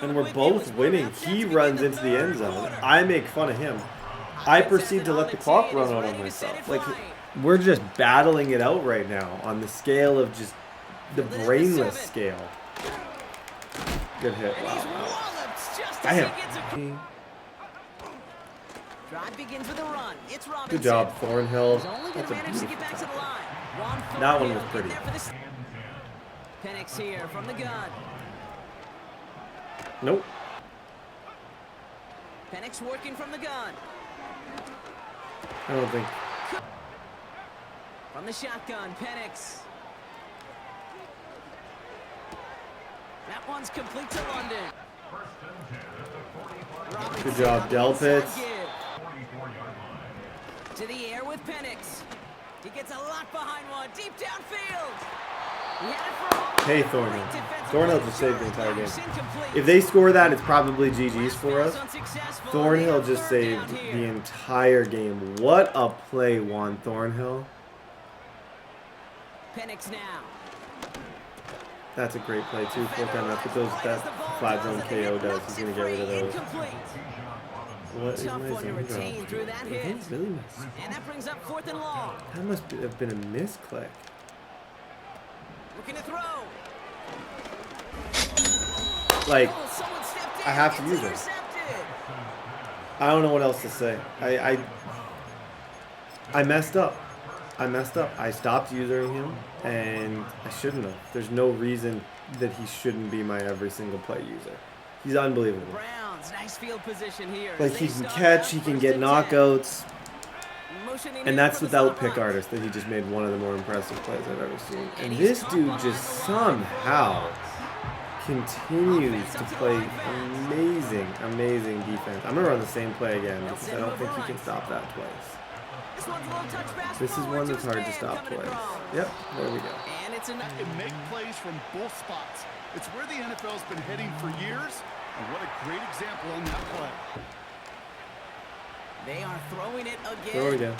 And we're both winning. He runs into the end zone. I make fun of him. I proceed to let the clock run out on myself. Like, we're just battling it out right now on the scale of just the brainless scale. Good hit. Wow. Damn. Drive begins with a run. It's Robinson. Good job, Thornhill. That's a beautiful tackle. That one was pretty. Penix here from the gun. Nope. Penix working from the gun. I don't think. From the shotgun, Penix. That one's complete to London. Good job, Delpit. To the air with Penix. He gets a lot behind one, deep downfield. Hey, Thornhill. Thornhill just saved the entire game. If they score that, it's probably GG's for us. Thornhill just saved the entire game. What a play, Juan Thornhill. Penix now. That's a great play, too. 4th down. That's what that flat zone KO does. He's going to get rid of those. What is amazing? Through that hit. Really missed. And that brings up 4th and long. That must have been a misclick. Looking to throw. Like, I have to use it. I don't know what else to say. I messed up. I stopped using him, and I shouldn't have. There's no reason that he shouldn't be my every single play user. He's unbelievable. Browns, nice field position here. Like, he can catch, he can get knockouts. And that's without pick artist, that he just made one of the more impressive plays I've ever seen. And this dude just somehow continues to play amazing defense. I'm going to run the same play again because I don't think he can stop that twice. This is one that's hard to stop twice. Yep, there we go. It make plays from both spots. It's where the NFL's been heading for years, and what a great example on that play. They are throwing it again. Throw it again.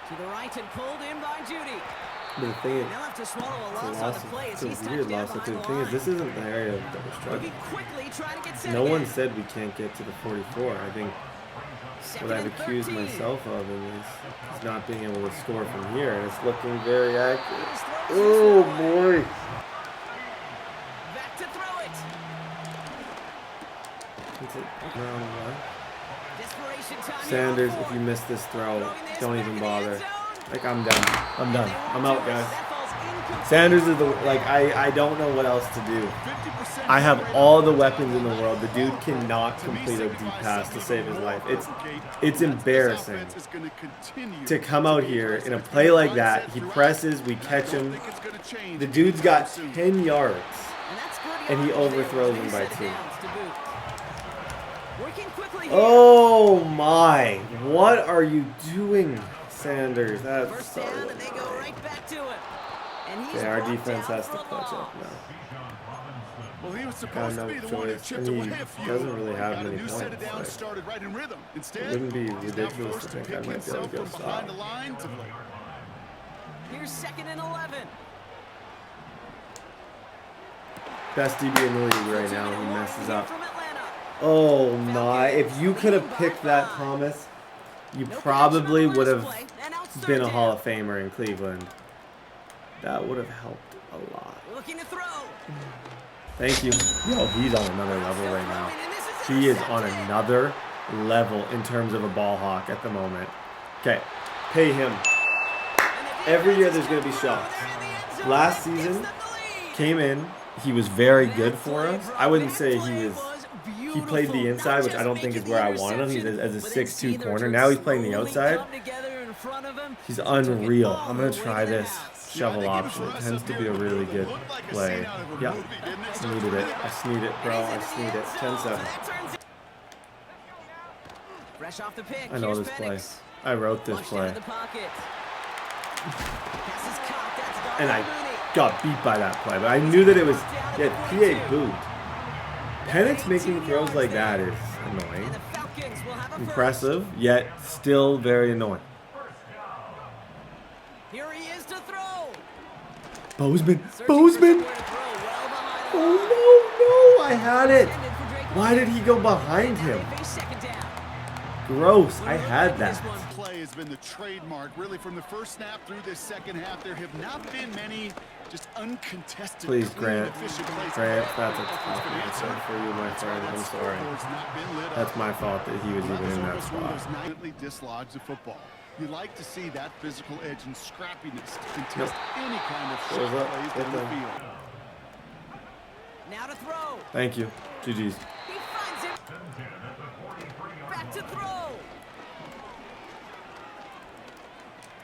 To the right and pulled in by Judy. But the thing is, They'll have to swallow a it's loss on the play as he's a weird touched down loss. The behind the thing is, line. this isn't the area that we're Looking struggling. quickly, trying to get set No one again. said we can't get to the 44. I think what I've accused myself of is not being able to score from here, and it's looking very accurate. Oh boy! Back to throw it. Desperation time here Sanders, on if you fourth. miss this throw, Throwing this don't back even in the bother. end zone. Like, I'm done. I'm done. I'm out, guys. That ball's incomplete. Sanders is the, like, I don't know what else to do. I have all the weapons in the world. The dude cannot complete a deep pass to save his life. It's embarrassing to come out here in a play like that. He presses, we catch him. The dude's got 10 yards, and he overthrows him by 2. Oh my! What are you doing, Sanders? That's so annoying. Okay, our defense has to clutch up now. Well, he was Got supposed to no be the one who choice. chipped And he away a few. doesn't really have Got a many new set of points. downs Like, started right in rhythm. it Instead, wouldn't be he's now ridiculous forced to to think I pick might be able himself to go from behind the stop. lines of late. Here's 2nd and 11. Best DB in the league right now. He messes up. Oh my! If you could have picked that, Thomas, you probably would have been a Hall of Famer in Cleveland. That would have helped a lot. Looking to throw. Thank you. Yo, he's on another level right now. He is on another level in terms of a ball hawk at the moment. Okay, pay him. Every year there's going to be shots. Last season, came in. He was very good for us. I wouldn't say he played the inside, which I don't think is where I wanted him. He's as a 6'2" corner. Now he's playing the outside. He's unreal. I'm going to try this shovel option. It tends to be a really good play. Yeah, I needed it. I sneed it, bro. I sneed it. 10-7. Fresh off the pick. I know this play. I wrote this play. And I got beat by that play, but I knew that it was, yeah, PA booed. Penix making throws like that is annoying. Impressive, yet still very annoying. Here he is to throw. Bozeman! Bozeman! Oh, no, I had it. Why did he go behind him? Gross, I had that. Play has been the trademark, really, from the first snap through this second half. There have not been many just uncontested, please, clean, Grant. efficient plays. Grant, that's a tough answer for you, my friend. I'm sorry. That's my fault that he was even in that spot. Dislodge the football. You like to see that physical edge and scrappiness to contest any kind of shot plays on the field. Now to throw. Thank you. GG's. He finds him. Back to throw.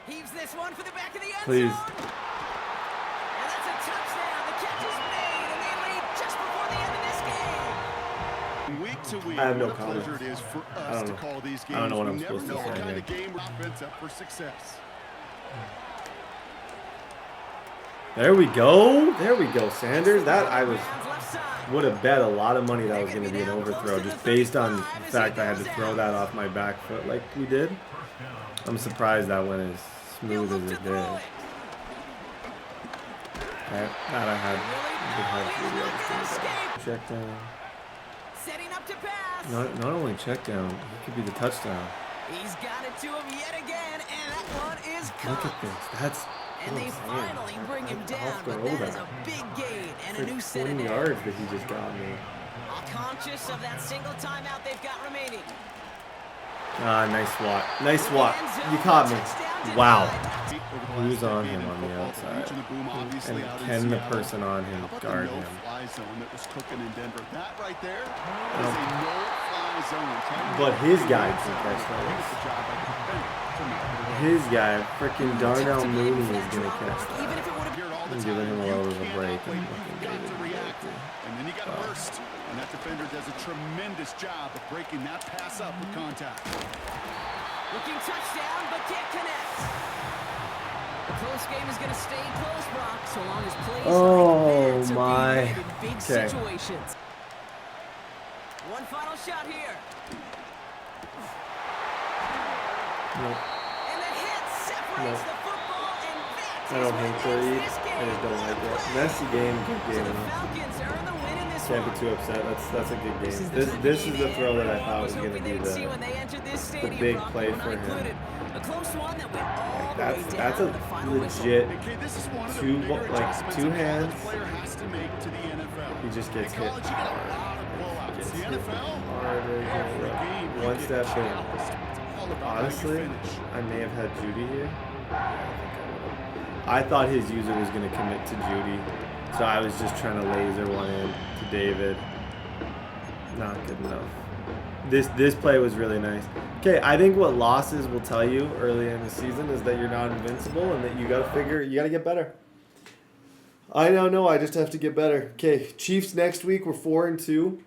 Heaves this one for the back of the end Please. zone. And that's a touchdown. The catch is made, and they lead just before the end of this game. Week to week, I have no what a comments. pleasure it is for us to call these games. I don't know what I'm We never supposed to know what say kind here. of game offense up for success. There we go. There we go, Sanders. That I would have bet a lot of money that was going to be an overthrow just based on the fact I had to throw that off my back foot like we did. I'm surprised that went as smooth as it did. Okay, that I had check down. Setting up to pass. Not only check down, it could be the touchdown. He's got it to him yet again, and that one is Look caught. at this. That's And they finally bring him down, but that is a big gain and a new set of 20 downs. yards that he just got me. All conscious of that single timeout they've got remaining. Ah, nice swat. Nice swat. You caught me. Wow. Who's on him on the outside? And can the person on him guard him? But his guy can catch that. His guy, freaking Darnell Mooney, is going to catch that. I'm giving him a little bit of a break. And then you got a burst. And that defender does a tremendous job of breaking that pass up with contact. Looking touchdown, but can't connect. The close game is going to stay close, Brock, so long as plays like that are being made in big situations. One final shot here. Nope. And the hit separates the football, and that I don't hate the lead. I just don't like it. Messy game, good game. Can't be too upset. That's a good game. This is the throw that I thought was going to be the big play for him. Like that's a legit two hands. He just gets hit hard. Gets hit hard. One step in. Honestly, I may have had Judy here. I thought his user was going to commit to Judy, so I was just trying to laser one in to David. Not good enough. This play was really nice. Okay, I think what losses will tell you early in the season is that you're not invincible and that you got to get better. I don't know. I just have to get better. Okay, Chiefs next week. We're 4-2.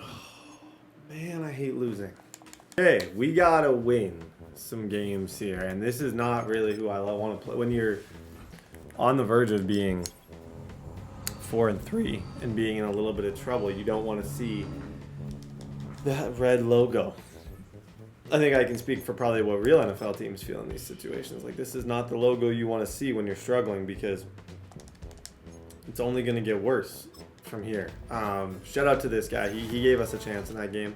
Oh, man, I hate losing. Okay, we got to win some games here, and this is not really who I want to play. When you're on the verge of being 4-3 and being in a little bit of trouble, you don't want to see that red logo. I think I can speak for probably what real NFL teams feel in these situations. Like, this is not the logo you want to see when you're struggling, because it's only going to get worse from here. Shout out to this guy. He gave us a chance in that game.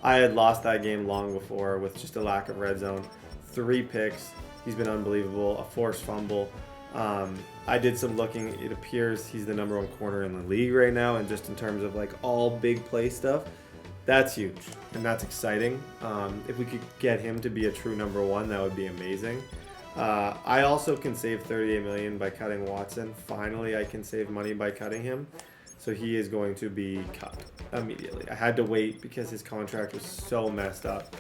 I had lost that game long before with just a lack of red zone. 3 picks. He's been unbelievable. A forced fumble. I did some looking. It appears he's the #1 corner in the league right now, and just in terms of like all big play stuff, that's huge and that's exciting. If we could get him to be a true #1, that would be amazing. I also can save $38 million by cutting Watson. Finally, I can save money by cutting him. So he is going to be cut immediately. I had to wait because his contract was so messed up.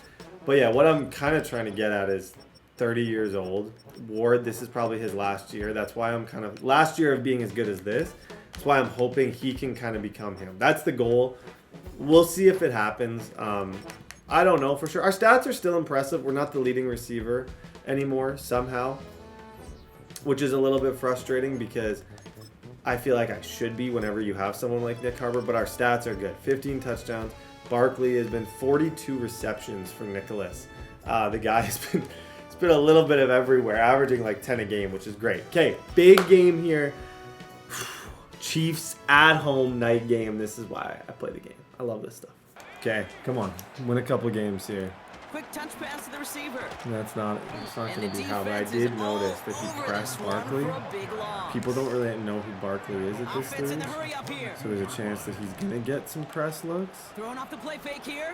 But yeah, what I'm kind of trying to get at is 30 years old. Ward, this is probably his last year. That's why I'm kind of, last year of being as good as this. That's why I'm hoping he can kind of become him. That's the goal. We'll see if it happens. I don't know for sure. Our stats are still impressive. We're not the leading receiver anymore somehow, which is a little bit frustrating because I feel like I should be whenever you have someone like Nick Harbor, but our stats are good. 15 touchdowns. Barkley has been 42 receptions for Nicholas. The guy has been a little bit of everywhere, averaging like 10 a game, which is great. Okay, big game here. Chiefs at home night game. This is why I play the game. I love this stuff. Okay, come on. Win a couple games here. Quick touch pass to the receiver. It's not going to be how, but I did notice that he pressed Barkley. People don't really know who Barkley is at this stage, so there's a chance that he's going to get some press looks. Throwing off the play fake here.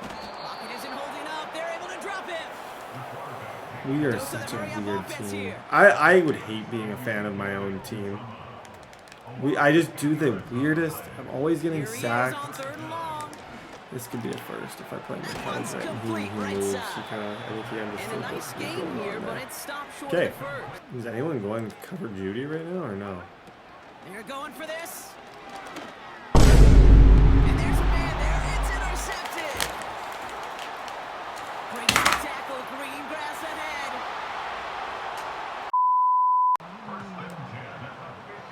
Pocket isn't holding up. They're able to drop it. We are such a weird team. I would hate being a fan of my own team. I just do the weirdest. I'm always getting sacked. This could be a first if I play my cards right and he moves. I think he understood what's going on there. Okay. Is anyone going to cover Judy right now or no? They're going for this. And there's a man there. It's intercepted. Great tackle. Green grass ahead.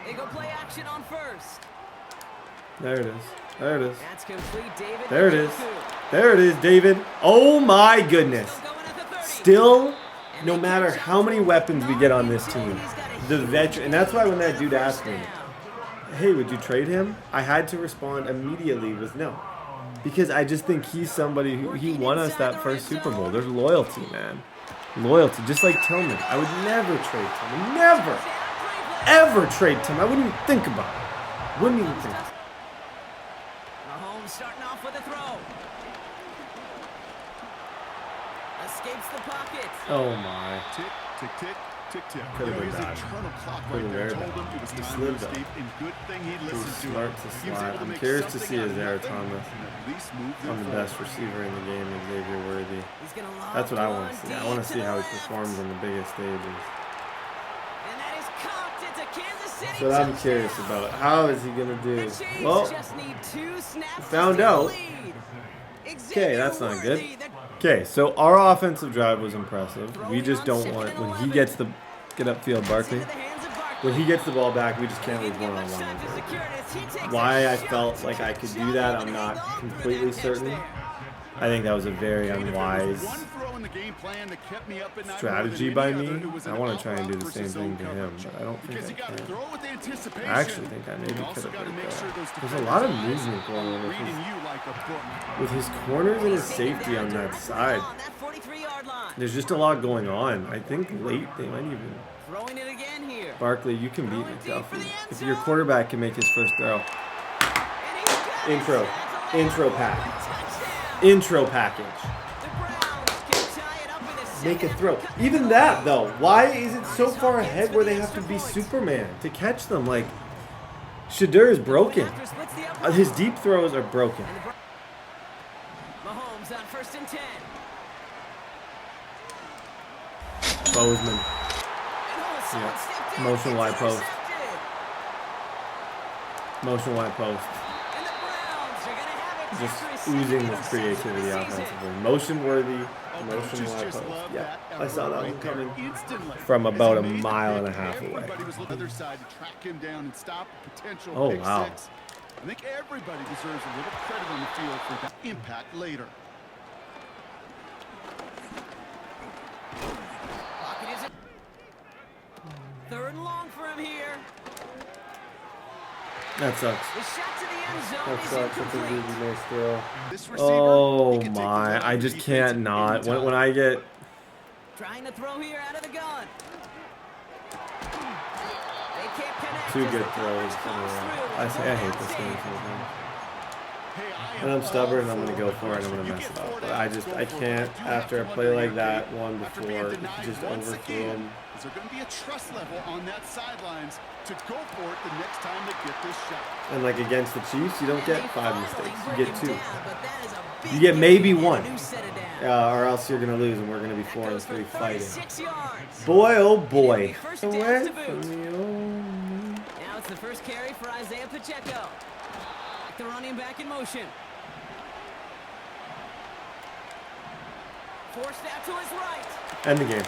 They go play action on first. There it is. There it is. That's complete, David. There it is. There it is, David. Oh my goodness. Still, no matter how many weapons we get on this team, the veteran, and that's why when that dude asked me, hey, would you trade him? I had to respond immediately with no. Because I just think he's somebody who, he won us that first Super Bowl. There's loyalty, man. Loyalty, just like Tillman. I would never trade Tillman. Never, ever trade Tillman. I wouldn't even think about it. Wouldn't even think about it. Starting off with a throw. Escapes the pocket. Oh my. Tick, tick, tick, tick, tick. Could have been bad. Could have been bad. He slid though. He was smart to slide. I'm curious to see Shedeur Thomas. I'm the best receiver in the game, Xavier Worthy. That's what I want to see. I want to see how he performs on the biggest stages. That's what I'm curious about. How is he going to do? Well, found out. Okay, that's not good. Okay, so our offensive drive was impressive. We just don't want, when he gets the, get upfield, Barkley. When he gets the ball back, we just can't lose one-on-one. Why I felt like I could do that, I'm not completely certain. I think that was a very unwise in the game plan that kept me up at night. Strategy by me. I want to try and do the same thing to him, but I don't think I can. I actually think I maybe could have played that. There's a lot of movement going on with his corners and his safety on that side. There's just a lot going on. I think late they might even. Throwing it again here. Barkley, you can beat McDuffie. If your quarterback can make his first throw. Intro package. Make a throw. Even that, though. Why is it so far ahead where they have to be Superman to catch them? Like, Shedeur is broken. His deep throws are broken. Mahomes on 1st and 10. Bozeman. Yeah. Motion wide post. Motion wide post. Just oozing with creativity offensively. Motion worthy. Motion wide post. Yeah, I saw that one coming from about 1.5 miles away. Oh wow. I think everybody deserves a little credit on the field for that impact later. Third and long for him here. That sucks. The shot to the end zone That is sucks. That's a incomplete. really nice throw. Oh my! I just can't not. When I get Trying to throw here out of the gun. They can't connect. two good throws. I hate this game so much. And I'm stubborn and I'm going to go for it and I'm going to mess it up. But I can't, after a play like that, one before, just overthrew him. Is there going to be a trust level on that sidelines to go for it the next time they get this shot? And like against the Chiefs, you don't get 5 mistakes. You get 2. You get maybe 1. Or else you're going to lose and we're going to be 4-3 fighting. Boy, oh boy. Away from the old... Now it's the first carry for Isaiah Pacheco. The running back in motion. Forced out to his right. End the game.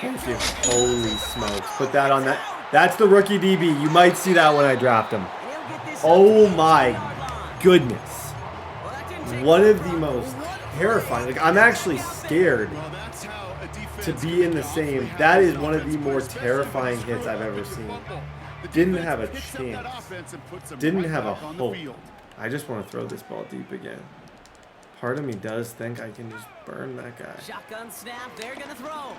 Thank you. Holy smokes. Put that on that. That's the rookie DB. You might see that when I draft him. Oh my goodness. One of the most terrifying. Like, I'm actually scared to be in the same. That is one of the more terrifying hits I've ever seen. Didn't have a chance. Didn't have a hope. I just want to throw this ball deep again. Part of me does think I can just burn that guy. Shotgun snap. They're gonna throw.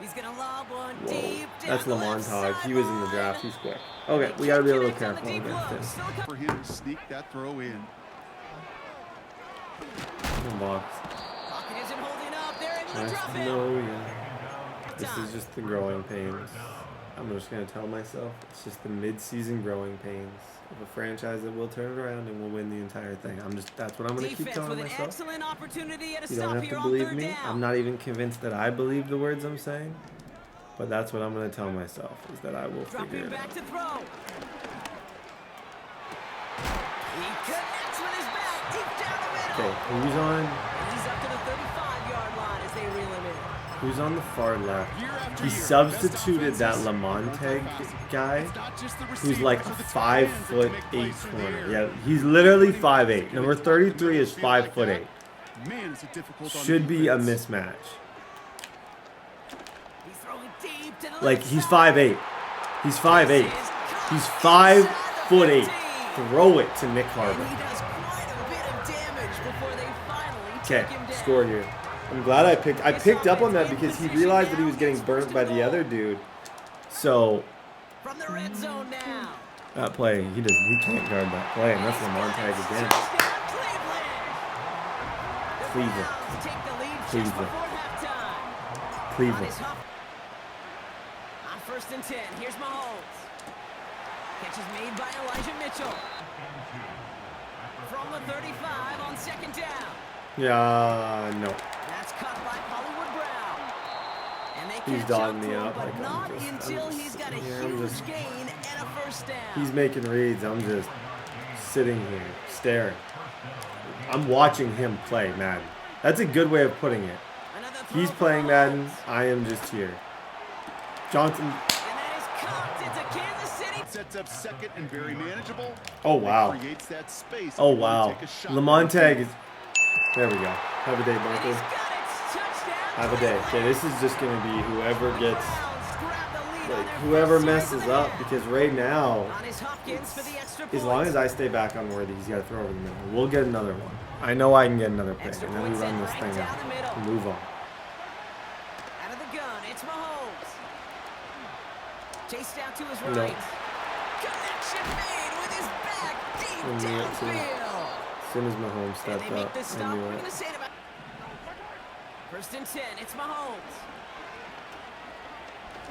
He's gonna lob one deep. That's Lamont. He was in the draft. He's quick. Okay, we gotta be a little careful against this. For him to sneak that throw in. Box. Pocket isn't holding up. They're able to Nice drop to it. know, yeah. This is just the growing pains. I'm just gonna tell myself it's just the mid-season growing pains of a franchise that will turn it around and will win the entire thing. That's what I'm gonna keep telling myself. You don't have to believe me. I'm not even convinced that I believe the words I'm saying, but that's what I'm gonna tell myself is that I will figure it out. He connects with his back deep down the middle. Okay, who's on? He's up to the 35-yard line as they reel him in. Who's on the far left? He substituted that Lamontague guy, who's like a 5'8" corner. Yeah, he's literally 5'8". Number 33 is 5'8". Should be a mismatch. Like he's 5'8". He's 5'8". He's 5'8". Throw it to Nick Harbor. Okay, score here. I'm glad I picked up on that because he realized that he was getting burnt by the other dude. So from the red zone now. That play, he can't guard that play, and that's Lamontague again. Cleveland. On 1st and 10, here's Mahomes. Catch is made by Elijah Mitchell. From the 35 on 2nd down. Yeah, no. That's caught by Hollywood Brown. And they He's dotting me up. but not until he's got a huge gain and a first down. He's making reads. I'm just sitting here, staring. I'm watching him play Madden. That's a good way of putting it. He's playing Madden. I am just here. Johnson. And that is caught into Kansas City. Sets up second and very manageable. Oh, wow. Creates that space. Oh, wow. Lamontague is... There we go. Have a day, Barkley. Have a day. Okay, this is just going to be whoever gets, like, whoever messes up, because right now, as long as I stay back on Worthy, he's got to throw over the middle. We'll get another one. I know I can get another pick, and then we run this thing out and move on. Out of the gun, it's Mahomes. Chase down to his right. No. Connection made with his back deep downfield. As soon as Mahomes stepped up, I knew it. First and 10, it's Mahomes.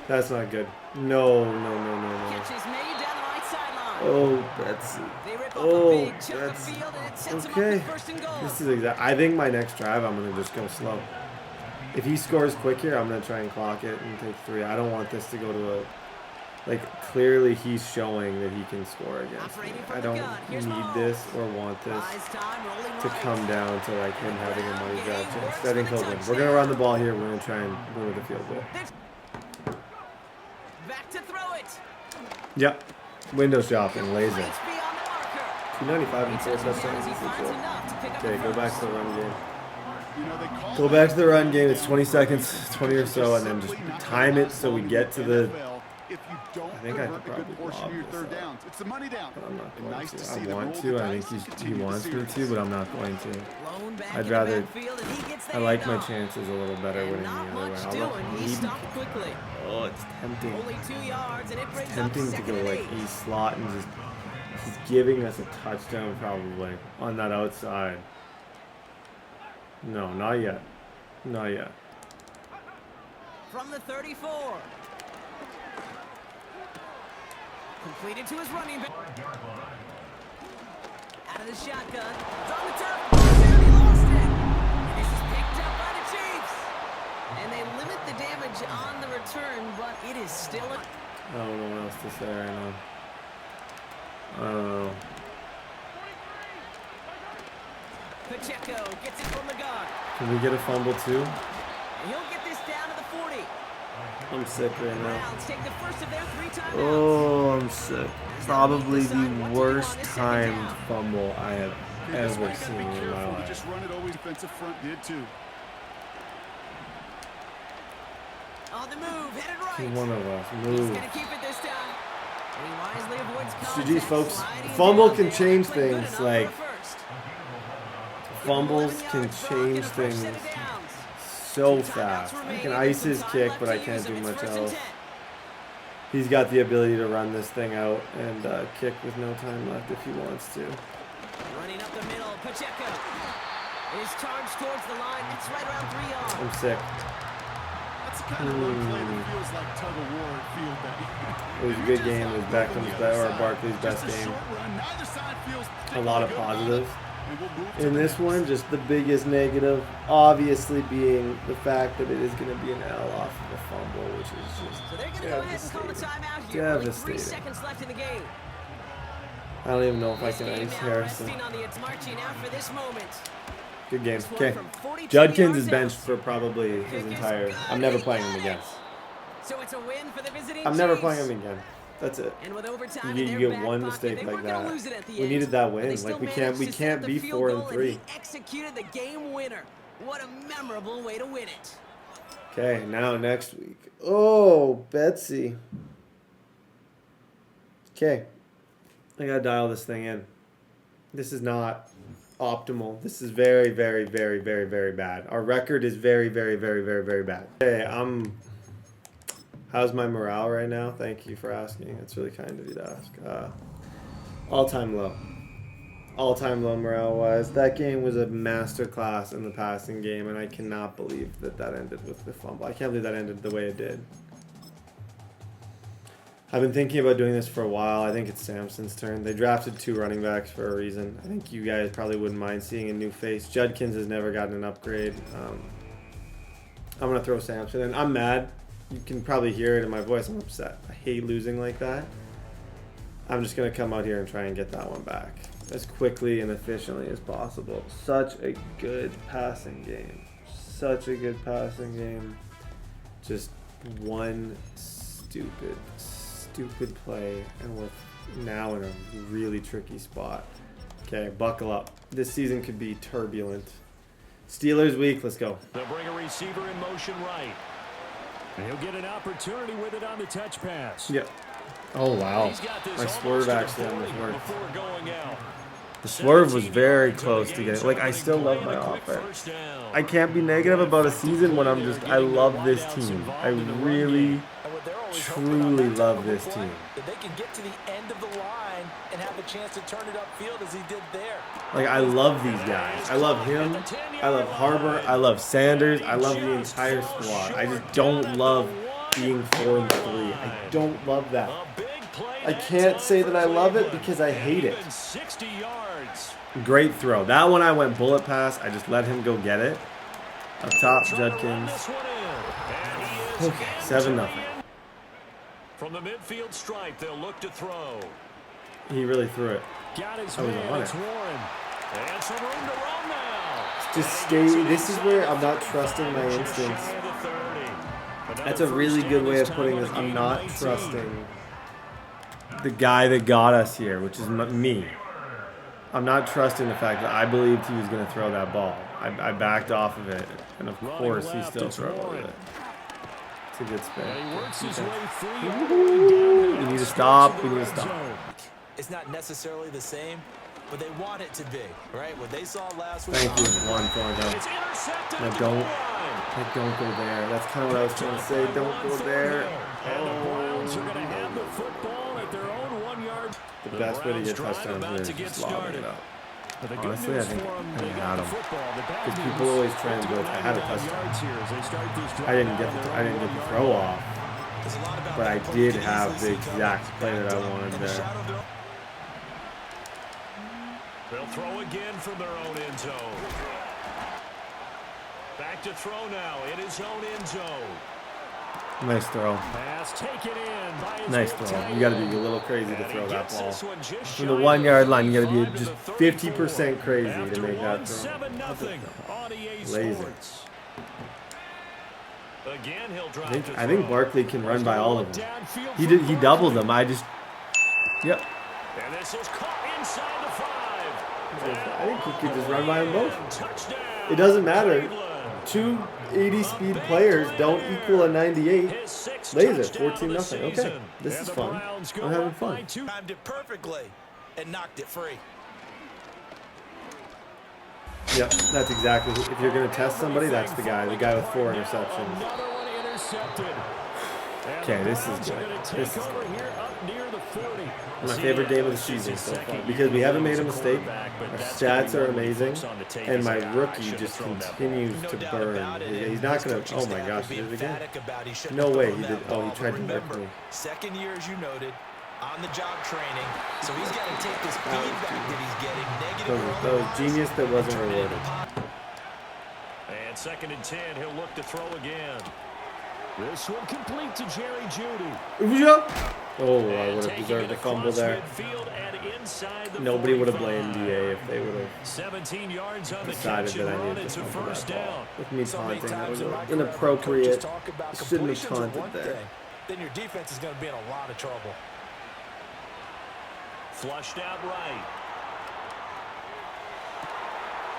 That's not good. No. Catch is made down the right sideline. Oh, Betsy. Oh, that's okay. This is exact. I think my next drive, I'm gonna just go slow. If he scores quick here, I'm gonna try and clock it and take 3. I don't want this to go to a. Like, clearly he's showing that he can score against me. I don't need this or want this to come down to, like, him having a money drive chance. I think he'll win. We're going to run the ball here. We're going to try and win with a field goal. Back to throw it. Yep. Window shopping. Laser. 295 and 4 touchdowns. Okay, go back to the run game. Go back to the run game. It's 20 seconds, 20 or so, and then just time it so we get to the... I think I could probably block this out. It's the money down. But I'm not going to. I want to. I think he wants me to, but I'm not going to. I'd rather... I like my chances a little better winning the other way. Oh, it's tempting. It's tempting to go like E-slot and just... He's giving us a touchdown probably on that outside. No, not yet. Not yet. From the 34. Completed to his running back. Out of the shotgun. It's on the turf. He lost it. And this is picked up by the Chiefs. And they limit the damage on the return, but it is still a... I don't know what else to say right now. I don't know. Pacheco gets it from the guard. Can we get a fumble too? And he'll get this down to the 40. I'm sick right now. Take the first of their 3 timeouts. Oh, I'm sick. Probably the worst timed fumble I have ever seen in my life. Just run it always. Defensive front did too. On the move, headed right. One of us He's move. gonna keep it this time. And he wisely avoids So geez, folks, fumble can change things. Like, fumbles can change things so fast. I can ice his kick, but I can't do much else. He's got the ability to run this thing out and kick with no time left if he wants to. Running up the middle, Pacheco is charged towards the line. It's right around 3 yards. I'm sick. That's the kind of run play that feels like tug of war at field day. It was a good game. It was Beckham's or Barkley's best game. A lot of positives. In this one, just the biggest negative, obviously being the fact that it is going to be an L off of a fumble, which is just devastating. 3 seconds left in the game. I don't even know if I can ice Harrison. Good game. Okay. Judkins is benched for probably his entire... I'm never playing him again. So it's a win for the visiting I'm never Chiefs. playing him again. That's it. And with overtime You get one mistake like that. We needed that win. Like we can't be 4-3. He executed the game winner. What a memorable way to win it. Okay, now next week. Oh, Betsy. Okay. I gotta dial this thing in. This is not optimal. This is very, very, very, very, very bad. Our record is very, very, very, very, very bad. Okay, how's my morale right now? Thank you for asking. It's really kind of you to ask. All-time low. All-time low morale-wise. That game was a masterclass in the passing game, and I cannot believe that ended with the fumble. I can't believe that ended the way it did. I've been thinking about doing this for a while. I think it's Sampson's turn. They drafted 2 running backs for a reason. I think you guys probably wouldn't mind seeing a new face. Judkins has never gotten an upgrade. I'm going to throw Sampson in. I'm mad. You can probably hear it in my voice. I'm upset. I hate losing like that. I'm just going to come out here and try and get that one back as quickly and efficiently as possible. Such a good passing game. Such a good passing game. Just one stupid play, and we're now in a really tricky spot. Okay, buckle up. This season could be turbulent. Steelers week. Let's go. They'll bring a receiver in motion right. And he'll get an opportunity with it on the touch pass. Yep. Oh, wow. My swerve actually on this work. The swerve was very close to getting. Like, I still love my offense. I can't be negative about a season when I'm just, I love this team. I really, truly love this team. They can get to the end of the line and have a chance to turn it upfield as he did there. Like, I love these guys. I love him. I love Harbor. I love Sanders. I love the entire squad. I just don't love being 4-3. I don't love that. I can't say that I love it because I hate it. Great throw. That one I went bullet pass. I just let him go get it. Up top, Judkins. Okay, 7-0. From the midfield stripe, they'll look to throw. He really threw it. Got his I was man, on it's it. Warren. And some room to run now. Just stay. This is where I'm not trusting my instincts. That's a really good way of putting this. I'm not trusting the guy that got us here, which is me. I'm not trusting the fact that I believed he was going to throw that ball. I backed off of it, and of course he still struggled with it. It's a good spin. Okay. We need to stop. We need to stop. It's not necessarily the same, but they want it to be, right? What they saw last week. Thank you, Juan Thornhill. No, don't go there. That's kind of what I was trying to say. Don't go there. The best way to get touchdowns here is just lobbing it up. Honestly, I think I had him. Because people always try and go, I had a touchdown. I didn't get the throw off, but I did have the exact play that I wanted there. They'll throw again from their own end zone. Back to throw now in his own end zone. Nice throw. Nice throw. You got to be a little crazy to throw that ball. From the 1 yard line, you got to be just 50% crazy to make that throw. Laser. I think Barkley can run by all of them. He doubled them. I think he could just run by them both. It doesn't matter. 2 80-speed players don't equal a 98. Laser, 14-0. Okay, this is fun. I'm having fun. Timed it perfectly and knocked it free. Yep, that's exactly. If you're going to test somebody, that's the guy. The guy with 4 interceptions. Okay, this is good. This is good. My favorite game of the season so far because we haven't made a mistake. Our stats are amazing, and my rookie just continues to burn. He's not gonna. Oh my gosh, he did it again. No way he did. Oh, he tried to murk me. Second year, as you noted, on the job training, so he's got to take this feedback that he's getting. That was genius that wasn't rewarded. And 2nd and 10, he'll look to throw again. This one complete to Jerry Jeudy. Oh, I would have deserved a fumble there. Nobody would have blamed DA if they would have decided that I needed to fumble that ball. With me taunting, that was inappropriate. Shouldn't have taunted there. Then your defense is going to be in a lot of trouble. Flushed out right.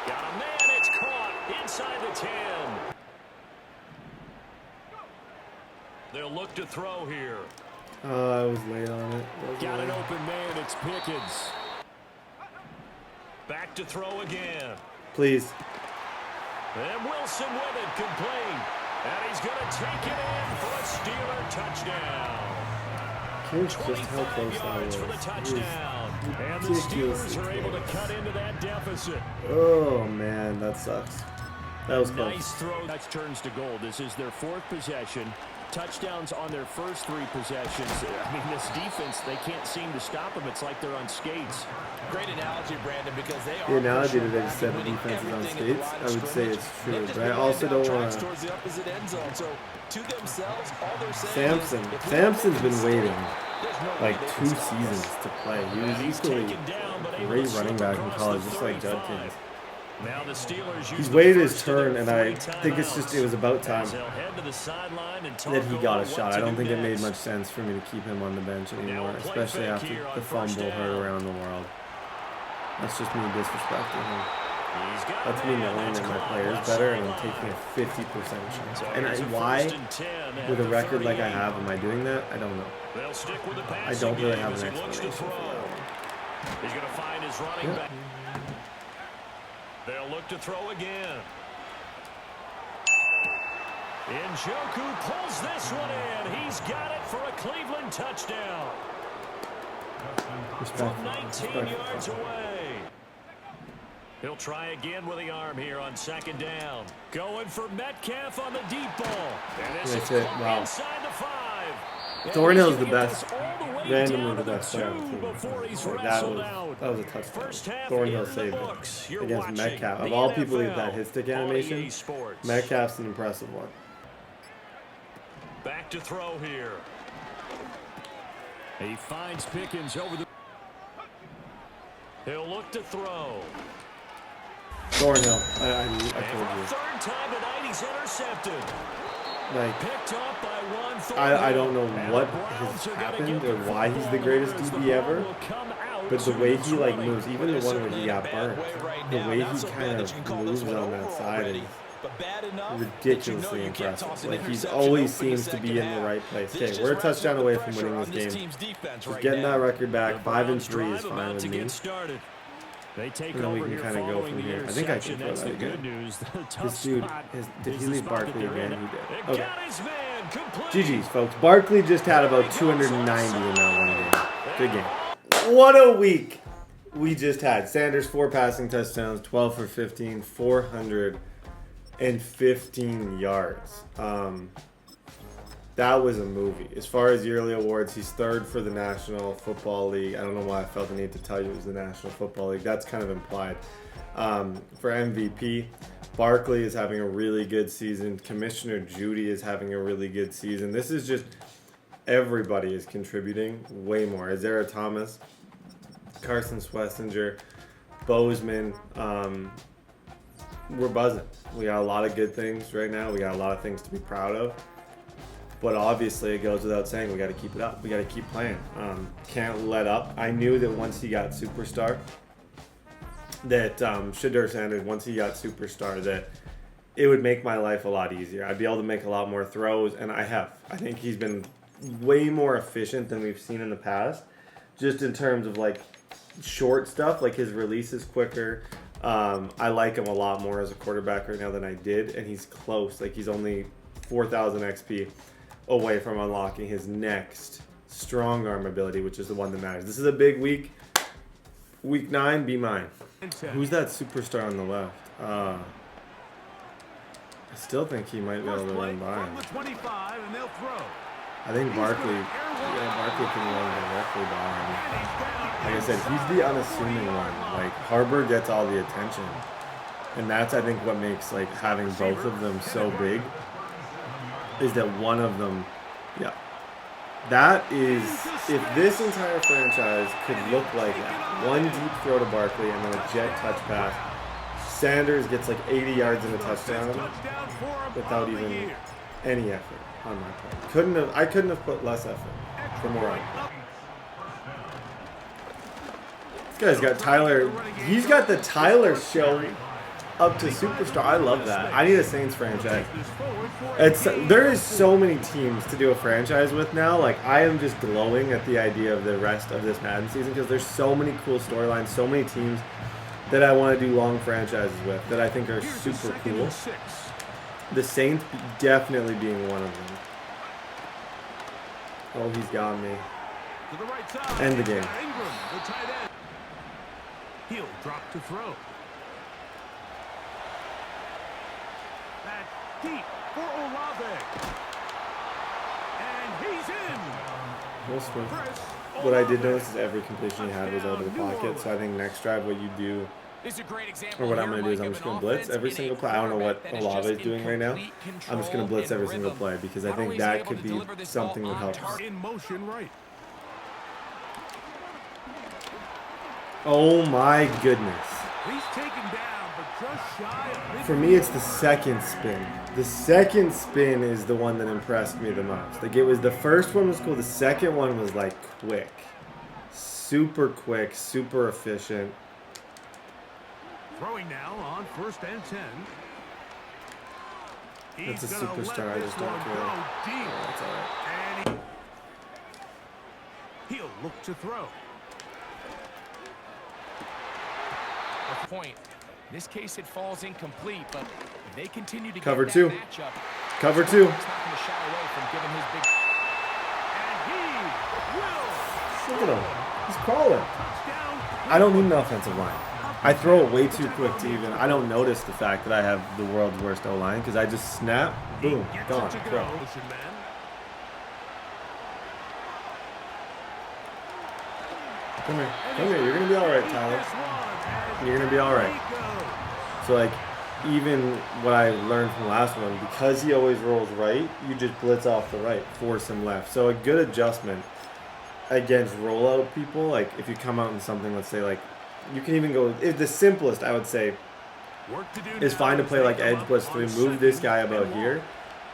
Got a man, it's caught inside the 10. They'll look to throw here. I was late on it. Got an open man, it's Pickens. Back to throw again. Please. And Wilson with it, complete. And he's going to take it in for a Steeler touchdown. Can't just how close that was. For the touchdown. And the Steelers are able to cut into that deficit. Oh, man, that sucks. That was close. Nice throw. That turns to goal. This is their 4th possession. Touchdowns on their first 3 possessions. I mean, this defense, they can't seem to stop them. It's like they're on skates. Great analogy, Brandon, because they are. The analogy that I just said the defense is on skates, I would say it's true, but I also don't want to. Sampson's been waiting like 2 seasons to play. He was equally a great running back in college, just like Judkins. Now the Steelers He's waited his turn, and I think it was about time that he got a shot. I don't think it made much sense for me to keep him on the bench anymore, especially after the fumble heard around the world. That's just me disrespecting him. That's me knowing that my player is better and I'm taking a 50% chance. And why, with a record like I have, am I doing that? I don't know. I don't really have an explanation for that. He's going to find his running back. They'll look to throw again. Njoku pulls this one in. He's got it for a Cleveland touchdown. From 19 yards away. He'll try again with the arm here on second down. Going for Metcalf on the deep ball. And this is wow. Inside the 5. Thornhill's the best, randomly the best player on the team. Like that was a touchdown. Thornhill saved it against Metcalf. Of all people with that hit stick animation, Metcalf's an impressive one. Back to throw here. He finds Pickens over the... He'll look to throw. Thornhill, I told you. Third time tonight, he's intercepted. Like, picked up by one. I don't know what has happened or why he's the greatest DB ever, but the way he like moves, even the one where he got burnt, the way he kind of moves on that side is ridiculously impressive. Like, he always seems to be in the right place. Okay, we're a touchdown away from winning this game. Just getting that record back. 5-3 is fine with me. They take and then we over can kind of go from here. I think I can throw that again. This dude, did he leave Barkley again? He did. Okay. GG's, folks. Barkley just had about 290 in that one game. Good game. What a week we just had. Sanders, 4 passing touchdowns, 12 for 15, 415 yards. That was a movie. As far as yearly awards, he's 3rd for the National Football League. I don't know why I felt the need to tell you it was the National Football League. That's kind of implied. For MVP, Barkley is having a really good season. Commissioner Judy is having a really good season. This is just, everybody is contributing way more. Isaiah Thomas, Carson Schwesinger, Bozeman. We're buzzing. We got a lot of good things right now. We got a lot of things to be proud of. But obviously, it goes without saying, we got to keep it up. We got to keep playing. Can't let up. I knew that once he got superstar, that Shedeur Sanders, once he got superstar, that it would make my life a lot easier. I'd be able to make a lot more throws, and I have. I think he's been way more efficient than we've seen in the past, just in terms of like short stuff. Like, his release is quicker. I like him a lot more as a quarterback right now than I did, and he's close. Like, he's only 4,000 XP away from unlocking his next strong arm ability, which is the one that matters. This is a big week. Week 9, be mine. Who's that superstar on the left? I still think he might be able to run by him. I think Barkley can run directly by him. Like I said, he's the unassuming one. Like, Harbor gets all the attention. And that's, I think, what makes like having both of them so big. Is that one of them, yeah. That is, if this entire franchise could look like that, one deep throw to Barkley and then a jet touch pass, Sanders gets like 80 yards in a touchdown without even any effort on my part. I couldn't have put less effort from where I am. This guy's got Tyler, he's got the Tyler show up to superstar. I love that. I need a Saints franchise. There is so many teams to do a franchise with now. Like, I am just glowing at the idea of the rest of this Madden season because there's so many cool storylines, so many teams that I want to do long franchises with that I think are super cool. The Saints definitely being one of them. Oh, he's got me. End the game. He'll drop to throw. Deep for Olave. And he's in. What I did notice is every completion he had was out of the pocket. So I think next drive, what you do, or what I'm going to do is I'm just going to blitz every single play. I don't know what Olave is doing right now. I'm just going to blitz every single play because I think that could be something that helps. In motion right. Oh my goodness. He's taken down, but just shy of For me, it's the second spin. The second spin is the one that impressed me the most. Like, it was, the first one was cool. The second one was like quick, super efficient. Throwing now on 1st and 10. That's a superstar. I just don't care. Oh, that's all right. And he'll look to throw. A point. In this case, it falls incomplete, but if they continue to cover get two. that matchup, Cover two. he's not going to shy away from giving his big. And he will. Look at him. He's crawling. I don't need an offensive line. I throw it way too quick to even. I don't notice the fact that I have the world's worst O-line because I just snap, boom, gone. Throw. Come here. Come here. You're going to be all right, Tyler. You're going to be all right. So, like, even what I learned from the last one, because he always rolls right, you just blitz off the right, force him left. So a good adjustment against rollout people, like if you come out in something, let's say, like, you can even go, the simplest, I would say, is fine to play like edge blitz 3, move this guy about here,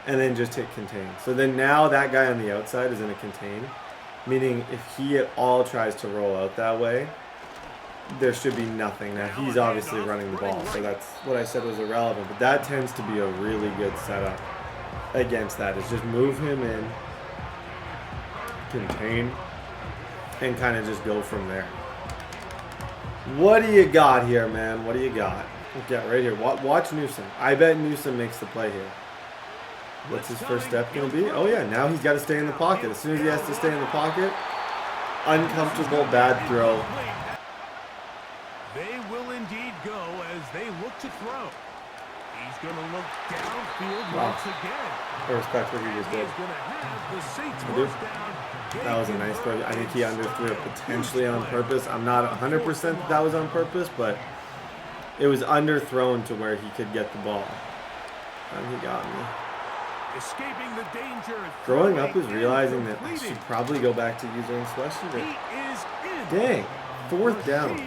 and then just hit contain. So then now that guy on the outside is in a contain, meaning if he at all tries to roll out that way, there should be nothing. Now he's obviously running the ball, so that's what I said was irrelevant, but that tends to be a really good setup against that, is just move him in, contain, and kind of just go from there. What do you got here, man? What do you got? Get right here. Watch Newsom. I bet Newsom makes the play here. What's his first step going to be? Oh, yeah. Now he's got to stay in the pocket. As soon as he has to stay in the pocket, uncomfortable, bad throw. They will indeed go as they look to throw. He's going to look downfield once again. I respect what he just did. He's going to have the Saints first down. That was a nice throw. I think he underthrew it potentially on purpose. I'm not 100% that was on purpose, but it was underthrown to where he could get the ball. And he got me. Escaping the danger. Growing up is realizing that I should probably go back to using Schwesinger. He is in. Dang. 4th down.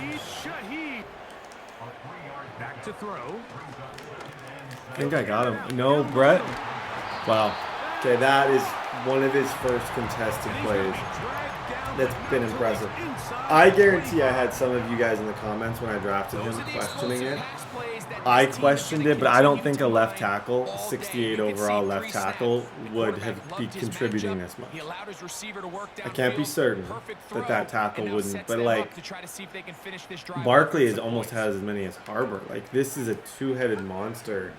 Back to throw. I think I got him. No, Brett. Wow. Okay, that is one of his first contested plays. That's been impressive. I guarantee I had some of you guys in the comments when I drafted him questioning it. I questioned it, but I don't think a left tackle, 68 overall left tackle, would be contributing this much. I can't be certain that tackle wouldn't, but like, Barkley almost has as many as Harbor. Like, this is a two-headed monster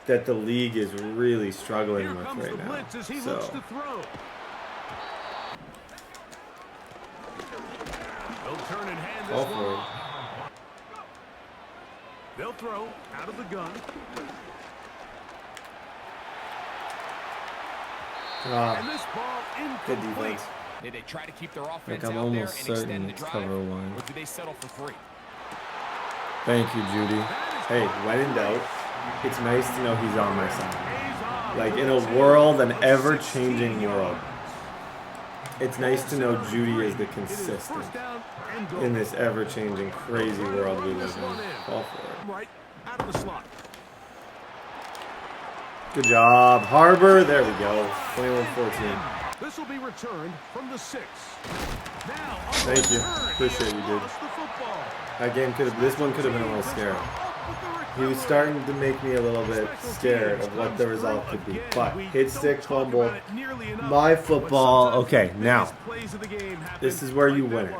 that the league is really struggling with right now. So. All for it. They'll throw out of the gun. And this ball Good defense. Did they try to keep their offense I'm out there almost and extend certain the it's drive, cover one. or do they settle for 3? Thank you, Judy. Hey, when in doubt, it's nice to know he's on my side. Like, in a world, an ever-changing world, it's nice to know Judy is the consistent in this ever-changing, crazy world we live in. All for it. Right out of the slot. Good job, Harbor. There we go. 21-14. This will be returned from the 6. Now, thank you. Appreciate you, dude. That game this one could have been a little scary. He was starting to make me a little bit scared of what the result could be. But hit stick, fumble, my football. Okay, now this is where you win it.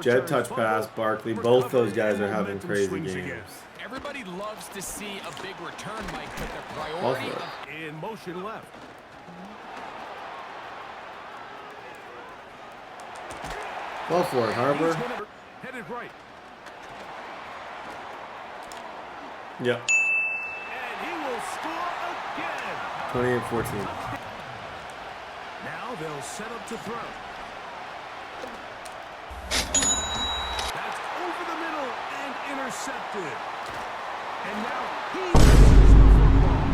Jet touch pass, Barkley. Both those guys are having crazy games. Everybody loves to see a big return, Mike, but their priority in motion left. Go for it, Harbor. Headed right. Yep. And he will score again. 28-14. Now they'll set up to throw. That's over the middle and intercepted. And now he loses the football.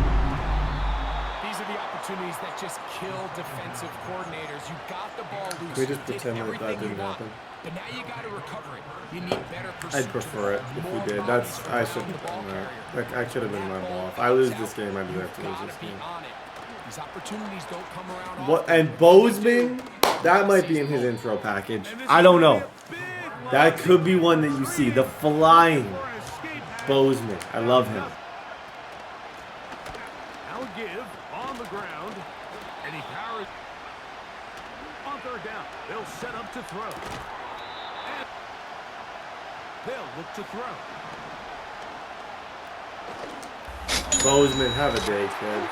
These are the opportunities that just kill defensive coordinators. You got the ball loose. Can we just pretend like that didn't happen? But now you got to recover it. You need better I'd prefer it if we did. I should have done that. I should have been my ball. If I lose this game, I deserve to lose this game. These opportunities don't come around. What? And Bozeman? That might be in his intro package. I don't know. That could be one that you see. The flying Bozeman. I love him. Now a give on the ground. And he powers on third down. They'll set up to throw. And they'll look to throw. Bozeman, have a day, kid.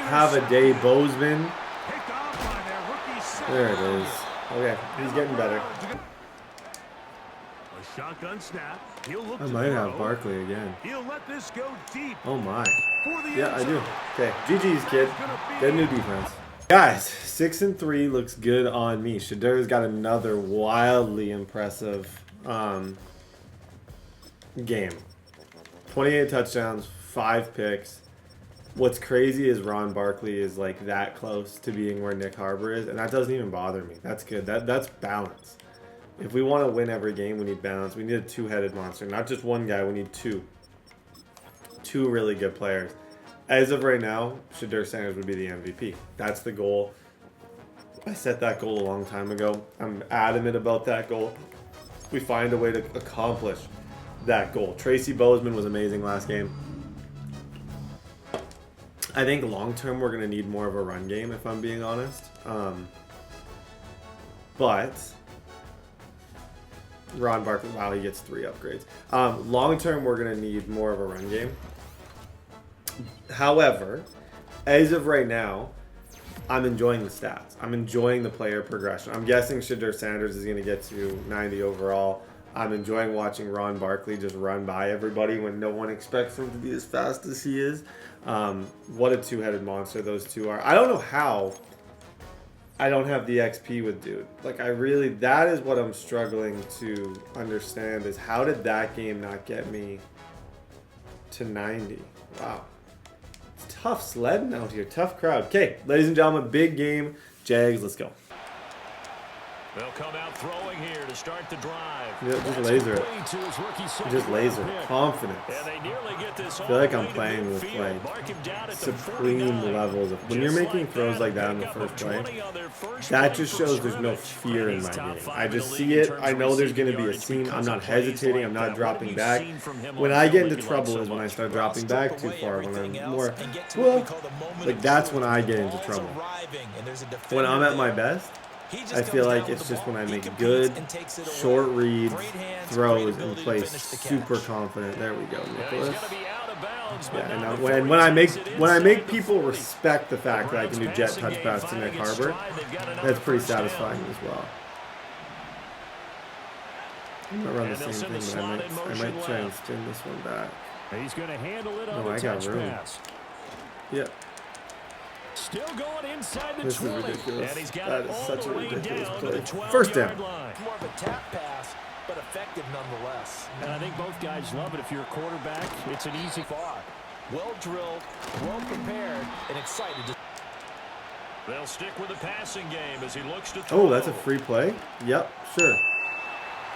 Have a day, Bozeman. There it is. Okay, he's getting better. A shotgun snap. He'll look I to might throw. have Barkley again. He'll let this go deep. Oh my. For the Yeah, end I do. zone. Okay, GG's, kid. Get a new defense. Guys, 6-3 looks good on me. Shedeur's got another wildly impressive game. 28 touchdowns, 5 picks. What's crazy is Ron Barkley is like that close to being where Nick Harbor is, and that doesn't even bother me. That's good. That's balance. If we want to win every game, we need balance. We need a two-headed monster, not just one guy. We need two. Two really good players. As of right now, Shedeur Sanders would be the MVP. That's the goal. I set that goal a long time ago. I'm adamant about that goal. We find a way to accomplish that goal. Tracy Bozeman was amazing last game. I think long-term we're going to need more of a run game, if I'm being honest. But Ron Barkley, wow, he gets 3 upgrades. Long-term we're going to need more of a run game. However, as of right now, I'm enjoying the stats. I'm enjoying the player progression. I'm guessing Shedeur Sanders is going to get to 90 overall. I'm enjoying watching Ron Barkley just run by everybody when no one expects him to be as fast as he is. What a two-headed monster those two are. I don't know how I don't have the XP with dude. Like, that is what I'm struggling to understand is how did that game not get me to 90? Wow. It's tough sledding out here. Tough crowd. Okay, ladies and gentlemen, big game. Jags, let's go. They'll come out throwing here to start the drive. Yeah, just laser it. Just laser it. Confidence. I feel like I'm playing with like supreme levels of when you're making throws like that in the first play. That just shows there's no fear in my game. I just see it. I know there's going to be a seam. I'm not hesitating. I'm not dropping back. When I get into trouble is when I start dropping back too far. When I'm more, well, like that's when I get into trouble. When I'm at my best, I feel like it's just when I make good, short reads, throws, and play super confident. There we go, Nicholas. Yeah, and when I make people respect the fact that I can do jet touch pass to Nick Harbor, that's pretty satisfying as well. I'm gonna run the same thing, but I might try and spin this one back. He's gonna handle it on No, I got room. Yep. Still going inside the this 20. is ridiculous. And he's got that it is all such the a way ridiculous down play. to the 12-yard First down. line. More of a tap pass, but effective nonetheless. And I think both guys love it. If you're a quarterback, it's an easy far. Well drilled, well prepared, and excited to. They'll stick with the passing game as he looks to throw. Oh, that's a free play? Yep, sure.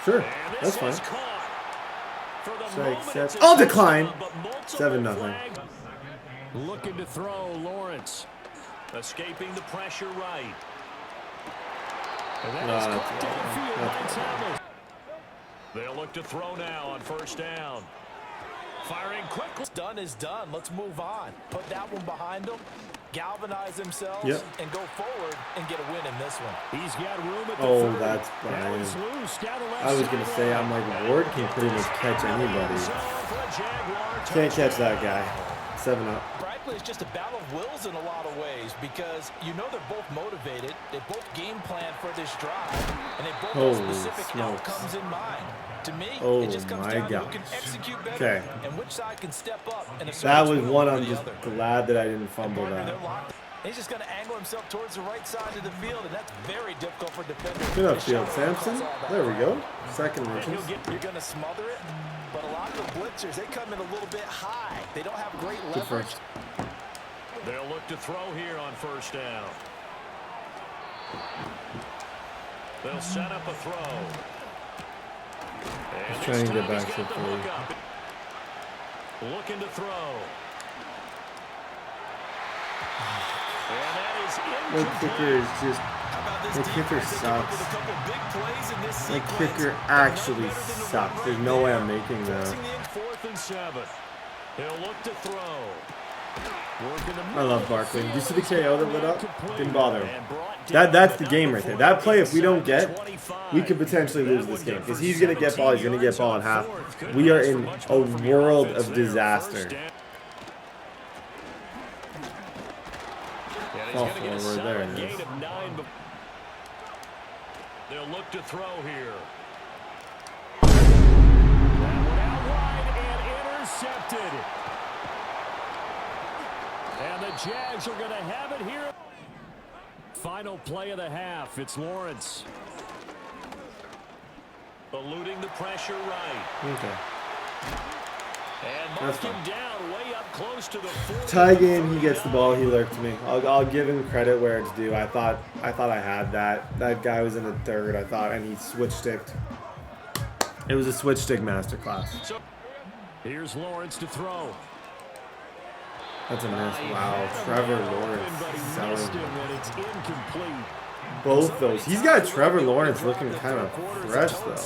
Sure, that's fine. Strike, I'll decline. 7-0. Looking to throw, Lawrence. Escaping the pressure right. And that is caught downfield by Thomas. They'll look to throw now on first down. Firing quickly. What's done is done. Let's move on. Put that one behind them. Galvanize themselves and go forward and get a win in this one. He's got room at the 30. That's Brian. I was going to say, I'm like, Ward can pretty much catch anybody. Can't catch that guy. 7-up. Frankly, it's just a battle of wills in a lot of ways because you know they're both motivated. They both game plan for this drive, and they both have specific outcomes in mind. To me, it just comes down to who can execute better and which side can step up. That was one I'm just glad that I didn't fumble that. He's just going to angle himself towards the right side of the field, and that's very difficult for defenders. Good upfield, Sampson. There we go. Second inches. You're going to smother it, but a lot of the blitzers, they come in a little bit high. They don't have great leverage. They'll look to throw here on first down. They'll set up a throw. He's trying to get back to 3. Looking to throw. My kicker is just, my kicker sucks. My kicker actually sucks. There's no way I'm making that. and 7. He'll look to throw. I love Barkley. Do you see the KO that lit up? Didn't bother him. That's the game right there. That play, if we don't get, we could potentially lose this game. Because he's going to get ball. He's going to get ball in half. We are in a world of disaster. Fall forward. There it is. They'll look to throw here. That one out wide and intercepted. And the Jags are going to have it here. Final play of the half. It's Lawrence. Eluding the pressure right. Okay. And mark him down way up close to the 40. Tie game, he gets the ball, he lurked me. I'll give him credit where it's due. I thought I had that. That guy was in the third, I thought, and he switch-sticked. It was a switch-stick masterclass. So, here's Lawrence to throw. That's a miss. Wow, Trevor Lawrence selling. It's incomplete. Both those. He's got Trevor Lawrence looking kind of fresh, though.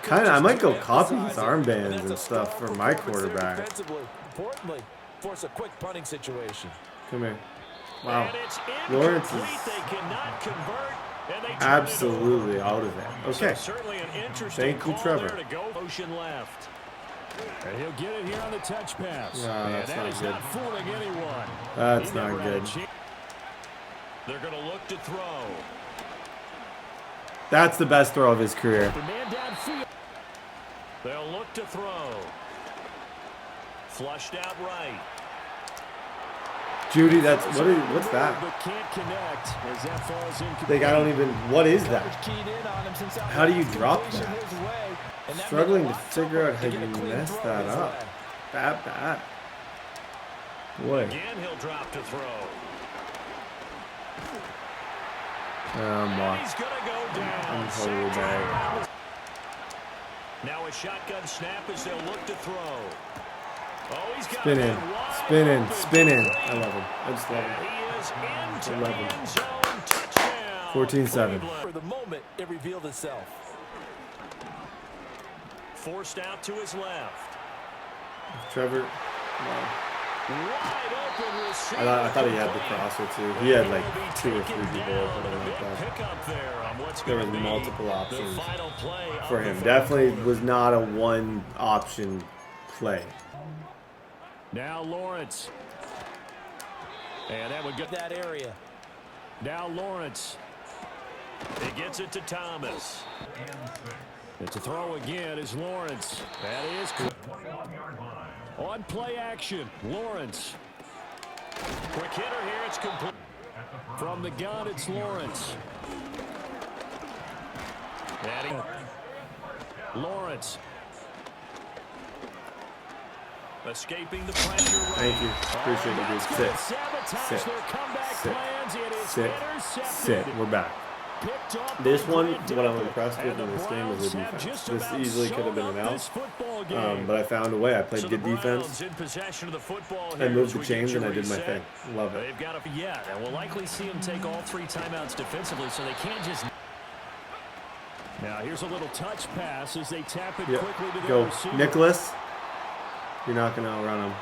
Kind of. I might go copy his armbands and stuff for my quarterback. Importantly, force a quick punting situation. Come here. Wow. Lawrence is absolutely out of it. Okay. Thank you, Trevor. And he'll get it here on the touch pass. No, that's and that not is good. not fooling anyone. That's not good. They're going to look to throw. That's the best throw of his career. The man downfield. They'll look to throw. Flushed out right. Judy, what's that? But can't connect as that falls incomplete. Like, I don't even. What is that? How do you drop that? Struggling to figure out how you mess that up. Bad. Boy. Again, he'll drop to throw. He's gonna go down. I'm totally bad. Now a shotgun snap as they'll look to throw. Oh, he's got spinning. I love him. I just love him. I love him. 14-7. For the moment, it revealed itself. Forced out to his left. Trevor. Wow. Wide open receiver. I thought he had the crosser too. He had like 2 or 3 people open like that. There was multiple options for him. Definitely was not a one option play. Now Lawrence. And that would get that area. Now Lawrence. He gets it to Thomas. And to throw again is Lawrence. That is on play action. Lawrence. Quick hitter here. It's complete. From the gun, it's Lawrence. Lawrence. Escaping the pressure. Thank you. Appreciate it, dude. Sit. We're back. This one, what I'm impressed with in this game is the defense. This easily could have been an out, but I found a way. I played good defense. I moved the chains and I did my thing. Love it. And we'll likely see him take all 3 timeouts defensively, so they can't just. Now here's a little touch pass as they tap it quickly to the receiver. Nicholas. You're not going to outrun him.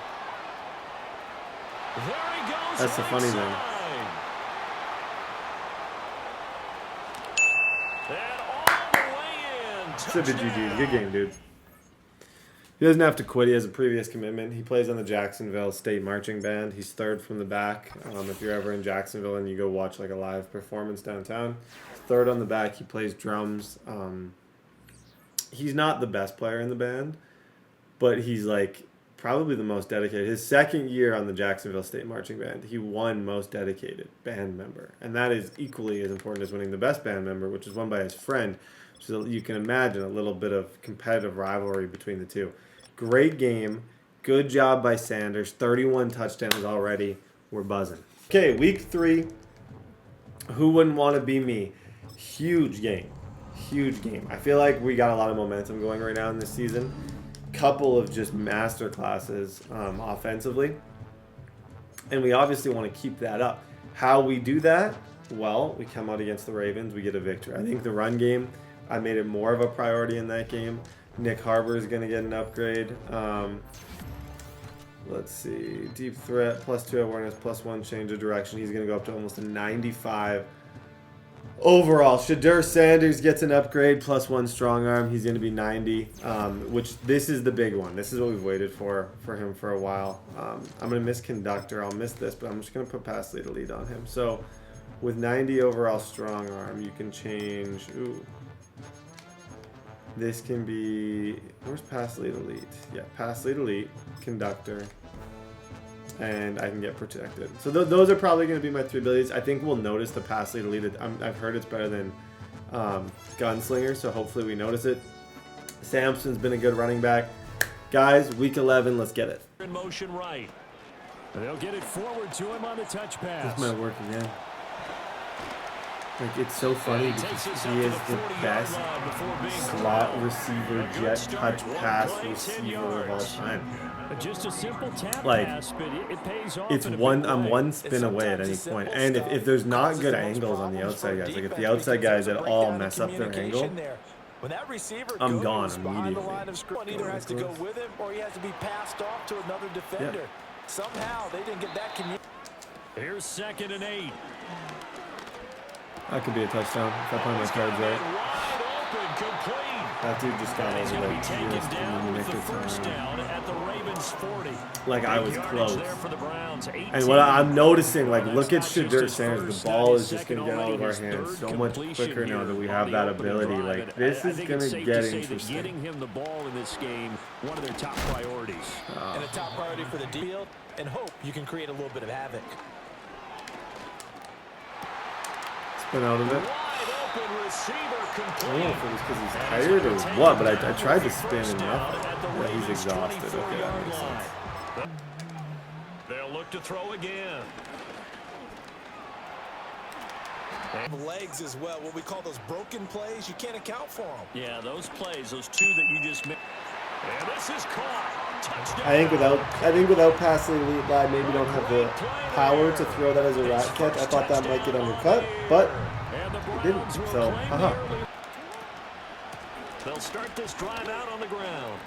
There he goes. That's the funny thing. Sip it, GG. Good game, dude. He doesn't have to quit. He has a previous commitment. He plays on the Jacksonville State Marching Band. He's third from the back. If you're ever in Jacksonville and you go watch like a live performance downtown, third on the back. He plays drums. He's not the best player in the band, but he's like probably the most dedicated. His second year on the Jacksonville State Marching Band, he won most dedicated band member. And that is equally as important as winning the best band member, which is won by his friend. So you can imagine a little bit of competitive rivalry between the two. Great game. Good job by Sanders. 31 touchdowns already. We're buzzing. Okay, week 3. Who wouldn't want to be me? Huge game. I feel like we got a lot of momentum going right now in this season. Couple of just master classes offensively. And we obviously want to keep that up. How we do that? Well, we come out against the Ravens. We get a victory. I think the run game, I made it more of a priority in that game. Nick Harbor is going to get an upgrade. Let's see. Deep threat, +2 awareness, +1 change of direction. He's going to go up to almost a 95. Overall, Shedeur Sanders gets an upgrade, +1 strong arm. He's going to be 90, which this is the big one. This is what we've waited for him for a while. I'm going to miss conductor. I'll miss this, but I'm just going to put pass lead elite on him. So with 90 overall strong arm, you can change. Ooh. This can be, where's pass lead elite? Yeah, pass lead elite, conductor, and I can get protected. So those are probably going to be my 3 abilities. I think we'll notice the pass lead elite. I've heard it's better than gunslinger, so hopefully we notice it. Sampson's been a good running back. Guys, week 11, let's get it. In motion right. They'll get it forward to him on the touch pass. This might work again. Like, it's so funny because he is the best slot receiver, jet touch pass receiver of all time. Just a simple tap like, pass, but it pays off. It's I'm one spin away at any point. And if there's not good angles on the outside guys, like if the outside guys at all mess up their angle, I'm gone immediately. He either has to go with him or he has to be passed off to another defender. Yeah. Somehow they didn't get that communication. Here's 2nd and 8. That could be a touchdown if I play my cards right. That dude just got over like just in the first down at the Ravens 40. Like I was close. And what I'm noticing, like, look at Shedeur Sanders. The ball is just going to get out of our hands so much quicker now that we have that ability. Like, this is going to get interesting. Getting him the ball in this game, one of their top priorities. And a top priority for the field, and hope you can create a little bit of havoc. Spin out of it. I don't know if it was because he's tired or what, but I tried to spin and nothing. Yeah, he's exhausted. Okay, that makes sense. They'll look to throw again. Legs as well, what we call those broken plays, you can't account for them. Yeah, those plays, those 2 that you just made. And this is caught. Touchdown. I think without passing elite guy, maybe don't have the power to throw that as a rat catch. I thought that might get undercut, but it didn't. So, They'll start this drive out on the ground.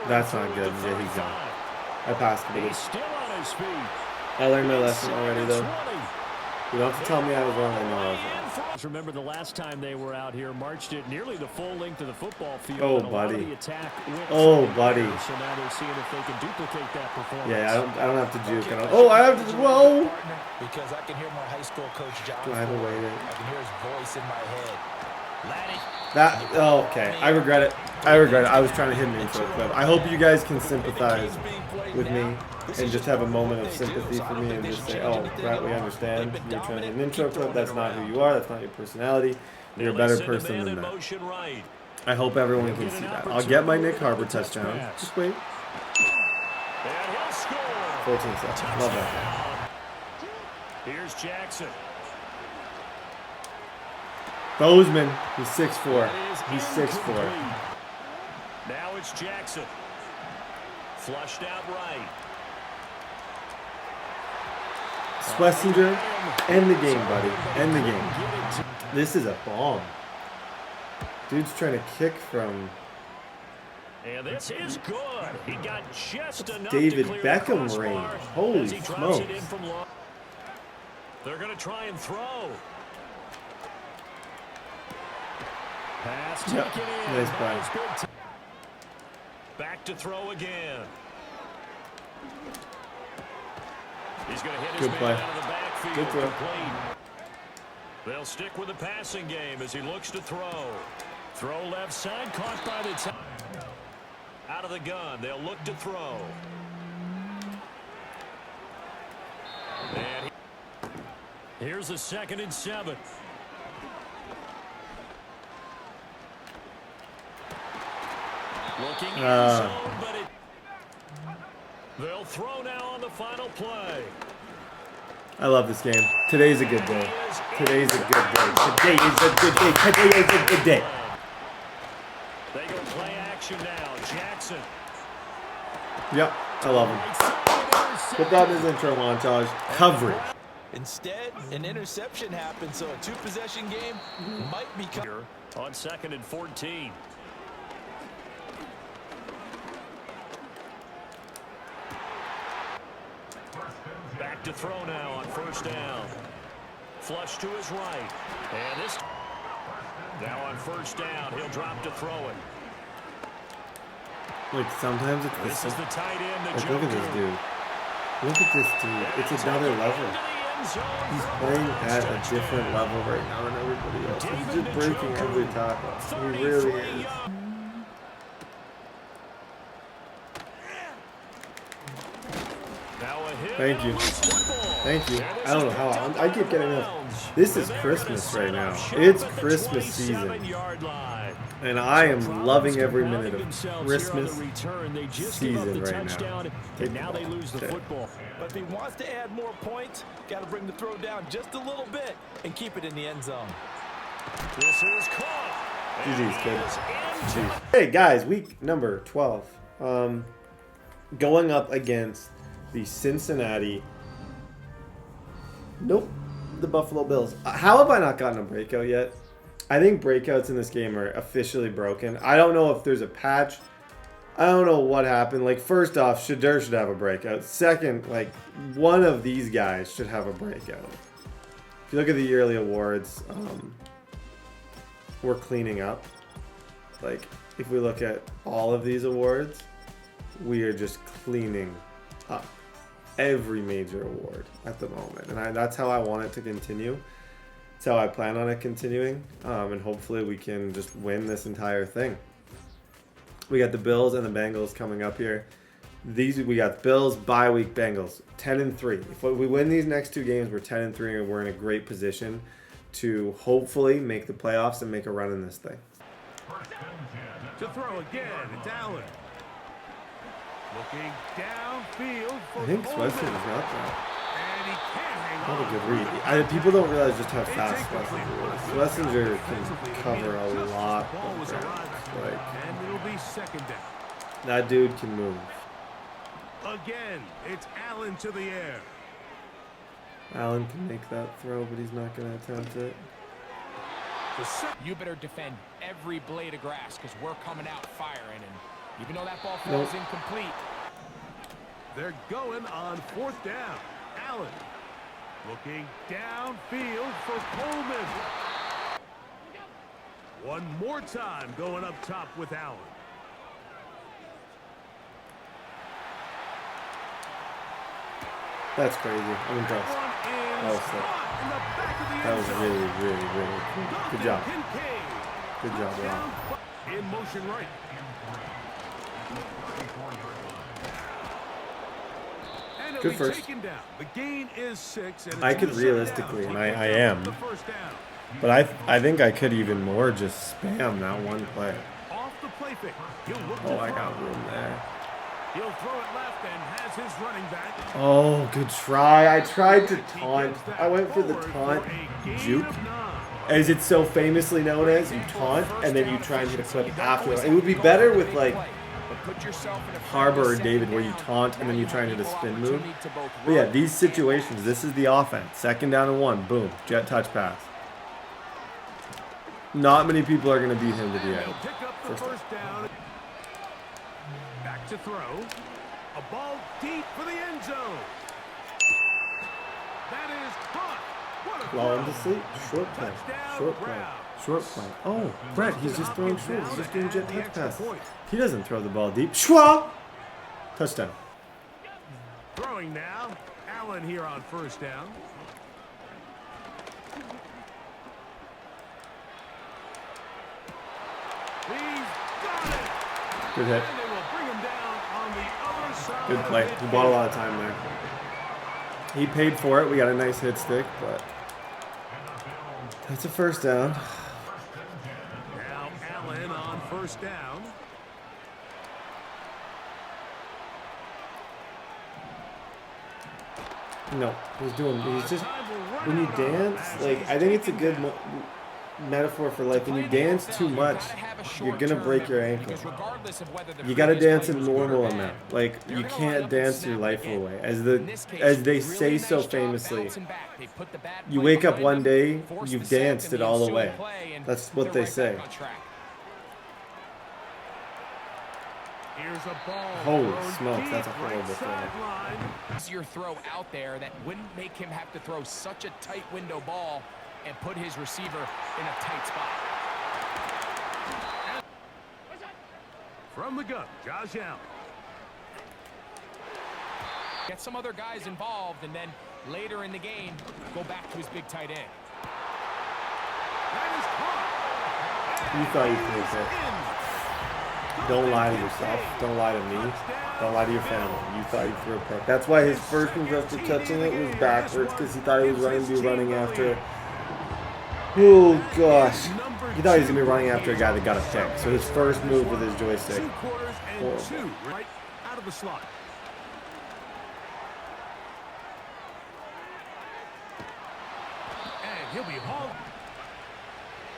That's not good. Yeah, he's gone. I passed him. He's still on his feet. I learned my lesson already, though. You don't have to tell me I was wrong. I know I was wrong. Remember the last time they were out here, marched it nearly the full length of the football field. Oh, and buddy. the attack Oh, buddy. So now they're seeing if they can duplicate that performance. Yeah, I don't have to juke. I have to. Whoa! Because I can hear my high school coach John. Do I have a way to? I can hear his voice in my head. Okay. I regret it. I was trying to hit an intro clip. I hope you guys can sympathize with me and just have a moment of sympathy for me and just say, oh, right, we understand. You're trying to hit an intro clip. That's not who you are. That's not your personality. You're a better person than that. I hope everyone can see that. I'll get my Nick Harbor touchdown. Just wait. 14 seconds. Love that. Here's Jackson. Bozeman. He's 6'4". He's 6'4". Now it's Jackson. Flushed out right. Schwesinger, end the game, buddy. End the game. This is a bomb. Dude's trying to kick from... And this is good. He got just enough David to clear Beckham the range. Holy smokes. They're going to try and throw. Pass taken in. Nice play. Back to throw again. He's going to hit his Good man play. out of the backfield. Good throw. Complete. They'll stick with the passing game as he looks to throw. Throw left side, caught by the time. Out of the gun, they'll look to throw. And here's the 2nd and 7. Looking in zone, but they'll throw now on the final play. I love this game. Today's a good day. Today's a good day. Today is a good day. Today is a good day. They go play action now. Jackson. Yep, I love him. Put that in his intro montage. Coverage. Instead, an interception happened, so a 2-possession game might become... On 2nd and 14. to throw now on first down. Flush to his right. And this now on first down, he'll drop to throw it. Like sometimes it's this is the tight end. Like, look at this dude. Look at this dude. It's another level. He's playing at a different level right now than everybody else. He's just breaking every tackle. He really is. Thank you. Thank you. I don't know how I keep getting this. This is Christmas right now. It's Christmas season. And I am loving every minute of Christmas season right now. Now they lose the football. But if he wants to add more points, got to bring the throw down just a little bit and keep it in the end zone. This is caught. GG's, kid. Hey guys, week number 12. Going up against the Cincinnati. Nope. The Buffalo Bills. How have I not gotten a breakout yet? I think breakouts in this game are officially broken. I don't know if there's a patch. I don't know what happened. Like, first off, Shedeur should have a breakout. Second, like, one of these guys should have a breakout. If you look at the yearly awards, we're cleaning up. Like, if we look at all of these awards, we are just cleaning up every major award at the moment. And that's how I want it to continue. That's how I plan on it continuing. And hopefully we can just win this entire thing. We got the Bills and the Bengals coming up here. We got Bills, bye week, Bengals, 10-3. If we win these next two games, we're 10-3, and we're in a great position to hopefully make the playoffs and make a run in this thing. To throw again, it's Allen. Looking downfield for I think Schwesinger is not there. And he can't hang Not on. a good read. People don't realize just how fast Schwesinger is. Schwesinger can cover a lot of ground. Like, And it'll be second down. that dude can move. Again, it's Allen to the air. Allen can make that throw, but he's not going to attempt it. You better defend every blade of grass because we're coming out firing. And even though that ball falls incomplete. They're going on fourth down. Allen looking downfield for Coleman. One more time going up top with Allen. That's crazy. I'm impressed. That was sick. That was really, really, really cool. Good job. Good job, Rob. In motion right. Good first. The gain is 6. And I could realistically, and I am, but I think I could even more just spam that one play. Off the play fake. Oh, I got room there. He'll throw it left and has his running back. Oh, good try. I tried to taunt. I went for the taunt juke, as it's so famously known as. You taunt, and then you try and hit a clip after. It would be better with, like, Harbor or David, where you taunt, and then you try and hit a spin move. But yeah, these situations, this is the offense. Second down and 1. Boom. Jet touch pass. Not many people are going to beat him to the end. First down. Back to throw. A ball deep for the end zone. That is caught. What a Lull him to sleep. Short play. Short play. Short play. Oh, Brett, he's just throwing short. He's just doing jet touch passes. He doesn't throw the ball deep. Schwa! Touchdown. Throwing now. Allen here on first down. He's got it. Good hit. And they will bring him down on the other side. Good play. He bought a lot of time there. He paid for it. We got a nice hit stick, but that's a first down. Now Allen on first down. No, he's just, when you dance, like, I think it's a good metaphor for life. When you dance too much, you're going to break your ankle. You got to dance a normal amount. Like, you can't dance your life away. As they say so famously, you wake up one day, you've danced it all away. That's what they say. Here's a ball. Holy smokes, that's a horrible throw. Easier throw out there that wouldn't make him have to throw such a tight window ball and put his receiver in a tight spot. From the gun, Josh Allen. Get some other guys involved, and then later in the game, go back to his big tight end. That is caught. You thought you threw it. Don't lie to yourself. Don't lie to me. Don't lie to your family. You thought you threw a pick. That's why his first move after touching it was backwards, because he thought he was going to be running after. Oh gosh. He thought he was going to be running after a guy that got a pick. So his first move with his joystick. 2 quarters and 2 right out of the slot. And he'll be hauled.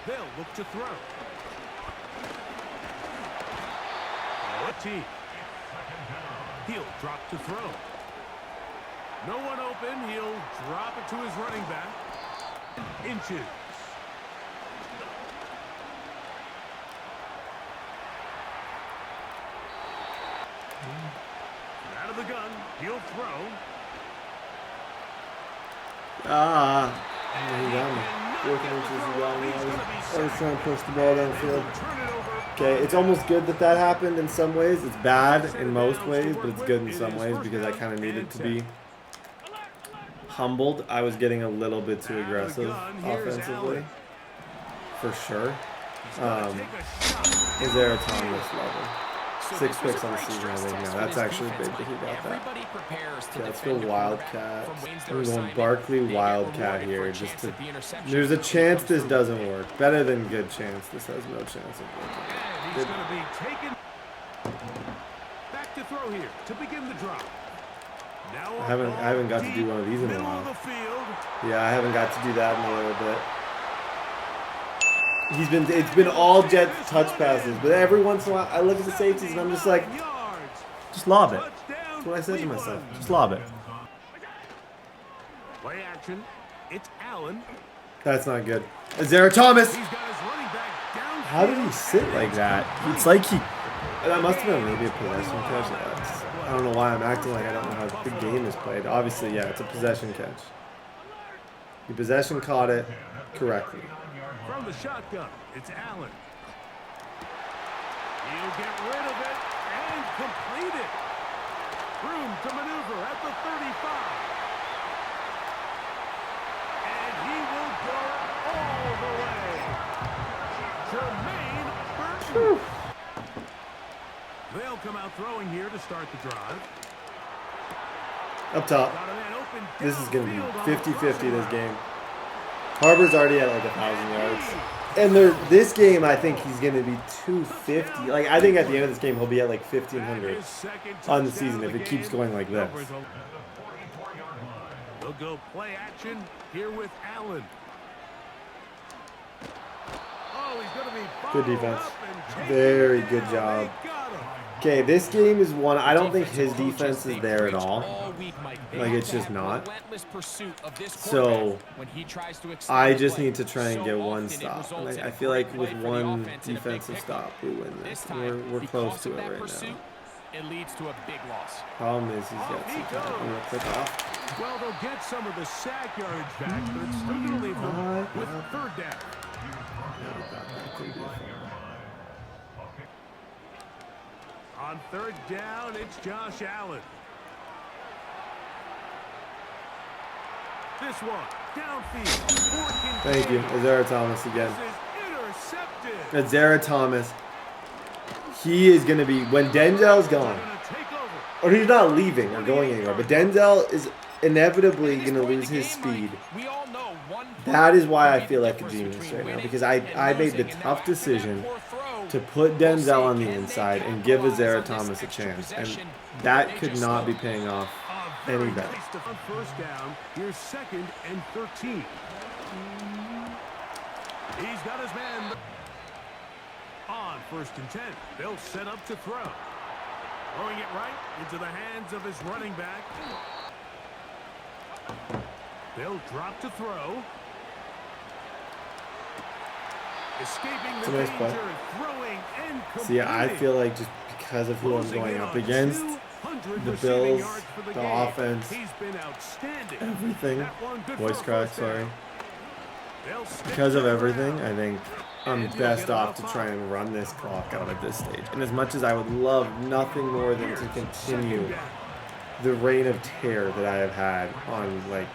They'll look to throw. What team? He'll drop to throw. No one open. He'll drop it to his running back. Inches. Out of the gun. He'll throw. He got me. 4 inches, he got me. I was trying to push the ball downfield. Okay, it's almost good that that happened in some ways. It's bad in most ways, but it's good in some ways because I kind of needed to be humbled. I was getting a little bit too aggressive offensively, for sure. Is there a Thomas level? 6 picks on the season, I think. No, that's actually big that he got that. Yeah, let's go Wildcat. I'm going Barkley Wildcat here. Just to, there's a chance this doesn't work. Better than good chance. This has no chance of working. He's going to be taken. Back to throw here to begin the drop. Now I haven't got to do one of these in a while. Yeah, I haven't got to do that in a little bit. It's been all jet touch passes, but every once in a while I look at the safeties and I'm just like, just lob it. That's what I said to myself. Just lob it. Play action. It's Allen. That's not good. Zara Thomas. How did he sit like that? It's like he. That must have been maybe a possession catch. I don't know why I'm acting like I don't know how the game is played. Obviously, yeah, it's a possession catch. The possession caught it correctly. From the shotgun, it's Allen. He'll get rid of it and complete it. Room to maneuver at the 35. And he will go all the way. Jermaine Burton. They'll come out throwing here to start the drive. Up top. This is going to be 50-50 this game. Harbor's already at like 1,000 yards. And this game, I think he's going to be 250. Like, I think at the end of this game, he'll be at like 1,500 on the season if it keeps going like this. They'll go play action here with Allen. Oh, he's going to be good defense. Very good job. Okay, this game is one. I don't think his defense is there at all. Like, it's just not. So, I just need to try and get one stop. And I feel like with one defensive stop, we win this. We're close to it right now. It leads to a big loss. Problem is, he's got some time. I'm going to click off. Well, they'll get some of the sack yardage back, but it's still going to leave them with 3rd down. On 3rd down, it's Josh Allen. This one, downfield. Thank you. Zara Thomas again. Zara Thomas. He is going to be, when Denzel's gone, or he's not leaving or going anywhere, but Denzel is inevitably going to lose his speed. That is why I feel like a genius right now, because I made the tough decision to put Denzel on the inside and give Zara Thomas a chance, and that could not be paying off any better. On 1st down, here's 2nd and 13. He's got his man on 1st and 10. They'll set up to throw. Throwing it right into the hands of his running back. They'll drop to throw. It's a nice play. See, I feel like just because of who I'm going up against, the Bills, the offense, everything, voice crack, sorry. Because of everything, I think I'm best off to try and run this clock out at this stage. And as much as I would love nothing more than to continue the reign of terror that I have had on, like,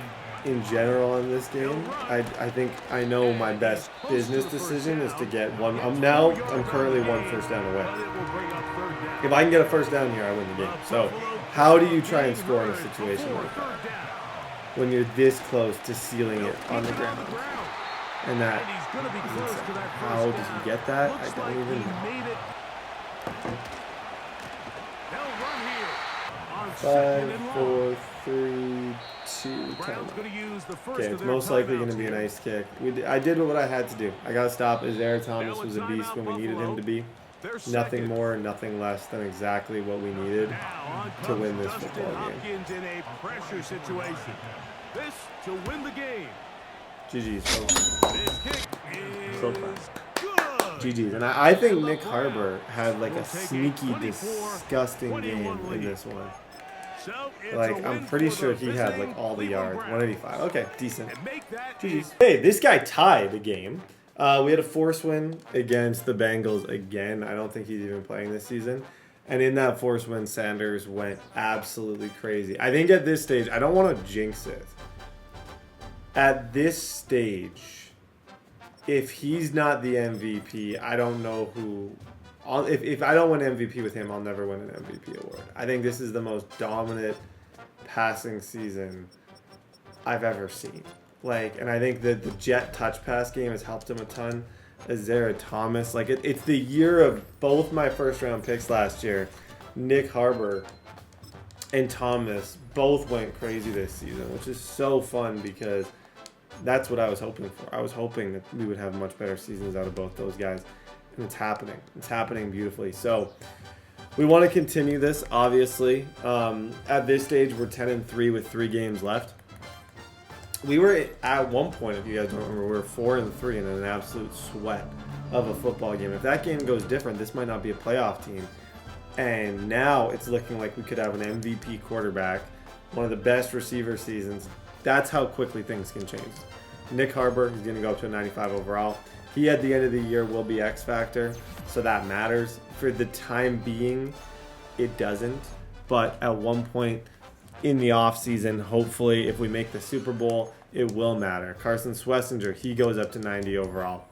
in general in this game, I think I know my best business decision is to get one. I'm currently 1 first down away. If I can get a first down here, I win the game. So how do you try and score in a situation like that when you're this close to sealing it on the ground? And that, how does he get that? I don't even know. 5, 4, 3, 2, 10. Okay, it's most likely going to be a nice kick. I did what I had to do. I got to stop. Shedeur Thomas was a beast when we needed him to be. Nothing more, nothing less than exactly what we needed to win this football game. This to win the game. GG's. So fast. GG's. And I think Nick Harbor had like a sneaky, disgusting game in this one. Like, I'm pretty sure he had like all the yards. 185. Okay, decent. GG's. Hey, this guy tied the game. We had a force win against the Bengals again. I don't think he's even playing this season. And in that force win, Sanders went absolutely crazy. I think at this stage, I don't want to jinx it. At this stage, if he's not the MVP, I don't know who. If I don't win MVP with him, I'll never win an MVP award. I think this is the most dominant passing season I've ever seen. Like, and I think that the jet touch pass game has helped him a ton. Shedeur Thomas, like it's the year of both my first round picks last year. Nick Harbor and Thomas both went crazy this season, which is so fun because that's what I was hoping for. I was hoping that we would have much better seasons out of both those guys. And it's happening. It's happening beautifully. So we want to continue this, obviously. At this stage, we're 10-3 with 3 games left. We were at one point, if you guys don't remember, we were 4-3 in an absolute sweat of a football game. If that game goes different, this might not be a playoff team. And now it's looking like we could have an MVP quarterback, one of the best receiver seasons. That's how quickly things can change. Nick Harbor is going to go up to a 95 overall. He, at the end of the year, will be X Factor, so that matters. For the time being, it doesn't. But at one point in the offseason, hopefully, if we make the Super Bowl, it will matter. Carson Schwesinger, he goes up to 90 overall.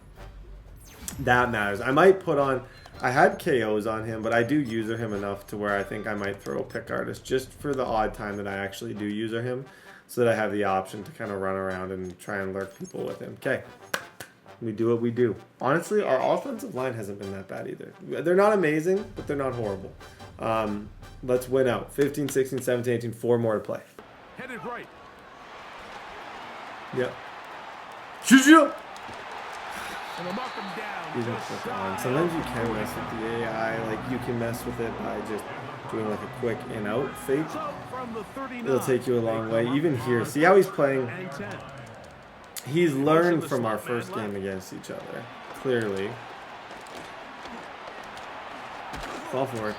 That matters. I might put on... I had KOs on him, but I do user him enough to where I think I might throw a pick artist just for the odd time that I actually do user him, so that I have the option to kind of run around and try and lurk people with him. Okay. We do what we do. Honestly, our offensive line hasn't been that bad either. They're not amazing, but they're not horrible. Let's win out. 15, 16, 17, 18, 4 more to play. Headed right. Yep. Shoo-shoo! Down. Sometimes you can mess with the AI. Like, you can mess with it by just doing like a quick in-out fake. It'll take you a long way. Even here, see how he's playing? He's learned from our first game against each other, clearly. Fall for it.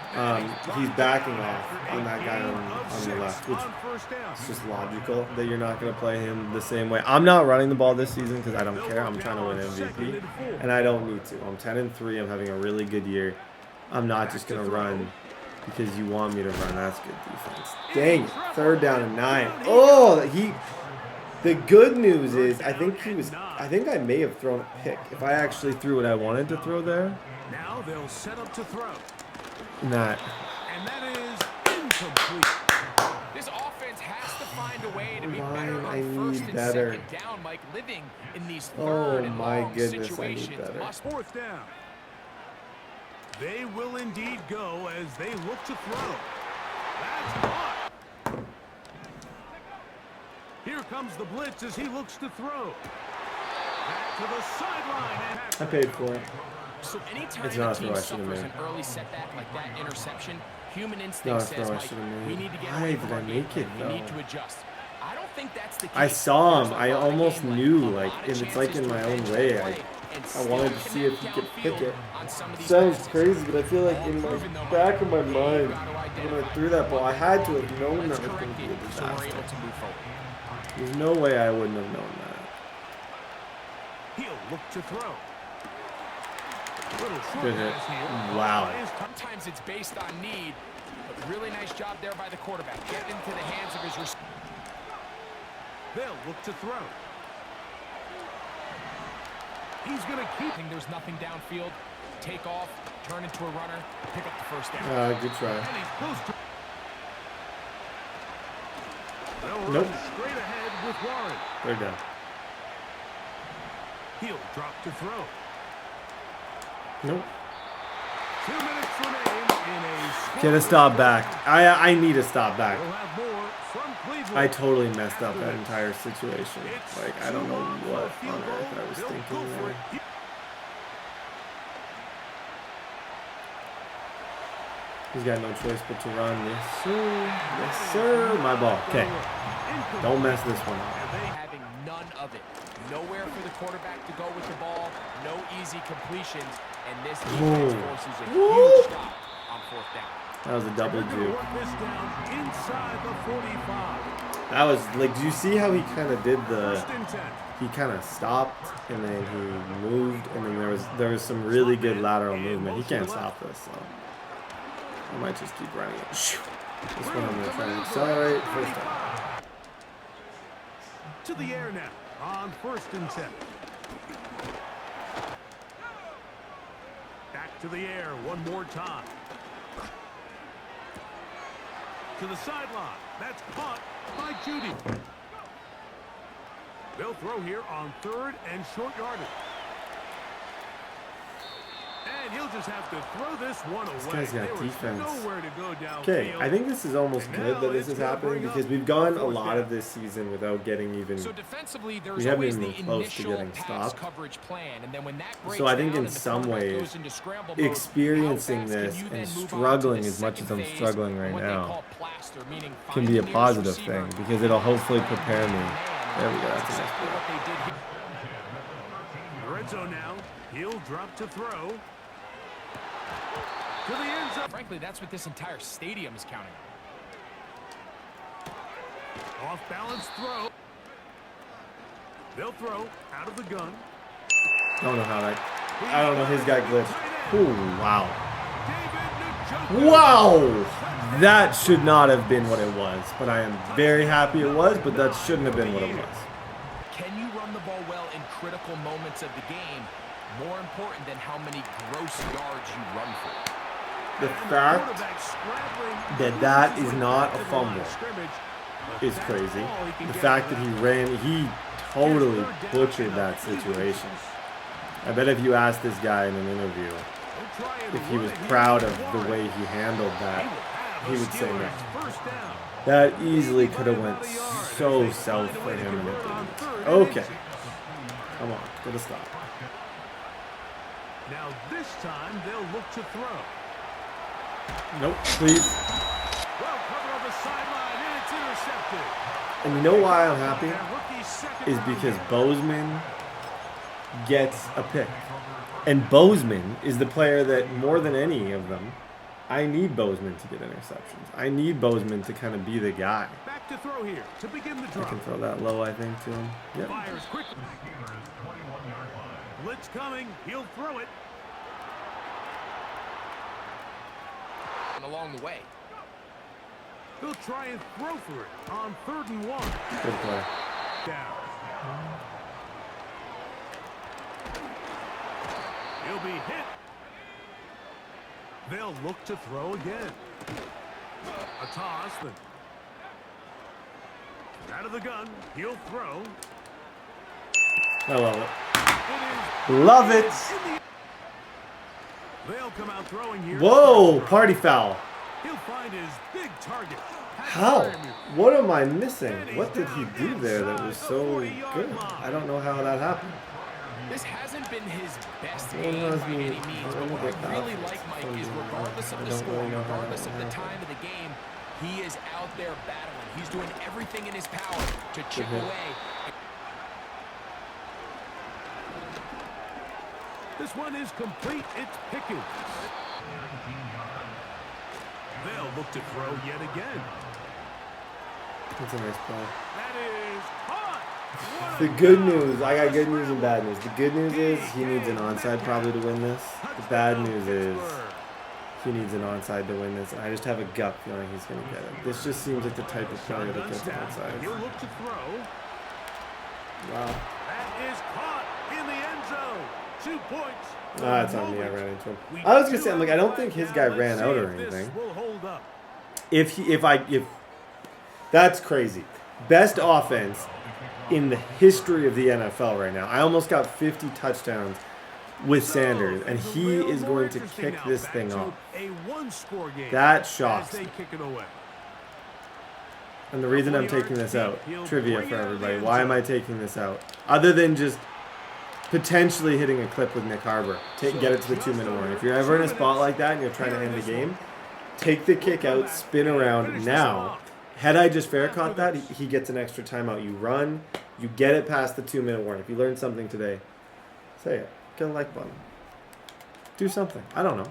He's backing off on that guy on the left, which is just logical that you're not going to play him the same way. I'm not running the ball this season because I don't care. I'm trying to win MVP, and I don't need to. I'm 10-3. I'm having a really good year. I'm not just going to run because you want me to run. That's good defense. Dang it. 3rd down and 9. Oh, the good news is I think I may have thrown a pick if I actually threw what I wanted to throw there. Now they'll set up to throw. Not. And that is incomplete. This offense has to find a way to be better I on need 1st and better. 2nd down, Mike. Living in these 3rd Oh and my long goodness, I need situations better. must 4th down. They will indeed go as they look to throw. That's caught. Here comes the blitz as he looks to throw. Back to the sideline. I paid for it. So anytime It's not a a team throw I should have suffers made. an early setback like that interception, human Not instinct a says, throw I Mike, should have we made. need to get Why away did from I our make game it plan. We need though? to adjust. I don't think that's the case. I saw him. There's a I lot of almost game, knew, a like, lot of if it's like chances in to my own eventually way, play. and I wanted to see if he could pick it. Sounds crazy, but I feel like in my back of my mind, when I threw that ball, I had to have known that was going to be a disaster. There's no way I wouldn't have known that. He'll look to throw. Good hit. Wow. Sometimes it's based on need, but really nice job there by the quarterback. Getting into the hands of his receiver. They'll look to throw. He's going to keep. There's nothing downfield. Take off, turn into a runner, pick up the first down. Good try. And he's close to. They'll Nope. run straight ahead with Warren. They're done. He'll drop to throw. Nope. 2 minutes remain in a. Get a stop back. I need a stop back. We'll have more from Cleveland. I totally messed up that entire situation. Like, I don't know what on earth I was thinking there. He's got no choice but to run. Yes, sir. Yes, sir. My ball. Okay. Don't mess this one up. Having none of it. Nowhere for the quarterback to go with the ball. No easy completions. And this defense forces a huge stop on fourth down. That was a double juke. This down inside the 45. That was like, do you see how he kind of did the? First and 10. He kind of stopped and then he moved and then there was some really good lateral movement. He can't stop this, so I might just keep running it. This one I'm gonna try to accelerate. First down. To the air now on first and 10. Back to the air one more time. To the sideline. That's caught by Judy. They'll throw here on third and short yardage. And he'll just have to throw this one away. This guy's got There was defense. nowhere to go downfield. Okay, I think this is almost good that this is happening because we've gone a lot of this season without getting even. So defensively, there's We haven't always even the close to initial getting pass stopped. coverage plan, and then when that breaks So I think down in and the some quarterback ways, goes into scramble mode, experiencing how fast can this you and then move on to struggling the as much as second I'm phase, struggling right what they now call plaster, meaning can be a find the nearest positive receiver. thing because it'll hopefully prepare me. There we go. That's a nice Exactly play. what they did here. Red zone now. He'll drop to throw. To the end zone. Frankly, that's what this entire stadium is counting. Off balance throw. They'll throw out of the gun. I don't know how that. I don't know. His guy glitched. Ooh, wow. Wow! That should not have been what it was, but I am very happy it was, but that shouldn't have been what it was. Can you run the ball well in critical moments of the game? More important than how many gross yards you run for. The fact that that is not a fumble is crazy. The fact that he totally butchered that situation. I bet if you asked this guy in an interview if he was proud of the way he handled that, he would say no. That easily could have went so south for him and it didn't. Okay. Come on, get a stop. Now this time they'll look to throw. Nope, please. Well covered on the sideline and it's intercepted. And you know why I'm happy? Is because Bozeman gets a pick. And Bozeman is the player that more than any of them, I need Bozeman to get interceptions. I need Bozeman to kind of be the guy. Back to throw here to begin the I drop. can throw that low, I think, to him. Yep. Fires quick. Blitz coming. He'll throw it. And along the way. They'll try and throw for it on 3rd and 1. Good play. Down. He'll be hit. They'll look to throw again. A toss. Out of the gun. He'll throw. I love it. Love it. They'll come out throwing here. Whoa, party foul. He'll find his big target. How? What am I missing? What did he do there that was so good? I don't know how that happened. This hasn't been his best game by any means, but what I really like, Mike, is regardless of the score, regardless of the time of the game, he is out there battling. He's doing everything in his power to chip away. This one is complete. It's Pickens. They'll look to throw yet again. That's a nice play. That is hot. The good news, I got good news and bad news. The good news is he needs an onside probably to win this. The bad news is he needs an onside to win this. And I just have a gut feeling he's going to get it. This just seems like the type of play that gets onside. He'll look to throw. Wow. That is caught in the end zone. 2 points. That's on me. I ran into him. I was gonna say, I'm like, I don't think his guy ran out or anything. If that's crazy. Best offense in the history of the NFL right now. I almost got 50 touchdowns with Sanders, and he is going to kick this thing off. That shocks me. And the reason I'm taking this out, trivia for everybody, why am I taking this out? Other than just potentially hitting a clip with Nick Harbor. Get it to the 2-minute warning. If you're ever in a spot like that and you're trying to end the game, take the kick out, spin around now. Had I just fair caught that, he gets an extra timeout. You run, you get it past the 2-minute warning. If you learned something today, say it. Get a like button. Do something. I don't know.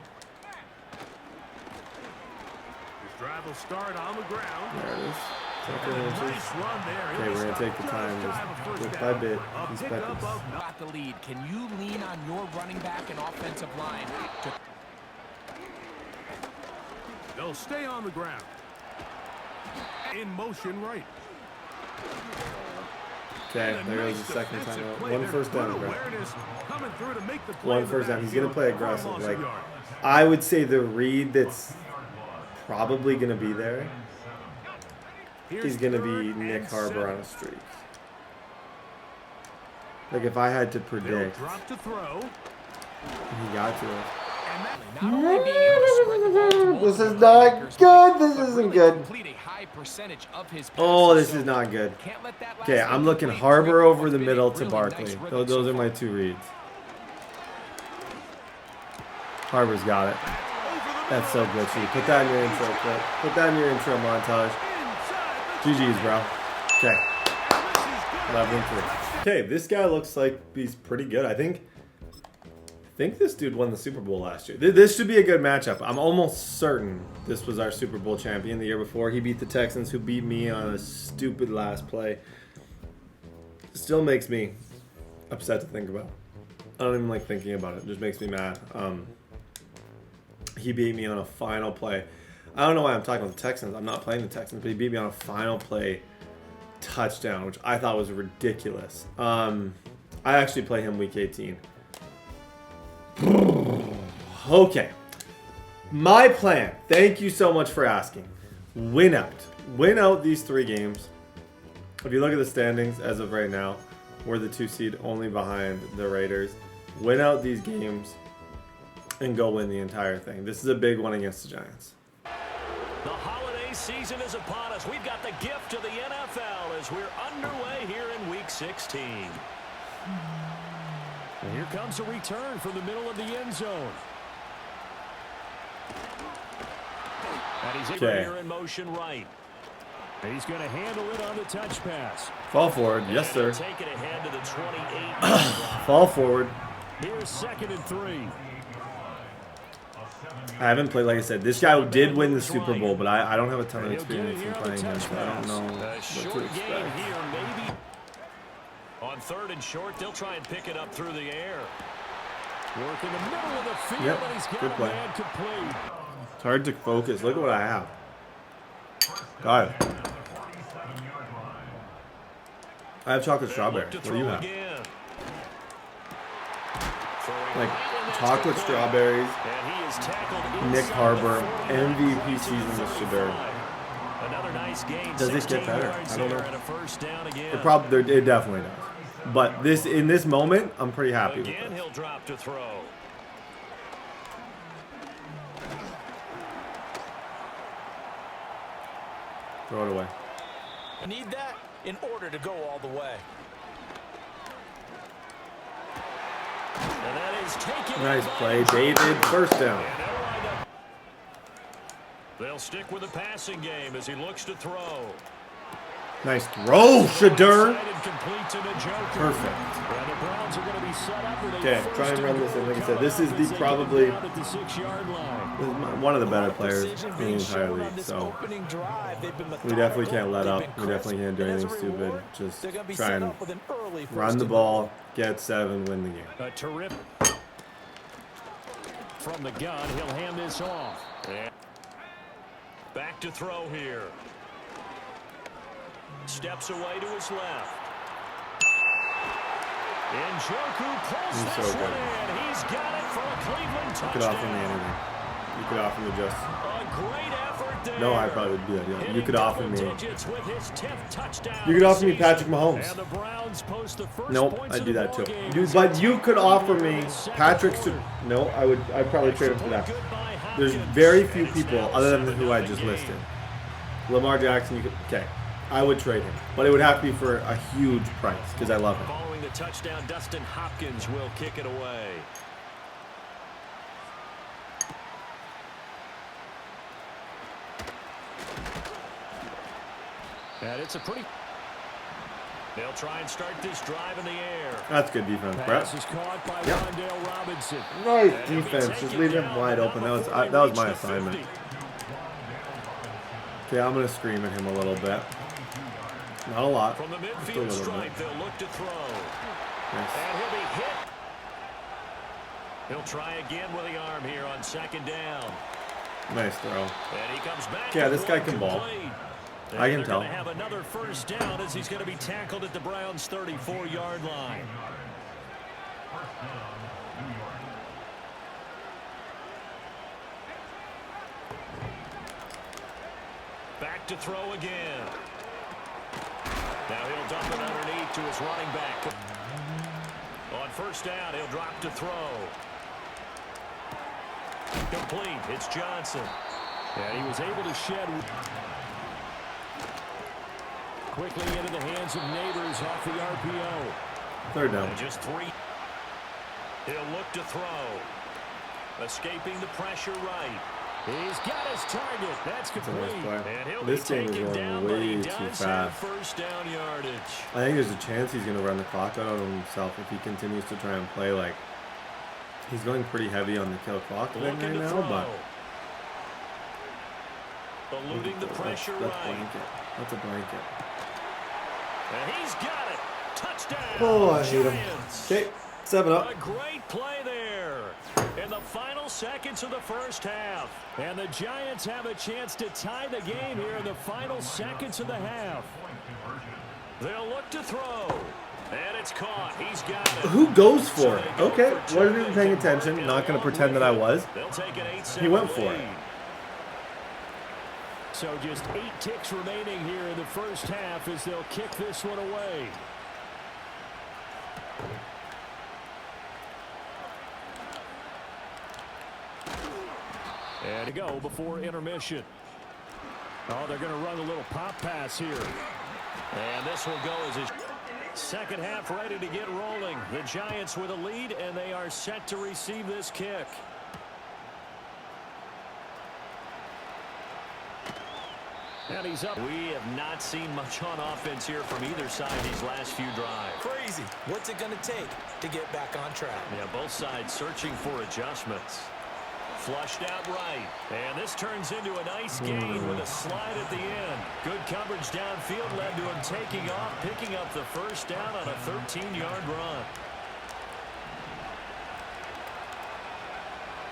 This drive will start on the ground. There it is. Okay, we're going to take the time just bit by bit. These Peppers. Not the lead. Can you lean on your running back and offensive line to... They'll stay on the ground. In motion right. Okay, there goes the second time out. 1 first down, bro. 1 first down. He's going to play aggressive. Like, I would say the read that's probably going to be there, he's going to be Nick Harbor on a streak. Like, if I had to predict, he got to it. This is not good. This isn't good. Oh, this is not good. Okay, I'm looking Harbor over the middle to Barkley. Those are my 2 reads. Harbor's got it. That's so glitchy. Put that in your intro clip. Put that in your intro montage. GG's, bro. Okay. 11-3. Okay, this guy looks like he's pretty good. I think this dude won the Super Bowl last year. This should be a good matchup. I'm almost certain this was our Super Bowl champion the year before. He beat the Texans, who beat me on a stupid last play. Still makes me upset to think about. I don't even like thinking about it. It just makes me mad. He beat me on a final play. I don't know why I'm talking about the Texans. I'm not playing the Texans, but he beat me on a final play touchdown, which I thought was ridiculous. I actually play him week 18. Okay. My plan, thank you so much for asking. Win out. Win out these 3 games. If you look at the standings as of right now, we're the 2 seed only behind the Raiders. Win out these games and go win the entire thing. This is a big one against the Giants. The holiday season is upon us. We've got the gift of the NFL as we're underway here in Week 16. And here comes a return from the middle of the end zone. And he's here in motion right. And he's going to handle it on the touch pass. Fall forward. Yes, sir. Take it ahead to the 28. Fall forward. Here's 2nd and 3. I haven't played, like I said, this guy did win the Super Bowl, but I don't have a ton of experience in playing him, so I don't know what to expect. On 3rd and short, they'll try and pick it up through the air. Work in the middle of the field, yep, and he's got good play. a man complete. It's hard to focus. Look at what I have. Got it. I have chocolate strawberry. What do you have? Like chocolate strawberries, Nick Harbor, MVP season with Shedeur. Does it get better? I don't know. It definitely does. But in this moment, I'm pretty happy with this. He'll drop to throw. Throw it away. I need that in order to go all the way. And that is taken. Nice play, David. First down. They'll stick with the passing game as he looks to throw. Nice throw, Shedeur. Perfect. Okay, try and run this in. Like I said, this is the probably one of the better players in the entire league. So we definitely can't let up. We definitely can't do anything stupid. Just try and run the ball, get 7, win the game. A terrific from the gun. He'll hand this off. Back to throw here. Steps away to his left. Njoku pulls this one in. He's got it for a Cleveland touchdown. You could offer me anything. You could offer me just... A great effort there. No, I probably would do that. Yeah. You could offer me... You could offer me Patrick Mahomes. Nope, I'd do that too. But you could offer me Patrick... No, I'd probably trade him for that. There's very few people other than who I just listed. Lamar Jackson, you could... Okay. I would trade him, but it would have to be for a huge price because I love him. Following the touchdown, Dustin Hopkins will kick it away. And it's a pretty... They'll try and start this drive in the air. That's good defense, Brett. Pass is caught by Rondale Robinson. Nice defense. Just leave him wide open. That was my assignment. Okay, I'm gonna scream at him a little bit. Not a lot. From the Just a midfield little stripe, bit. they'll look to throw. Nice. And he'll be hit. He'll try again with the arm here on 2nd down. Nice throw. And he comes back. Yeah, this guy can ball. I can tell. They're going to have another first down as he's going to be tackled at the Browns' 34-yard line. Back to throw again. Now he'll dump it underneath to his running back. On 1st down, he'll drop to throw. Complete. It's Johnson. And he was able to shed quickly into the hands of Neighbors off the RPO. 3rd down. And just 3. He'll look to throw. Escaping the pressure right. He's got his target. That's complete. This game is going way too fast. First down yardage. I think there's a chance he's going to run the clock out on himself if he continues to try and play like he's going pretty heavy on the kill clock thing right now, but eluding the pressure right. That's a blanket. And he's got it. Touchdown. Oh, I hate him. Okay, 7 up. A great play there in the final seconds of the first half. And the Giants have a chance to tie the game here in the final seconds of the half. They'll look to throw. And it's caught. He's got it. Who goes for it? Okay, wasn't even paying attention. Not going to pretend that I was. He went for it. So just 8 ticks remaining here in the first half as they'll kick this one away. And to go before intermission. Oh, they're going to run a little pop pass here. And this will go as his second half ready to get rolling. The Giants with a lead, and they are set to receive this kick. And he's up. We have not seen much on offense here from either side these last few drives. Crazy. What's it going to take to get back on track? Yeah, both sides searching for adjustments. Flushed out right. And this turns into a nice gain with a slide at the end. Good coverage downfield led to him taking off, picking up the first down on a 13-yard run.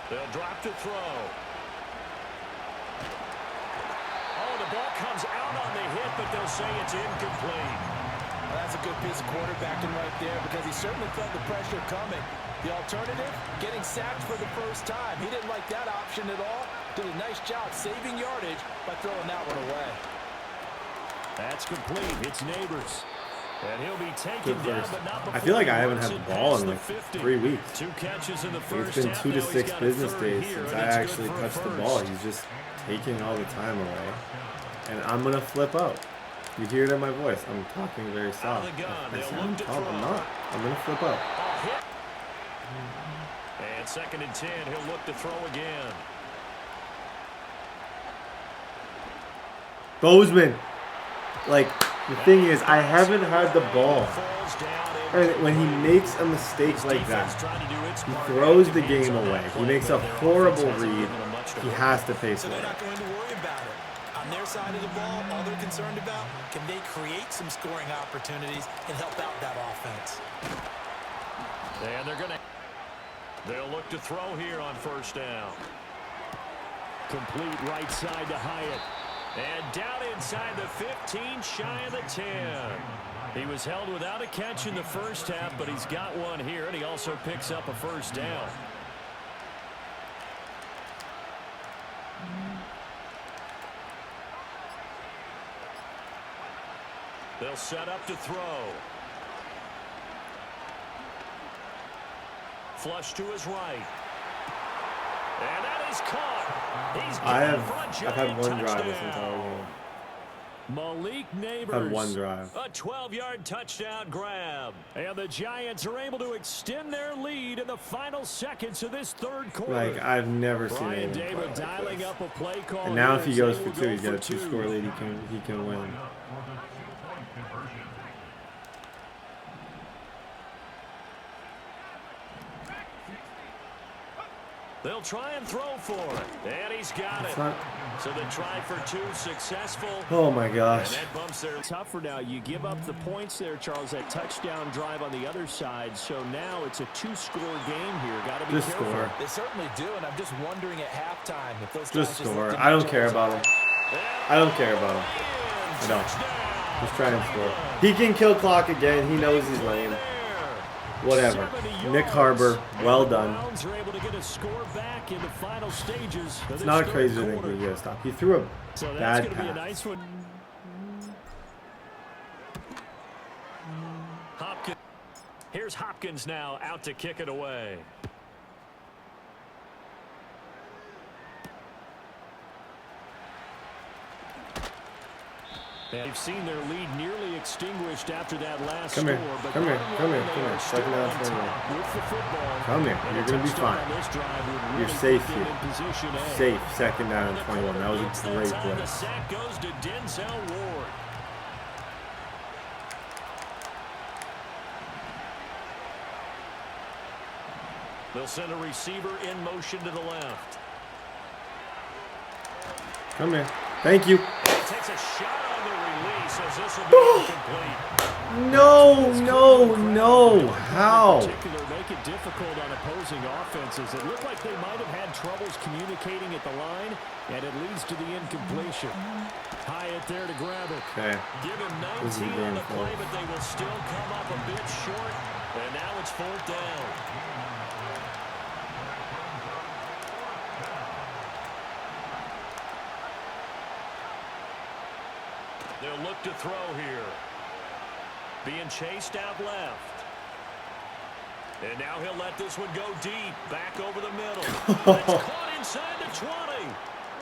They'll drop to throw. Oh, the ball comes out on the hit, but they'll say it's incomplete. Well, that's a good piece of quarterbacking right there because he certainly felt the pressure coming. The alternative, getting sacked for the first time. He didn't like that option at all. Did a nice job saving yardage by throwing that one away. That's complete. It's Neighbors. And he'll be taken down, but not before. I feel like I haven't had the ball in like 3 weeks. 2 catches in the first It's been half. 2 to Now 6 business days here, since and I it's actually good for touched the first. ball. He's just taking all the time away. And I'm going to flip out. You hear it in my voice. I'm talking very soft. I sound calm. I'm not. I'm going to flip out. And 2nd and 10, he'll look to throw again. Bozeman. Like, The thing is, I haven't had the ball. And when he makes a mistake like that, he throws the game away. He makes a horrible read. He has to pay for it. They're not going to worry about it. On their side of the ball, all they're concerned about, can they create some scoring opportunities and help out that offense? And they'll look to throw here on first down. Complete right side to Hyatt. And down inside the 15, shy of the 10. He was held without a catch in the first half, but he's got one here, and he also picks up a first down. They'll set up to throw. Flush to his right. And that is caught. I've had one drive this entire game. Malik Neighbors. Had one drive. A 12-yard touchdown grab. And the Giants are able to extend their lead in the final seconds of this third quarter. Like, I've never seen anything like this. And now if he goes for two, he's got a 2-score lead. He can win. They'll try and throw for it. And he's got it. So they try for two, successful. Oh my gosh. And that bumps their tougher now. You give up the points there, Charles, that touchdown drive on the other side. So now it's a 2-score game here. Got to be just careful. Score. They certainly do, and I'm just wondering at halftime if those just score. I don't care about him. I don't care about him. I don't. Just try and score. He can kill clock again. He knows he's lame. Whatever. Nick Harbor, well done. It's not crazy to think we're gonna stop. He threw a bad pass. Here's Hopkins now out to kick it away. They've seen their lead nearly extinguished after that last score. Come here. Second down, 21. Come here. You're going to be fine. You're safe here. Safe. Second down and 21. That was a great play. The sack goes to Denzel Ward. They'll send a receiver in motion to the left. Come here. Thank you. Takes a shot on the release as this will be incomplete. No. How? Make it difficult on opposing offenses. It looked like they might have had troubles communicating at the line, and it leads to the incompletion. Hyatt there to grab it. Okay. Give him 19 on the play, but they will still come up a bit short, and now it's 4th down. They'll look to throw here. Being chased out left. And now he'll let this one go deep. Back over the middle. It's caught inside the 20.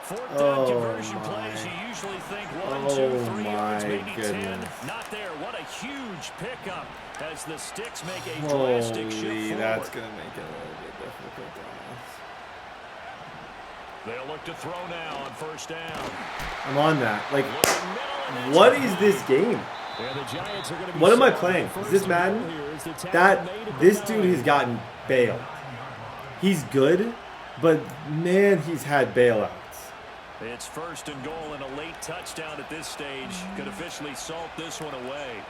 4th down conversion plays. You usually think 1, 2, 3 yards, maybe 10. Not there. What a huge pickup as the sticks make a drastic shift forward. That's going to make it a little bit difficult. They'll look to throw now on 1st down. I'm on that. Like, what is this game? What am I playing? Is this Madden? This dude has gotten bailed. He's good, but man, he's had bailouts. It's 1st and goal, and a late touchdown at this stage could officially salt this one away.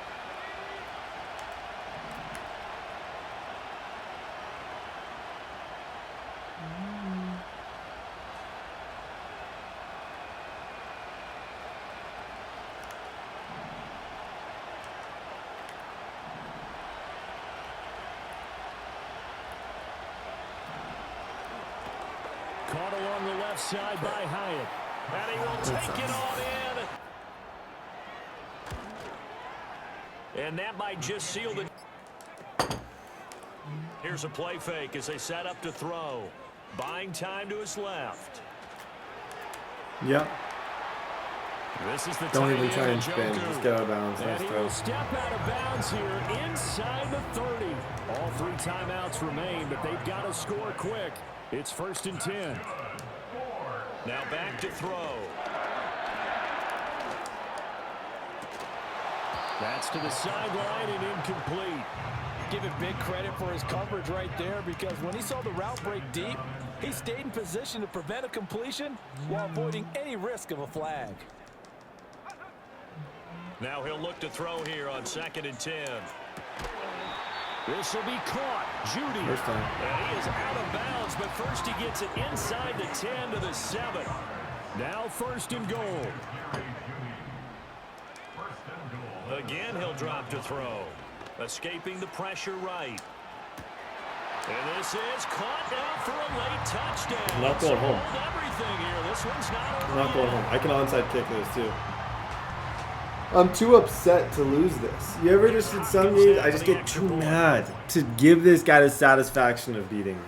Caught along the left side by Hyatt. And he will take it on in. And that might just seal the... Here's a play fake as they set up to throw. Buying time to his left. Yep. This is the Don't even try and spin. Just get out of bounds. And he will step out of bounds here inside the 30. All 3 timeouts remain, but they've got to score quick. It's 1st and 10. Now back to throw. That's to the sideline and incomplete. Give him big credit for his coverage right there, because when he saw the route break deep, he stayed in position to prevent a completion while avoiding any risk of a flag. Now he'll look to throw here on 2nd and 10. This will be caught. Judy. First time. And he is out of bounds, but first he gets it inside the 10 to the 7. Now 1st and goal. Again, he'll drop to throw. Escaping the pressure right. And this is caught down for a late touchdown. I'm not going home. Everything here. This one's not over. I'm not going home. I can onside kick this too. I'm too upset to lose this. You ever just in some games, I just get too mad to give this guy the satisfaction of beating me.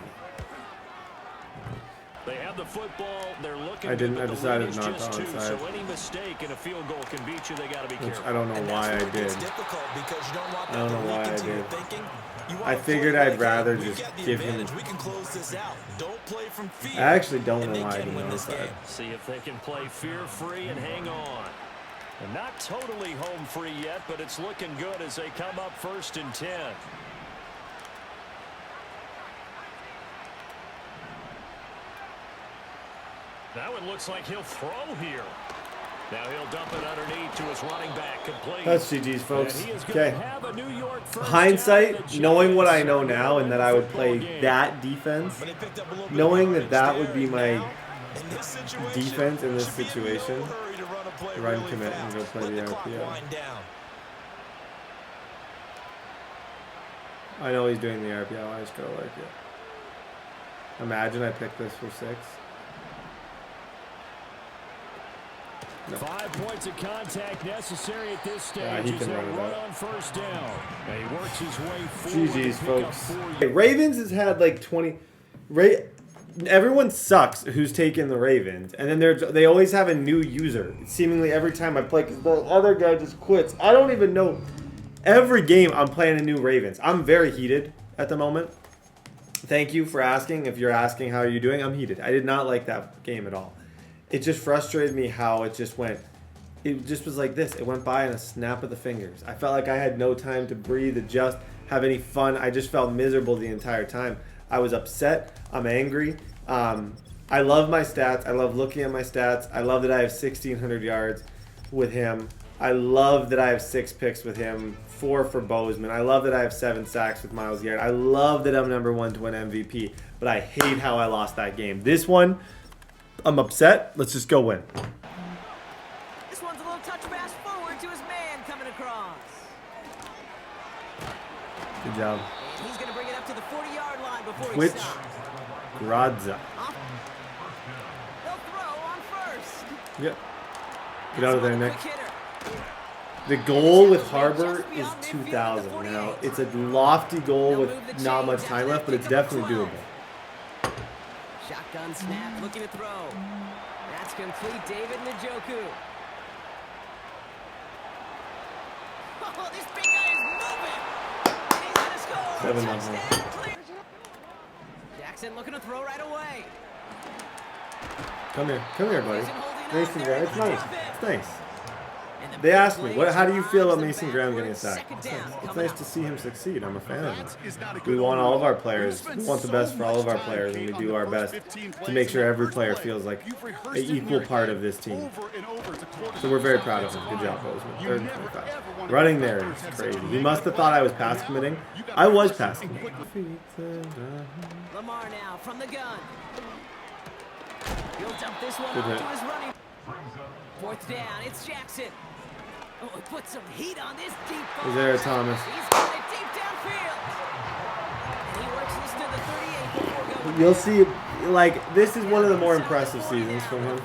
They have the football. They're looking. I decided not to onside. onside. So any mistake in a field goal can beat you. They got to be careful. I don't know why I did. I don't know why I did. I figured I'd rather just give him. I actually don't know why I didn't onside. See if they can play fear-free and hang on. And not totally home free yet, but it's looking good as they come up 1st and 10. Now it looks like he'll throw here. Now he'll dump it underneath to his running back, complete. That's GG's, folks. Okay. Hindsight, knowing what I know now and that I would play that defense, knowing that that would be my defense in this situation, run commit and go play the RPO. I know he's doing the RPO. I just gotta like it. Imagine I picked this for 6. No. 5 points of contact necessary at this stage. Yeah, he can run on 1st down. And he works his way forward. GG's, folks. Hey, Ravens has had like 20. Everyone sucks who's taken the Ravens, and then they always have a new user. Seemingly every time I play, because the other guy just quits. I don't even know. Every game I'm playing a new Ravens. I'm very heated at the moment. Thank you for asking. If you're asking how are you doing, I'm heated. I did not like that game at all. It just frustrated me how it just went. It just was like this. It went by in a snap of the fingers. I felt like I had no time to breathe, adjust, have any fun. I just felt miserable the entire time. I was upset. I'm angry. I love my stats. I love looking at my stats. I love that I have 1,600 yards with him. I love that I have 6 picks with him, 4 for Bozeman. I love that I have 7 sacks with Myles Garrett. I love that I'm #1 to win MVP, but I hate how I lost that game. This one, I'm upset. Let's just go win. This one's a little touch pass forward to his man coming across. Good job. And he's going to bring it up to the 40-yard line before he Which stops. Gradza. They'll throw on 1st. Yep. Get out of there, Nick. The goal with Harbor is 2,000. Now, it's a lofty goal with not much time left, but it's definitely doable. Shotgun snap, looking to throw. That's complete, David Njoku. Oh, this big guy is moving. And he's going to score. 7 Touchdown. Jackson looking to throw right away. Come here, buddy. Mason Graham, it's nice. It's nice. They asked me, how do you feel about Mason Graham getting a sack? It's nice to see him succeed. I'm a fan of him. We want all of our players. We want the best for all of our players, and we do our best to make sure every player feels like an equal part of this team. So we're very proud of him. Good job, Bozeman. 3rd. Running there is crazy. He must have thought I was pass committing. I was pass committing. Lamar now from the gun. He'll dump this one Good off hit. to his running. 4th down, it's Jackson. Oh, put some heat on this deep ball. Isaiah Thomas. He's got it deep downfield. And he works this to the 38 before going. You'll see, like, this is one of the more impressive seasons from him.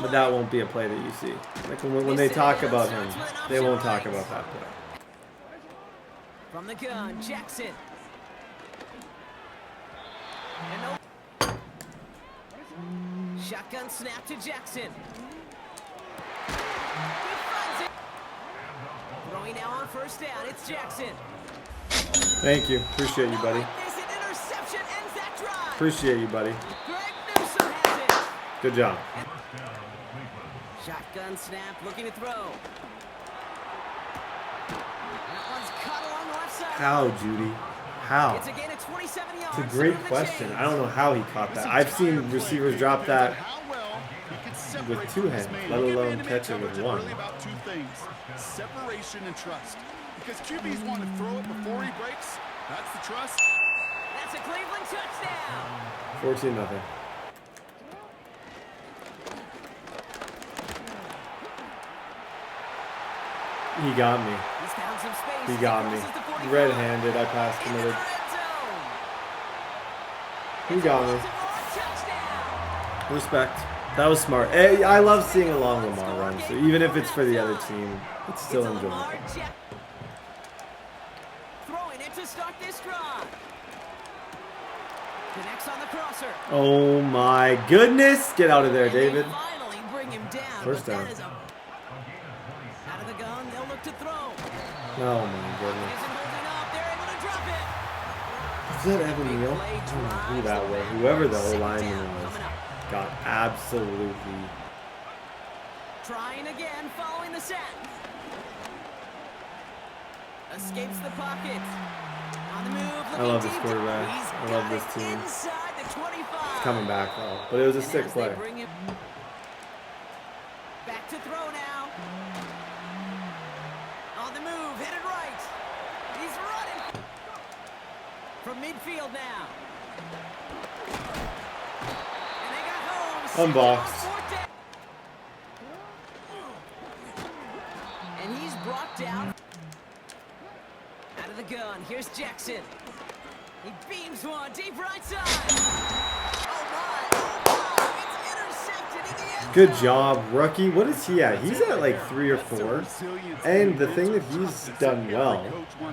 But that won't be a play that you see. Like, when they talk about him, they won't talk about that play. From the gun, Jackson. Shotgun snap to Jackson. He finds it. Throwing now on 1st down, it's Jackson. Thank you. Appreciate you, buddy. Interception ends that drive. Appreciate you, buddy. Greg Newsome has it. Good job. Shotgun snap, looking to throw. How, Judy? How? It's a gain of 27 yards. It's a great question. I don't know how he caught that. I've seen receivers drop that with two hands, let alone catch it with one. Really about two things: separation and trust. Because QBs want to throw it before he breaks. That's the trust. That's a Cleveland touchdown. 14-0. He got me. He's found some space. He got me. Red-handed. I passed committed. He got me. Respect. That was smart. Hey, I love seeing a long Lamar run. So even if it's for the other team, it's still enjoyable. Throwing it to start this drive. Connects on the crosser. Oh my goodness! Get out of there, David. Finally bring him down. First down. Out of the gun, they'll look to throw. Oh my goodness. They're able to drop it. Is that Evan Neal? I don't know who that was. Whoever the O-lineman was got absolutely. Trying again, following the set. Escapes the pocket. On the move. I love this quarterback. I love this team. Inside the 25. It's coming back though, but it was a sick play. Back to throw now. On the move, headed right. He's running. From midfield now. And they got home. Unboxed. And he's brought down. Out of the gun, here's Jackson. He beams one deep right side. Oh my, it's intercepted in the end zone. Good job, rookie. What is he at? He's at like 3 or 4. And the thing that he's done well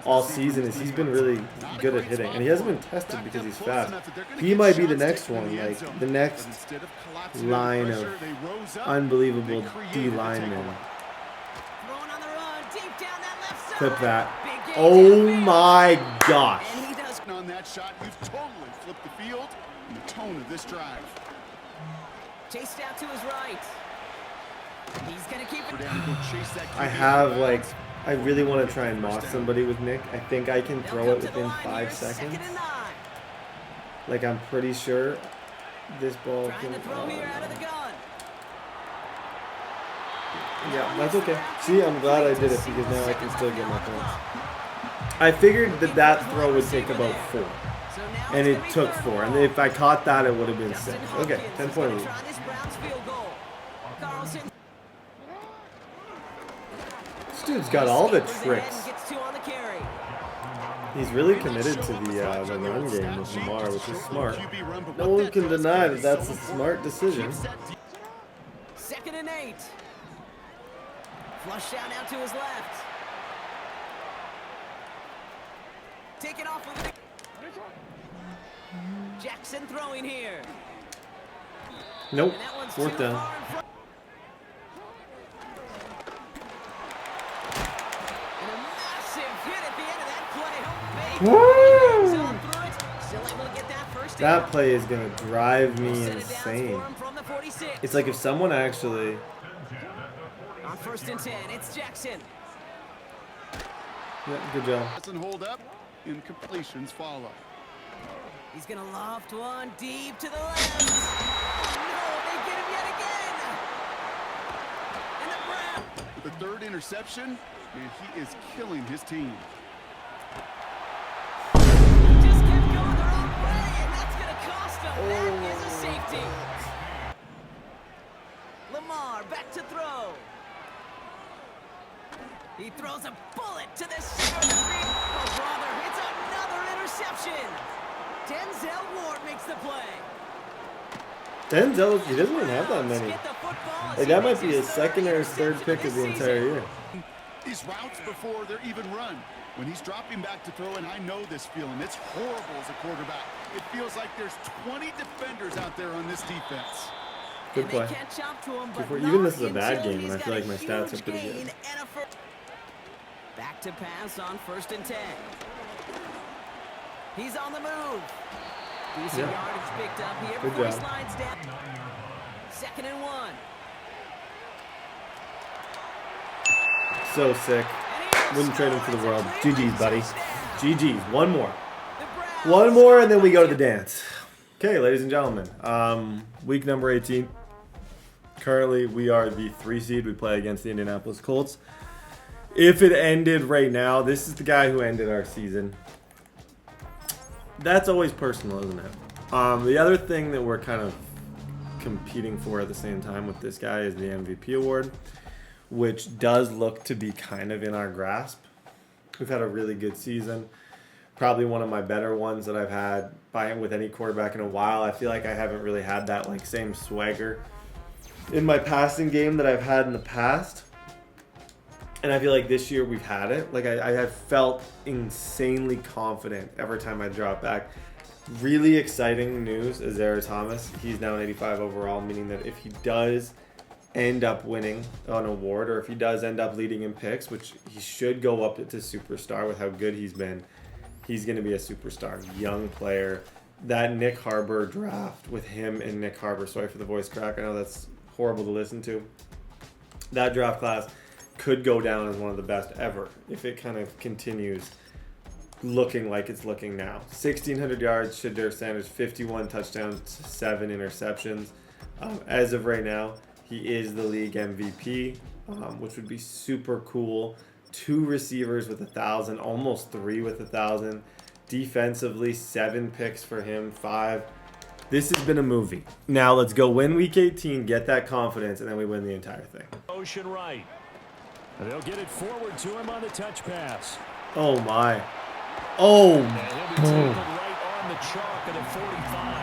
all season is he's been really good at hitting. And he hasn't been tested because he's fast. He might be the next one, like the next line of unbelievable D linemen. Clip that. Oh my gosh. On that shot, you've totally flipped the field and the tone of this drive. Chased out to his right. He's gonna keep it down. I have like, I really want to try and mock somebody with Nick. I think I can throw it within 5 seconds. Like I'm pretty sure this ball can. Yeah, that's okay. See, I'm glad I did it because now I can still get my points. I figured that that throw would take about 4. And it took 4. And if I caught that, it would have been 6. Okay, 10-point lead. This dude's got all the tricks. He's really committed to the run game with Lamar, which is smart. No one can deny that that's a smart decision. 2nd and 8. Flush out now to his left. Take it off with it. Jackson throwing here. Nope. 4th down. And a massive hit at the end of that play. Woo! Still able to get that first down. That play is going to drive me insane. It's like if someone actually... On 1st and 10, it's Jackson. Yeah, good job. Doesn't hold up. Incompletions follow. He's gonna loft one deep to the left. No, they get him yet again. And the Browns. The 3rd interception, and he is killing his team. He just kept going the wrong way, and that's gonna cost him. That is a safety. Lamar back to throw. He throws a bullet to the center of the field. Oh, brother, it's another interception. Denzel Ward makes the play. Denzel, he doesn't even have that many. Like, that might be his 2nd or his 3rd pick of the entire year. These routes before they're even run. When he's dropping back to throw, and I know this feeling. It's horrible as a quarterback. It feels like there's 20 defenders out there on this defense. Good play. Even this is a bad game, and I feel like my stats are pretty good. Back to pass on 1st and 10. He's on the move. Decent yardage picked up here before he slides down. 2nd and 1. So sick. Wouldn't trade him for the world. GG's, buddy. GG's. One more. One more, and then we go to the dance. Okay, ladies and gentlemen. Week number 18. Currently, we are the 3 seed. We play against the Indianapolis Colts. If it ended right now, this is the guy who ended our season. That's always personal, isn't it? The other thing that we're kind of competing for at the same time with this guy is the MVP award, which does look to be kind of in our grasp. We've had a really good season. Probably one of my better ones that I've had with any quarterback in a while. I feel like I haven't really had that like same swagger in my passing game that I've had in the past. And I feel like this year we've had it. Like I have felt insanely confident every time I drop back. Really exciting news, Isaiah Thomas. He's now an 85 overall, meaning that if he does end up winning an award, or if he does end up leading in picks, which he should go up to superstar with how good he's been, he's going to be a superstar. Young player. That Nick Harbor draft with him and Nick Harbor, sorry for the voice crack, I know that's horrible to listen to. That draft class could go down as one of the best ever if it kind of continues looking like it's looking now. 1,600 yards, Shedeur Sanders, 51 touchdowns, 7 interceptions. As of right now, he is the league MVP, which would be super cool. 2 receivers with 1,000, almost 3 with 1,000. Defensively, 7 picks for him, 5. This has been a movie. Now let's go win week 18, get that confidence, and then we win the entire thing. Motion right. And they'll get it forward to him on the touch pass. Oh my. Oh.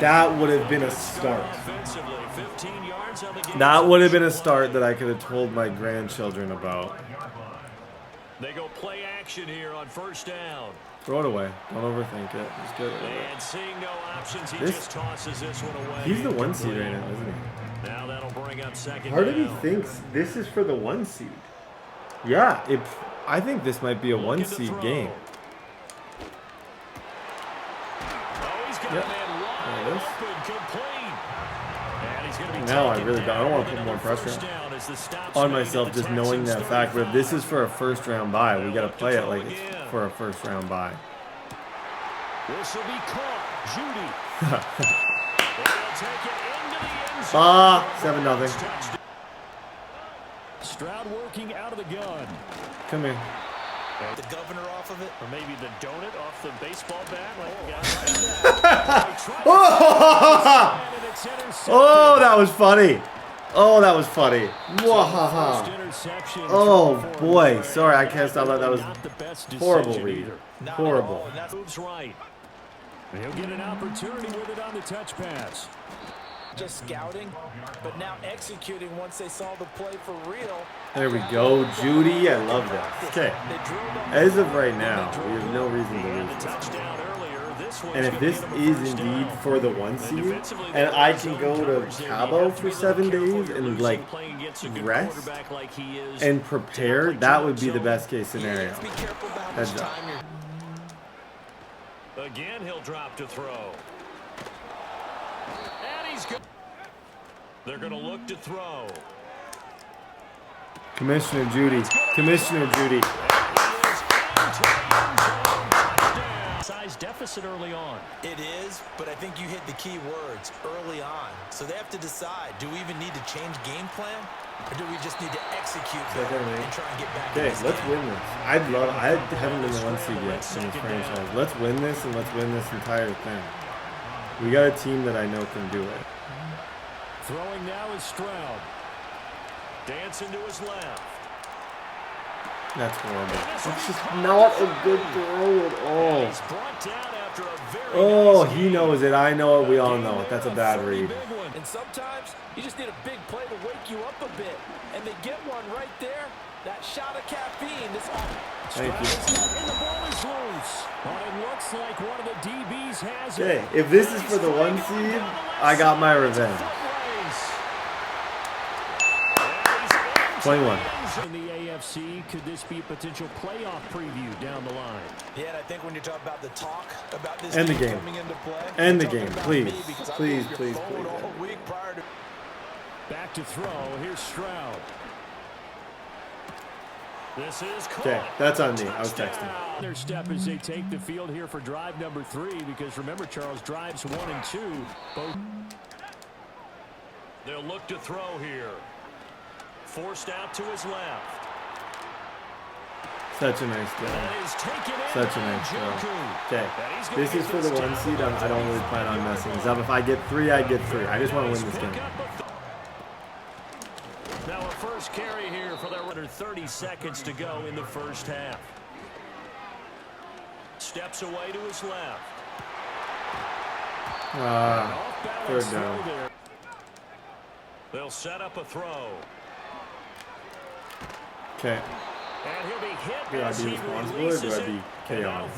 That would have been a start. That would have been a start that I could have told my grandchildren about. They go play action here on first down. Throw it away. Don't overthink it. Just get it over. And seeing no options, he just tosses this one away. He's the 1 seed right now, isn't he? Now that'll bring up second Part of me down. thinks this is for the 1 seed. Yeah, I think this might be a 1 seed game. Oh, he's got a man wide open, complete. And he's going to be now I really don't want to put more pressure on myself just knowing that fact. But if this is for a first round bye, we got to play it like it's for a first round bye. This will be caught. Judy. 7-0. Stroud working out of the gun. Come here. The governor off of it, or maybe the donut off the baseball bat. Oh, that was funny. Oh, that was funny. Oh boy, sorry, I can't stop that. That was horrible read. Horrible. Moves right. He'll get an opportunity with it on the touch pass. Just scouting, but now executing once they saw the play for real. There we go, Judy. I love that. Okay. As of right now, we have no reason to lose this. And if this is indeed for the 1 seed, and I can go to Cabo for 7 days and like rest and prepare, that would be the best case scenario. Heads up. Again, he'll drop to throw. They're going to look to throw. Commissioner Judy. Commissioner Judy. Size deficit early on. It is, but I think you hit the key words early on. So they have to decide, do we even need to change game plan? Or do we just need to execute better and try and get back in this let's game? win this. I haven't been the 1 seed yet in this franchise. Let's win this, and let's win this entire thing. We got a team that I know can do it. Throwing now is Stroud. Dancing to his left. That's horrible. That's just not a good throw at all. He's brought down after a very Oh, he knows it. I know it. We all know it. That's a bad read. And sometimes you just need a big play to wake you up a bit. And they get one right there. That shot of caffeine. Thank you. And the ball is loose. But it looks like one of the DBs has it. Okay, if this is for the 1 seed, I got my revenge. 21. In the AFC, could this be a potential playoff preview down the line? Yeah, and I think when you talk about the talk about this End the game. coming into play, End the game, please. Please, please, please. Back to throw. Here's Stroud. Okay, that's on me. I was texting. Their step as they take the field here for drive number 3, because remember, Charles, drives 1 and 2. Both. They'll look to throw here. Forced out to his left. Such a nice throw. Such a nice throw. Okay, this is for the 1 seed. I don't really plan on messing this up. If I get 3, I get 3. I just want to win this game. Now a first carry here for their under 30 seconds to go in the first half. Steps away to his left. Third down. They'll set up a throw. Okay. And he'll be hit. Do I be responsible or do I be chaotic?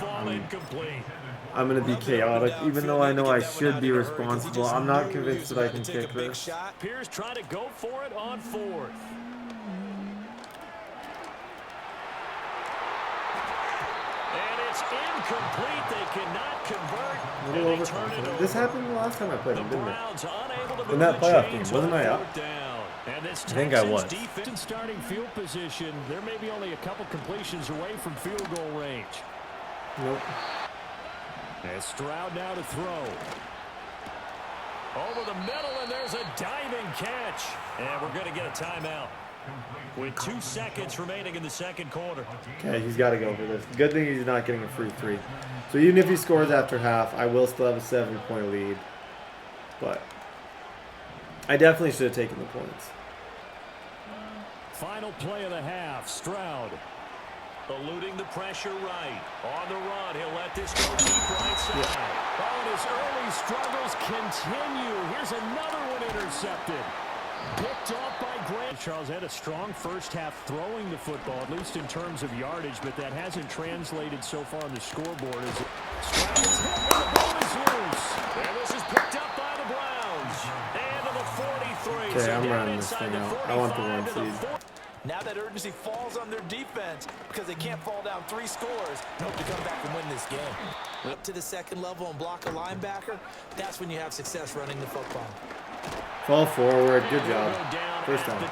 I'm going to be chaotic, even though I know I should be responsible. I'm not convinced that I can kick this. Pierce trying to go for it on 4th. And it's incomplete. They cannot convert. A little overconfident. This happened the last time I played him, didn't it? In that playoff game, wasn't I up? I think I was. Defense starting field position. There may be only a couple completions away from field goal range. Nope. And Stroud now to throw. Over the middle, and there's a diving catch. And we're going to get a timeout with 2 seconds remaining in the second quarter. Okay, he's got to go for this. Good thing he's not getting a free 3. So even if he scores after half, I will still have a 7-point lead. But I definitely should have taken the points. Final play of the half. Stroud eluding the pressure right. On the run, he'll let this go deep right side. Oh, and his early struggles continue. Here's another one intercepted. Picked off by Grant. Charles had a strong first half throwing the football, at least in terms of yardage, but that hasn't translated so far on the scoreboard. As Stroud is hit and the ball is loose. And this is picked up by the Browns. And to the 43. Okay, I'm running this thing out. I want the 1 seed. Now that urgency falls on their defense because they can't fall down 3 scores. Hope to come back and win this game. Up to the second level and block a linebacker, that's when you have success running the football. Fall forward. Good job. First down.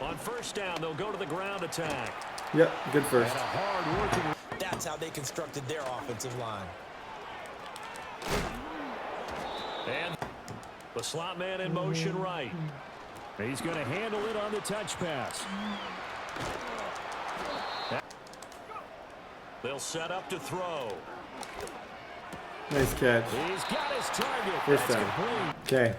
On first down, they'll go to the ground attack. Yep, good first. That's how they constructed their offensive line. And the slot man in motion right. He's going to handle it on the touch pass. They'll set up to throw. Nice catch. He's got his target. First down. Okay.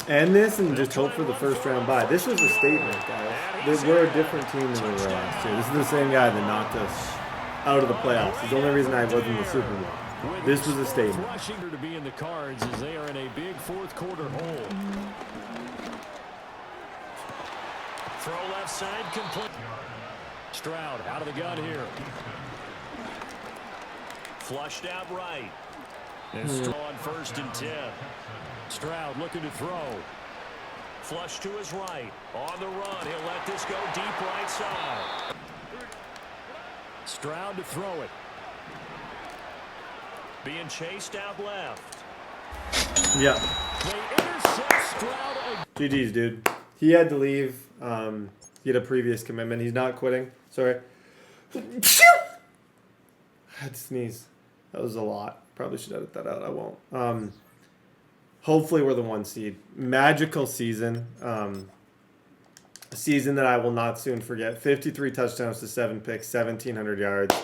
End this and just hope for the first round bye. This was a statement, guys. We're a different team than we were last year. This is the same guy that knocked us out of the playoffs. It's the only reason I wasn't in the Super Bowl. This was a statement. To be in the cards as they are in a big fourth quarter hole. Throw left side complete. Stroud out of the gun here. Flushed out right. And Stroud on 1st and 10. Stroud looking to throw. Flush to his right. On the run. He'll let this go deep right side. Stroud to throw it. Being chased out left. Yeah. They intercept Stroud. GG's, dude. He had to leave. He had a previous commitment. He's not quitting. Sorry. I had to sneeze. That was a lot. Probably should edit that out. I won't. Hopefully we're the 1 seed. Magical season. A season that I will not soon forget. 53 touchdowns to 7 picks, 1,700 yards.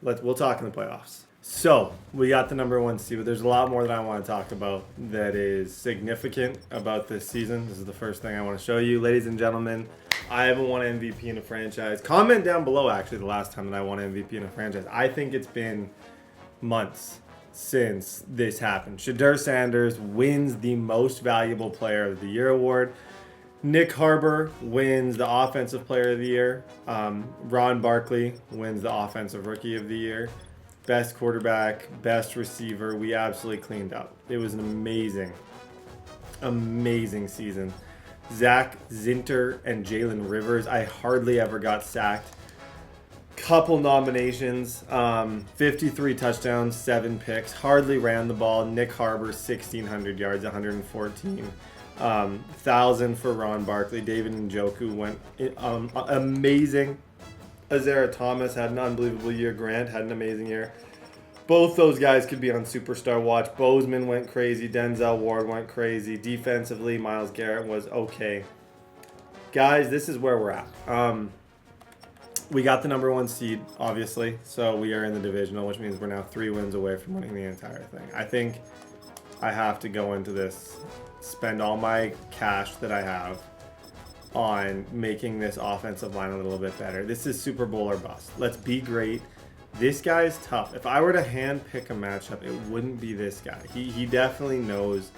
We'll talk in the playoffs. So, we got the number 1 seed, but there's a lot more that I want to talk about that is significant about this season. This is the first thing I want to show you. Ladies and gentlemen, I haven't won an MVP in a franchise. Comment down below, actually, the last time that I won an MVP in a franchise. I think it's been months since this happened. Shedeur Sanders wins the Most Valuable Player of the Year award. Nick Harbor wins the Offensive Player of the Year. Ron Barkley wins the Offensive Rookie of the Year. Best quarterback, best receiver. We absolutely cleaned up. It was an amazing, amazing season. Zach Zinter and Jalen Rivers. I hardly ever got sacked. Couple nominations. 53 touchdowns, 7 picks. Hardly ran the ball. Nick Harbor, 1,600 yards, 114 1,000 for Ron Barkley. David Njoku went amazing. Azera Thomas had an unbelievable year. Grant had an amazing year. Both those guys could be on Superstar Watch. Bozeman went crazy. Denzel Ward went crazy. Defensively, Myles Garrett was okay. Guys, this is where we're at. We got the #1 seed, obviously. So we are in the divisional, which means we're now 3 wins away from winning the entire thing. I think I have to go into this, spend all my cash that I have on making this offensive line a little bit better. This is Super Bowl or bust. Let's be great. This guy is tough. If I were to hand pick a matchup, it wouldn't be this guy. He definitely knows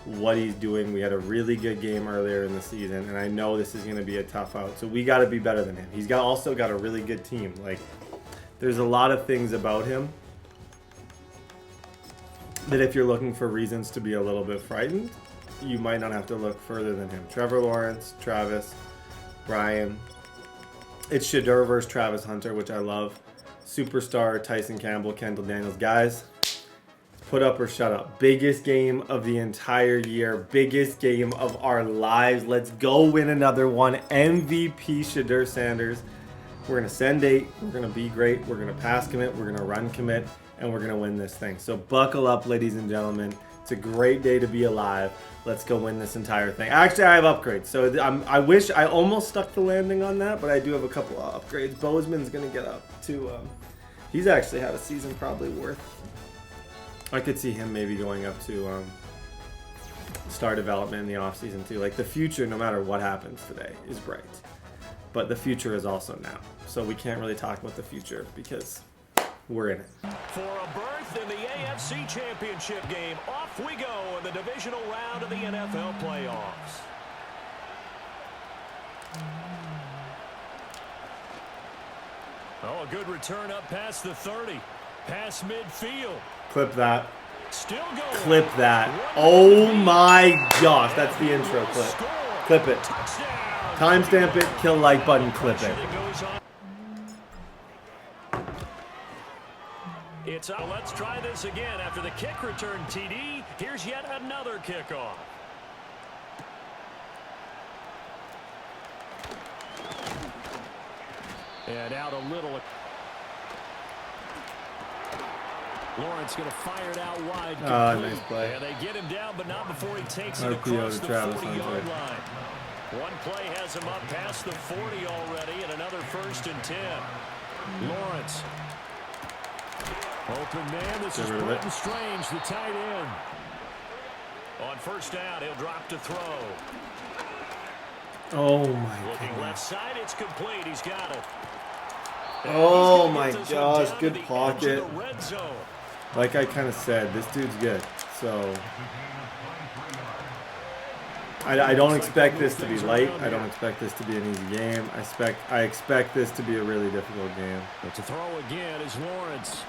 what he's doing. We had a really good game earlier in the season, and I know this is going to be a tough out. So we got to be better than him. He's also got a really good team. Like, there's a lot of things about him that if you're looking for reasons to be a little bit frightened, you might not have to look further than him. Trevor Lawrence, Travis, Brian. It's Shedeur versus Travis Hunter, which I love. Superstar, Tyson Campbell, Kendall Daniels. Guys, put up or shut up. Biggest game of the entire year. Biggest game of our lives. Let's go win another one. MVP Shedeur Sanders. We're going to send 8. We're going to be great. We're going to pass commit. We're going to run commit. And we're going to win this thing. So buckle up, ladies and gentlemen. It's a great day to be alive. Let's go win this entire thing. Actually, I have upgrades. So I wish I almost stuck the landing on that, but I do have a couple of upgrades. Bozeman's going to get up to... he's actually had a season probably worth... I could see him maybe going up to star development in the offseason too. Like, the future, no matter what happens today, is bright. But the future is also now. So we can't really talk about the future because we're in it. For a berth in the AFC Championship game, off we go in the divisional round of the NFL playoffs. Oh, a good return up past the 30. Past midfield. Clip that. Still going. Clip that. Oh my gosh, that's the intro clip. Clip it. Timestamp it, kill like button, clip it. It's let's try this again after the kick return TD. Here's yet another kickoff. And out a little. Lawrence going to fire it out wide. Nice play. And they get him down, but not before he takes it across the 40-yard line. One play has him up past the 40 already, and another 1st and 10. Lawrence. Open man, this is Britton Strange, the tight end. On 1st down, he'll drop to throw. Oh my god. Looking left side, it's complete. He's got it. Oh my gosh, good pocket. Like I kind of said, this dude's good. So I don't expect this to be light. I don't expect this to be an easy game. I expect this to be a really difficult game. But to throw again is Lawrence.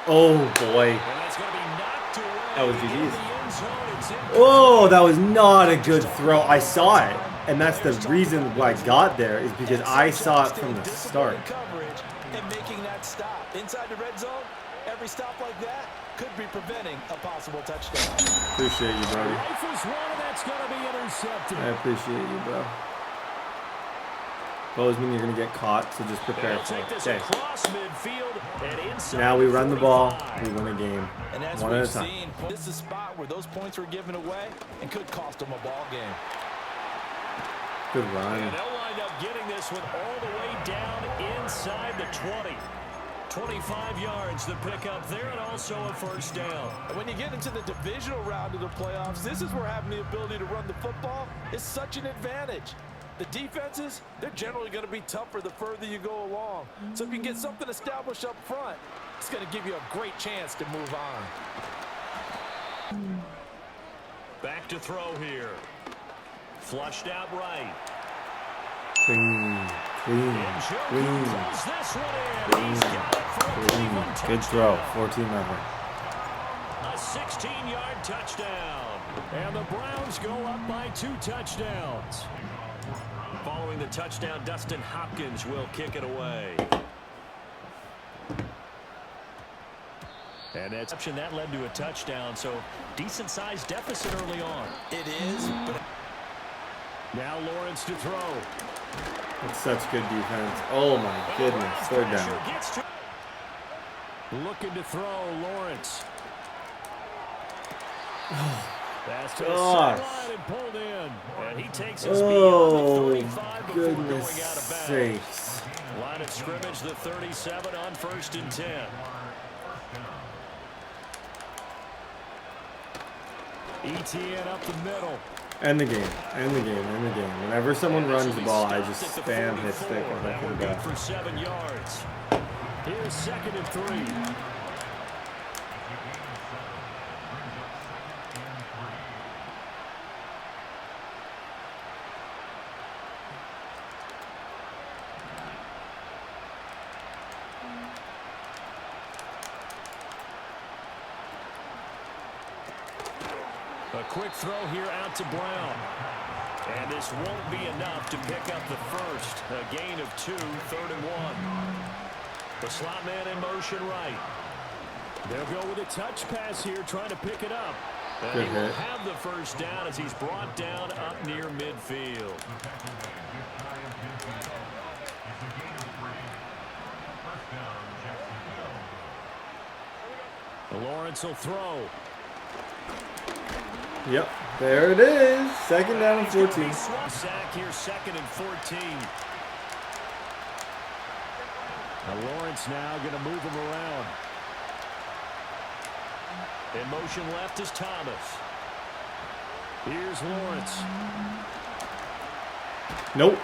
Oh boy. That was GG's. Oh, that was not a good throw. I saw it. And that's the reason why I got there, is because I saw it from the start. And making that stop inside the red zone, every stop like that could be preventing a possible touchdown. Appreciate you, Brody. I appreciate you, bro. Bozeman, you're going to get caught, so just prepare for it. Okay. Now we run the ball, we win a game. And as one at a we've time. seen, this is a spot where those points were given away and could cost them a ball game. Good run. And they'll wind up getting this one all the way down inside the 20. 25 yards to pick up there, and also a 1st down. And when you get into the divisional round of the playoffs, this is where having the ability to run the football is such an advantage. The defenses, they're generally going to be tougher the further you go along. So if you can get something established up front, it's going to give you a great chance to move on. Back to throw here. Flushed out right. Clean. Good throw. 14-0. A 16-yard touchdown. And the Browns go up by 2 touchdowns. Following the touchdown, Dustin Hopkins will kick it away. And that led to a touchdown, so decent-sized deficit early on. It is, but... Now Lawrence to throw. That's such good defense. Oh, my goodness. Third down. Looking to throw, Lawrence. That's to the Gosh. sideline and pulled in. And he takes his beyond the 35 before going out of bounds. Sakes. Line of scrimmage, the 37 on 1st and 10. ETN up the middle. End the game. End the game. End the game. Whenever someone runs the ball, I just spam hit stick and hope for the best. For 7 yards. Here's 2nd and 3. A quick throw here out to Brown. And this won't be enough to pick up the first. A gain of 2, 3rd and 1. The slot man in motion right. They'll go with a touch pass here, trying to pick it up. And he will have the first down as he's brought down up near midfield. Lawrence will throw. Yep, there it is. 2nd down and 14. Sack here, 2nd and 14. Now Lawrence now going to move him around. In motion left is Thomas. Here's Lawrence. Nope.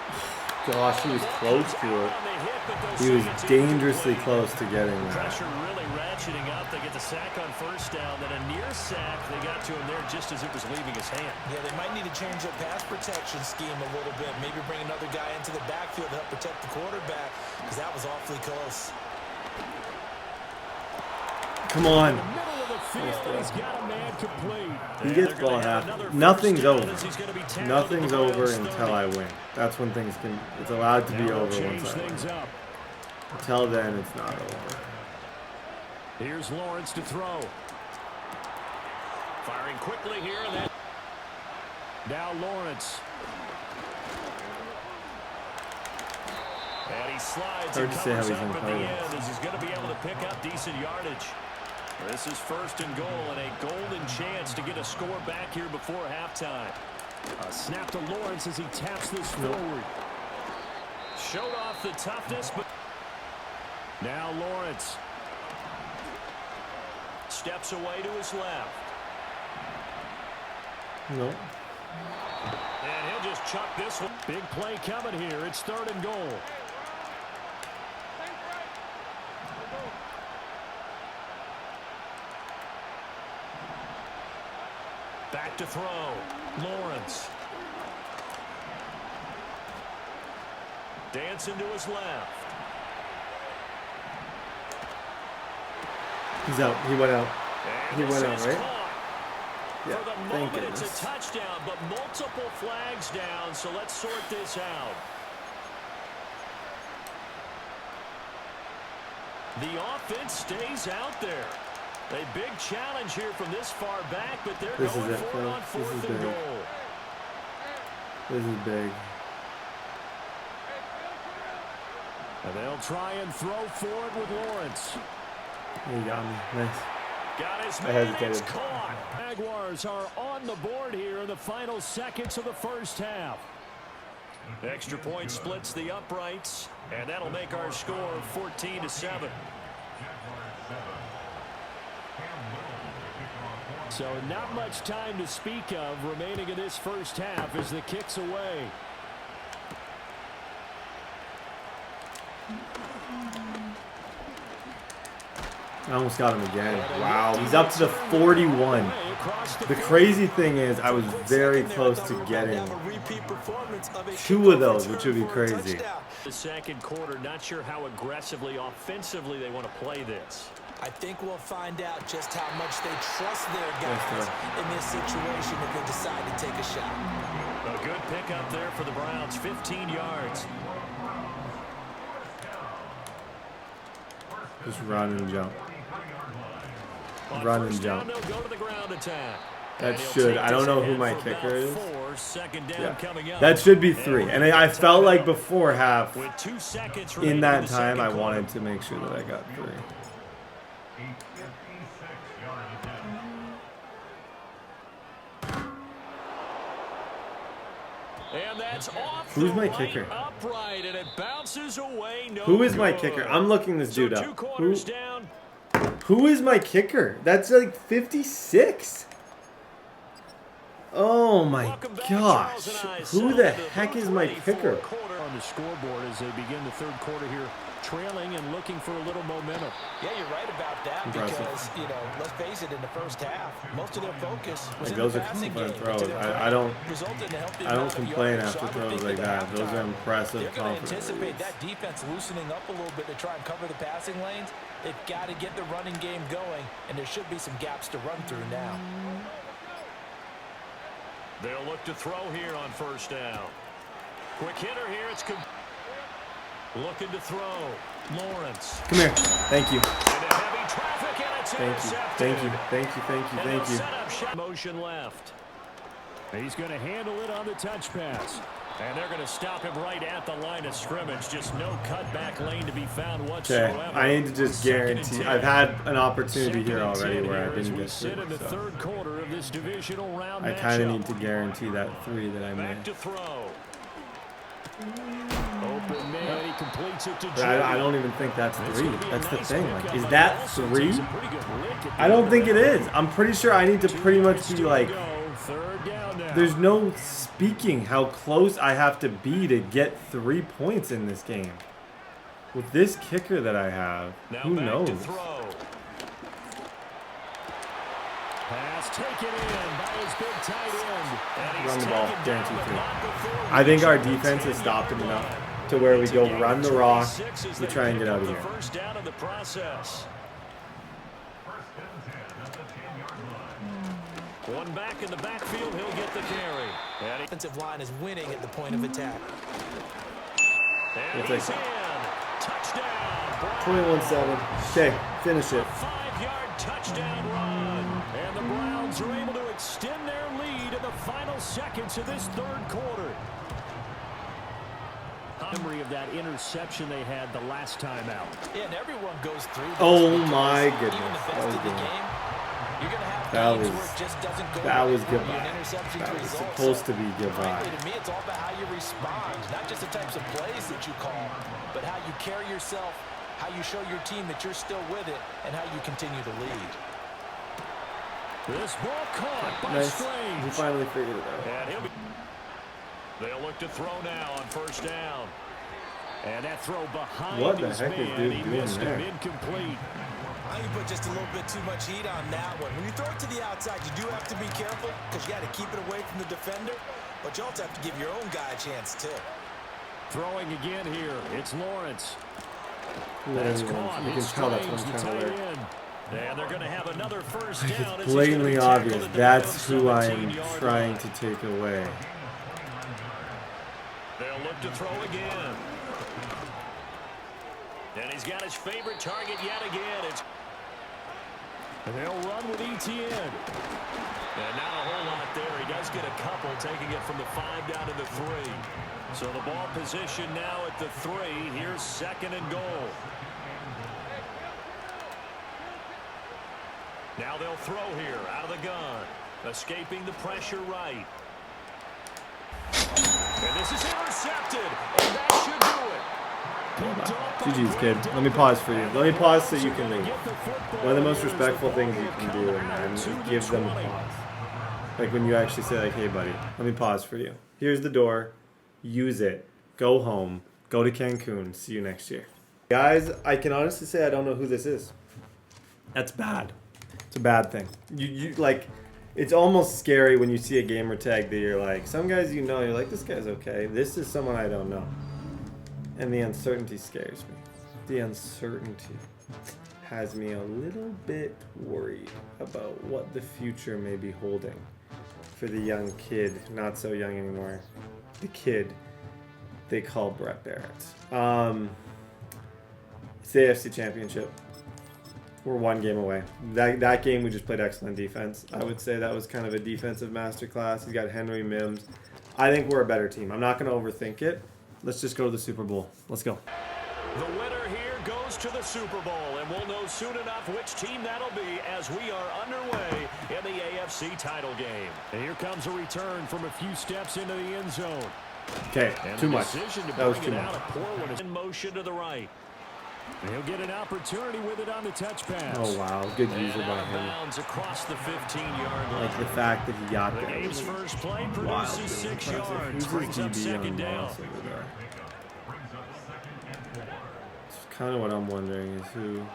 Gosh, he was close to it. He was dangerously close to getting that. Pressure really ratcheting up. They get the sack on 1st down. Then a near sack. They got to him there just as it was leaving his hand. Yeah, they might need to change their pass protection scheme a little bit. Maybe bring another guy into the backfield to help protect the quarterback, because that was awfully close. Come on. He gets ball half. Nothing's over. Nothing's over until I win. That's when things can. It's allowed to be over once I win. Until then, it's not over. Here's Lawrence to throw. Firing quickly here. And then now Lawrence. And he slides and covers up at the end as he's going to be able to pick up decent yardage. This is 1st and goal and a golden chance to get a score back here before halftime. A snap to Lawrence as he taps this forward. Showed off the toughness, but now Lawrence steps away to his left. No. And he'll just chuck this one. Big play coming here. It's 3rd and goal. Back to throw. Lawrence. Dancing to his left. He's out. He went out. He went out, right? Yeah, for the moment, it's a touchdown, but multiple flags down, so let's sort this out. The offense stays out there. A big challenge here from this far back, but they're going for it on 4th and goal. This is big. And they'll try and throw forward with Lawrence. He got me. Nice. Got his man. It's caught. Jaguars are on the board here in the final seconds of the first half. Extra point splits the uprights, and that'll make our score 14-7. So not much time to speak of remaining in this first half as the kick's away. I almost got him again. Wow, he's up to the 41. The crazy thing is I was very close to getting 2 of those, which would be crazy. The 2nd quarter, not sure how aggressively, offensively they want to play this. I think we'll find out just how much they trust their guys in this situation if they decide to take a shot. A good pickup there for the Browns, 15 yards. Just run and jump. run and jump. That should. I don't know who my kicker is. Yeah. That should be 3. And I felt like before half, in that time, I wanted to make sure that I got 3. Who's my kicker? Who is my kicker? I'm looking this dude up. Who is my kicker? That's like 56. Oh my gosh. Who the heck is my kicker? On the scoreboard as they begin the third quarter here, trailing and looking for a little momentum. Yeah, you're right about that. Impressive. Because, you know, let's face it, in the first half, most of their focus was Like, in those the are passing confident game. throws. I don't complain after throws like that. Those are impressive, They're going to confident anticipate reads. that defense loosening up a little bit to try and cover the passing lanes. They've got to get the running game going, and there should be some gaps to run through now. They'll look to throw here on first down. Quick hitter here. It's looking to throw. Lawrence. Come here. Thank you. Thank you. Thank you. Motion left. He's going to handle it on the touch pass. And they're going to stop him right at the line of scrimmage. Just no cutback lane to be found whatsoever. Okay, I need to just guarantee. I've had an opportunity here already where I didn't get through. In the third quarter of this divisional round I kind of need to guarantee that 3 that I made. to throw. Open man, he completes it to I don't even think that's 3. That's the thing. Like, is that 3? I don't think it is. I'm pretty sure I need to pretty much be like. There's no speaking how close I have to be to get 3 points in this game. With this kicker that I have, who knows? Pass taken in by his big tight end. Run the ball, guaranteed 3. I think our defense has stopped him enough to where we go run the rock, we try and get out of here. First down of the process. One back in the backfield, he'll get the carry. The offensive line is winning at the point of attack. And he's in. Touchdown. 21-7. Okay, finish it. 5-yard touchdown run. And the Browns are able to extend their lead in the final seconds of this third quarter. Memory of that interception they had the last time out. Yeah, and everyone goes through this. Oh my goodness. Even the best of the game, you're going to have That games was, where it just doesn't go that right was for you, goodbye. and interceptions That was result. supposed to be goodbye. Frankly, to me, it's all about how you respond, not just the types of plays that you call, but how you carry yourself, how you show your team that you're still with it, and how you continue to lead. This ball caught by Nice. Strange. We finally figured it out. And they'll look to throw now on first down. And that throw behind What the his heck is man. dude He doing missed there? him, incomplete. I think you put just a little bit too much heat on that one. When you throw it to the outside, you do have to be careful because you got to keep it away from the defender, but you also have to give your own guy a chance too. Throwing again here. It's Lawrence. That's caught. You can tell that's what I'm trying to learn. And they're going to have another first down. It's blatantly obvious. That's who I am trying to take away. They'll look to throw again. And he's got his favorite target yet again. And they'll run with ETN. And not a whole lot there. He does get a couple, taking it from the 5 down to the 3. So the ball position now at the 3. Here's second and goal. Now they'll throw here out of the gun. Escaping the pressure right. And this is intercepted. And that should do it. GG's, kid. Let me pause for you. Let me pause so you can leave. One of the most respectful things you can do, man, is give them a pause. Like when you actually say, like, hey, buddy, let me pause for you. Here's the door. Use it. Go home. Go to Cancun. See you next year. Guys, I can honestly say I don't know who this is. That's bad. It's a bad thing. You like, it's almost scary when you see a gamer tag that you're like, some guys you know, you're like, this guy's okay. This is someone I don't know. And the uncertainty scares me. The uncertainty has me a little bit worried about what the future may be holding for the young kid, not so young anymore, the kid they call Brett Barrett. It's the AFC Championship. We're one game away. That game we just played excellent defense. I would say that was kind of a defensive masterclass. He's got Henry, Mims. I think we're a better team. I'm not going to overthink it. Let's just go to the Super Bowl. Let's go. The winner here goes to the Super Bowl, and we'll know soon enough which team that'll be as we are underway in the AFC title game. And here comes a return from a few steps into the end zone. Okay, too much. That was too much. In motion to the right. And he'll get an opportunity with it on the touch pass. Oh, wow. Good user by him. Across the 15-yard line. Like the fact that he got the that. Game's first play produces Wow, 6 yards. Who's Brings up his second DB down. over there? It's kind of what I'm wondering is who.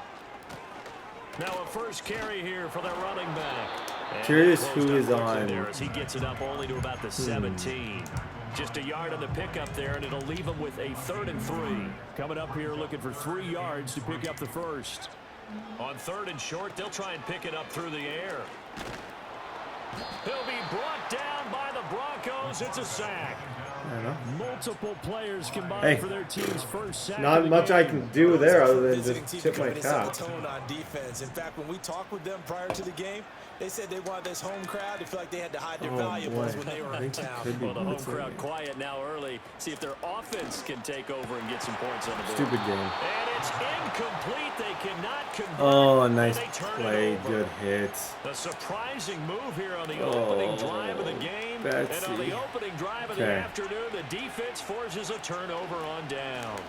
Now a first carry here for the running back. Curious who is on. As he gets it up only to about the 17. Just a yard on the pickup there, and it'll leave him with a 3rd and 3. Coming up here looking for 3 yards to pick up the first. On 3rd and short, they'll try and pick it up through the air. He'll be brought down by the Broncos. It's a sack. Multiple players combined for their team's first sack. Not much I can do there other than just tip my cap. Tone on defense. In fact, when we talked with them prior to the game, they said they wanted this home crowd. They feel like they had to hide their valuables when they were in town. Well, the home crowd quiet now early. See if their offense can take over and get some points on the board. Stupid game. And it's incomplete. They cannot convert. Oh, nice play. Good hits. A surprising move here on the opening drive of the game. Betsy. And on the opening drive of the afternoon, the defense forces a turnover on downs.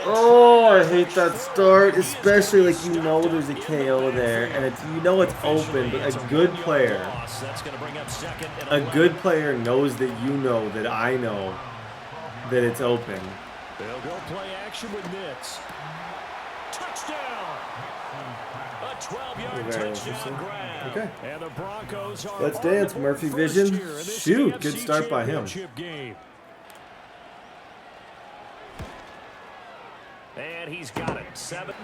Oh, I hate that start, especially like you know there's a KO there, and it's it's open, but a good player knows that you know that I know that it's open. They'll go play action with Nitz. Touchdown! A 12-yard touchdown grab. Okay. And the Broncos are Let's dance, Murphy Vision. Shoot, good start by him. And he's got it. 7.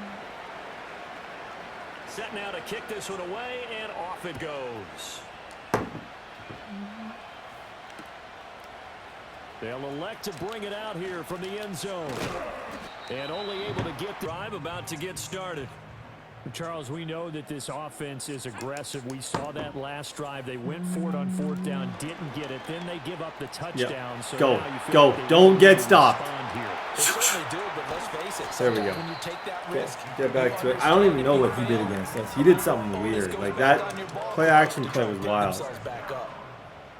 Set now to kick this one away, and off it goes. They'll elect to bring it out here from the end zone. And only able to get the drive about to get started. Charles, we know that this offense is aggressive. We saw that last drive. They went for it on 4th down, didn't get it. Then they give up the touchdown. So go. Don't get stopped. There we go. Get back to it. I don't even know what he did against us. He did something weird. Like that play action play was wild.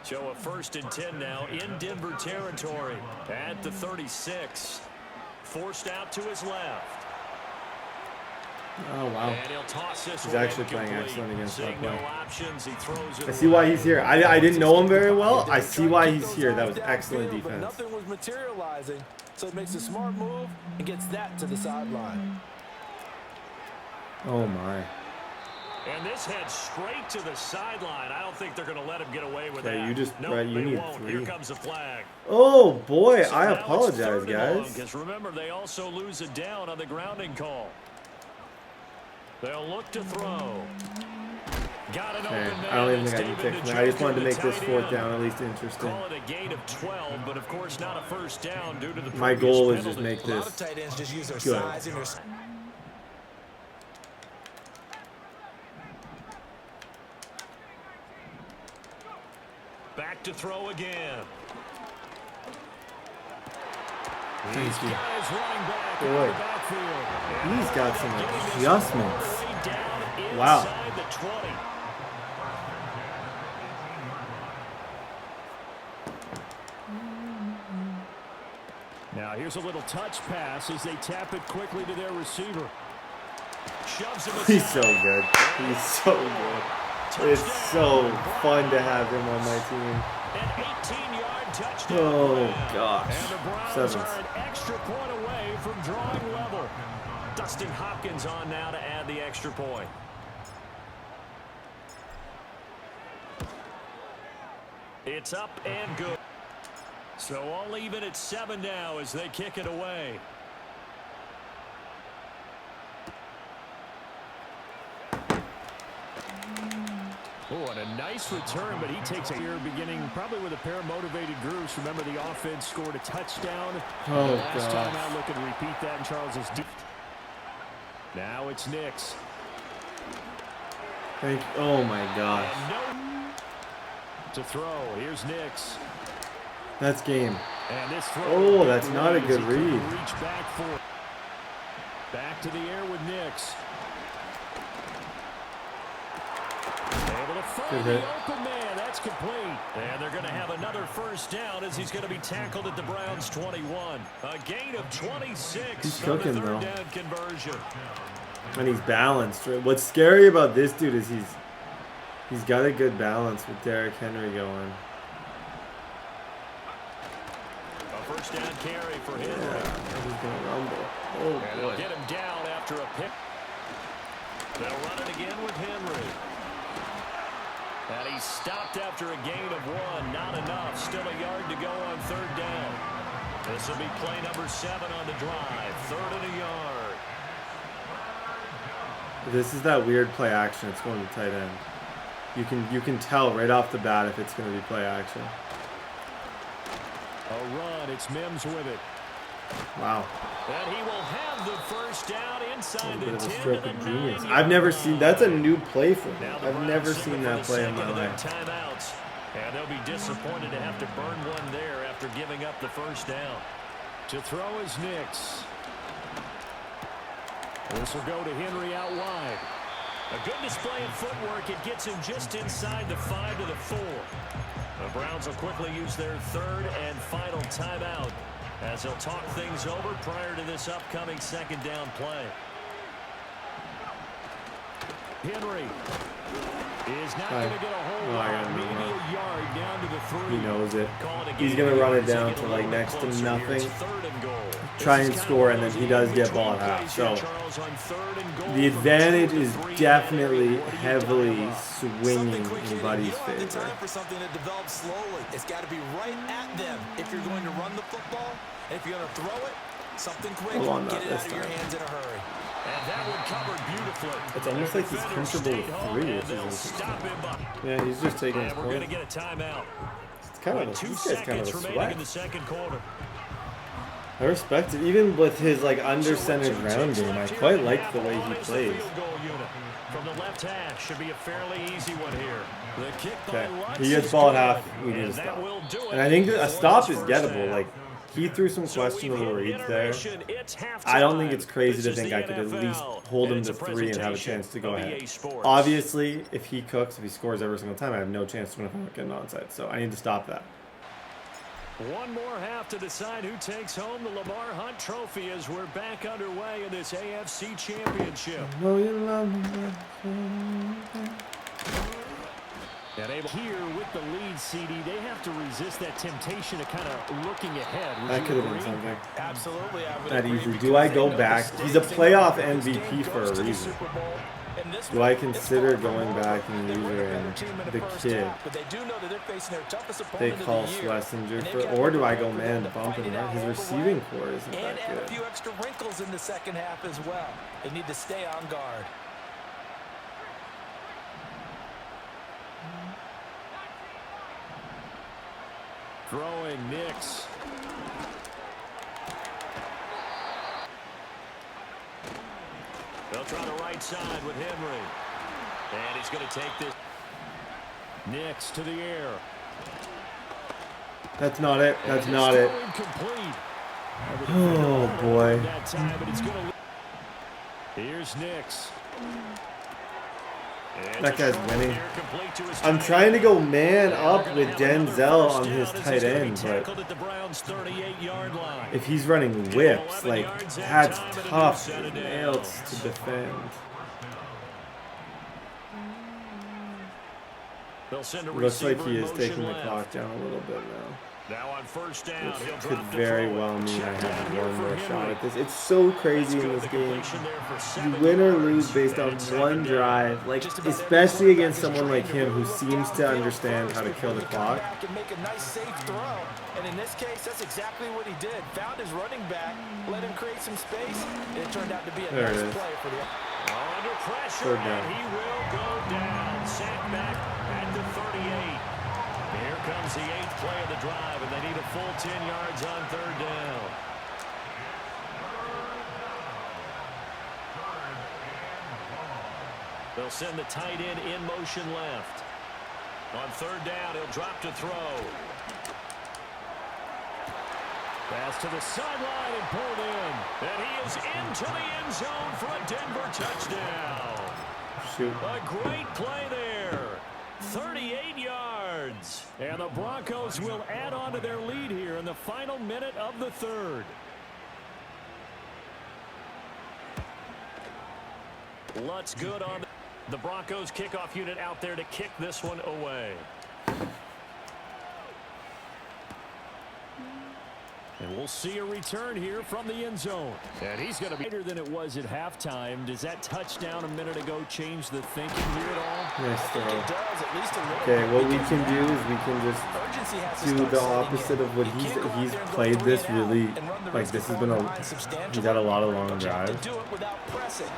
So a 1st and 10 now in Denver territory at the 36. Forced out to his left. Oh, wow. And he'll toss this he's one actually playing excellent against that play. I see why he's here. I didn't know him very well. I see why he's here. That was excellent defense. Nothing was materializing, so it makes a smart move and gets that to the sideline. Oh, my. And this heads straight to the sideline. I don't think they're going to let him get away with that. You just you need 3. Here comes the flag. Oh, boy. I apologize, guys. Because remember, they also lose a down on the grounding call. They'll look to throw. Got an open man. I don't even think I can pick that. I just wanted to make this 4th down at least interesting. Call it a gain of 12, but of course not a first down due to the my goal is just make this good. Back to throw again. Thank you. Boy, he's got some adjustments. Wow. Now here's a little touch pass as they tap it quickly to their receiver. Shoves him. He's so good. He's so good. It's so fun to have him on my team. An 18-yard touchdown. Oh gosh. And the Browns are an extra point away from drawing level. Dustin Hopkins on now to add the extra point. It's up and good. So all even at 7 now as they kick it away. Oh, and a nice return, but he takes a year beginning probably with a pair of motivated groups. Remember, the offense scored a touchdown. Oh, last time out, looking to repeat that in Charles's deep. Now it's Nix. Thank you. Oh my gosh. To throw. Here's Nix. That's game. And this throw. Oh, that's not a good read. Reach back to the air with Nix. Able to find the open man. That's complete. And they're going to have another first down as he's going to be tackled at the Browns' 21. A gain of 26. He's cooking, though. Down conversion. And he's balanced. What's scary about this dude is he's got a good balance with Derrick Henry going. A first down carry for him. Yeah, he's going to rumble. Oh, and boy. they'll get him down after a pick. They'll run it again with Henry. And he's stopped after a gain of 1. Not enough. Still a yard to go on third down. This will be play number 7 on the drive. 3rd and a yard. This is that weird play action. It's going to tight end. You can tell right off the bat if it's going to be play action. A run. It's Mims with it. Wow. And he will have the first down inside the 10 stroke of genius. I've never seen. That's a new play for me. I've never seen that play in my life. Timeouts. And they'll be disappointed to have to burn one there after giving up the first down. To throw is Nix. This will go to Henry out wide. A good display of footwork. It gets him just inside the 5 to the 4. The Browns will quickly use their 3rd and final timeout as they'll talk things over prior to this upcoming 2nd down play. Henry is not going to get a whole lot. Maybe a yard down to the 3. He knows it. He's going to run it down to like next to nothing. Try and score, and then he does get ball at half. So the advantage is definitely heavily swinging in Buddy's favor. Time for something to develop slowly. It's got to be right at them if you're going to run the football. And if you're going to throw it, something quick, get it out of your hands in a hurry. And that one covered beautifully. It's almost like he's comfortable with 3, which is interesting. Yeah, he's just taking his point. We're going to get a timeout. It's kind of a, this guy's kind of a sweat. In the 2nd quarter. I respect it. Even with his like under-centered ground game, I quite like the way he plays. From the left hash should be a fairly easy one here. The kick okay, he gets ball at half. We need a stop. And I think a stop is gettable. Like he threw some questionable reads there. I don't think it's crazy to think I could at least hold him to 3 and have a chance to go ahead. Obviously, if he cooks, if he scores every single time, I have no chance to win if I don't get an onside. So I need to stop that. One more half to decide who takes home the Lamar Hunt Trophy as we're back underway in this AFC Championship. And able here with the lead, CD, they have to resist that temptation of kind of looking ahead. That could have been something. Absolutely, I would that easy. Do I go back? He's a playoff MVP for a reason. Do I consider going back and using the kid they call Schwesinger for, or do I go man bump and run? His receiving core isn't that good. A few extra wrinkles in the 2nd half as well. They need to stay on guard. Throwing Nix. They'll try the right side with Henry. And he's going to take this. Nix to the air. That's not it. That's not it. Oh, boy. Here's Nix. That guy's winning. I'm trying to go man up with Denzel on his tight end, but if he's running whips, like, that's tough as nails to defend. Looks like he is taking the clock down a little bit now. Now on first down, which could very well mean I have one more shot at this. It's so crazy in this game. You win or lose based on one drive, like especially against someone like him who seems to understand how to kill the clock. Can make a nice safe throw, and in this case, that's exactly what he did. Found his running back, let him create some space, and it turned out to be a nice play for the. Under pressure, and he will go down. Sacked back at the 38. Here comes the 8th play of the drive, and they need a full 10 yards on 3rd down. They'll send the tight end in motion left. On third down, he'll drop to throw. Pass to the sideline and pulled in. And he is into the end zone for a Denver touchdown. Shoot. A great play there. 38 yards. And the Broncos will add on to their lead here in the final minute of the third. Lutz good on the Broncos kickoff unit out there to kick this one away. And we'll see a return here from the end zone. And he's going to be better than it was at halftime. Does that touchdown a minute ago change the thinking here at all? Nice throw. It does, at least a little Okay, bit. what we can do is we can just do the opposite of what he's played this really, like this has been he's had a lot of long drives. Do it without pressing,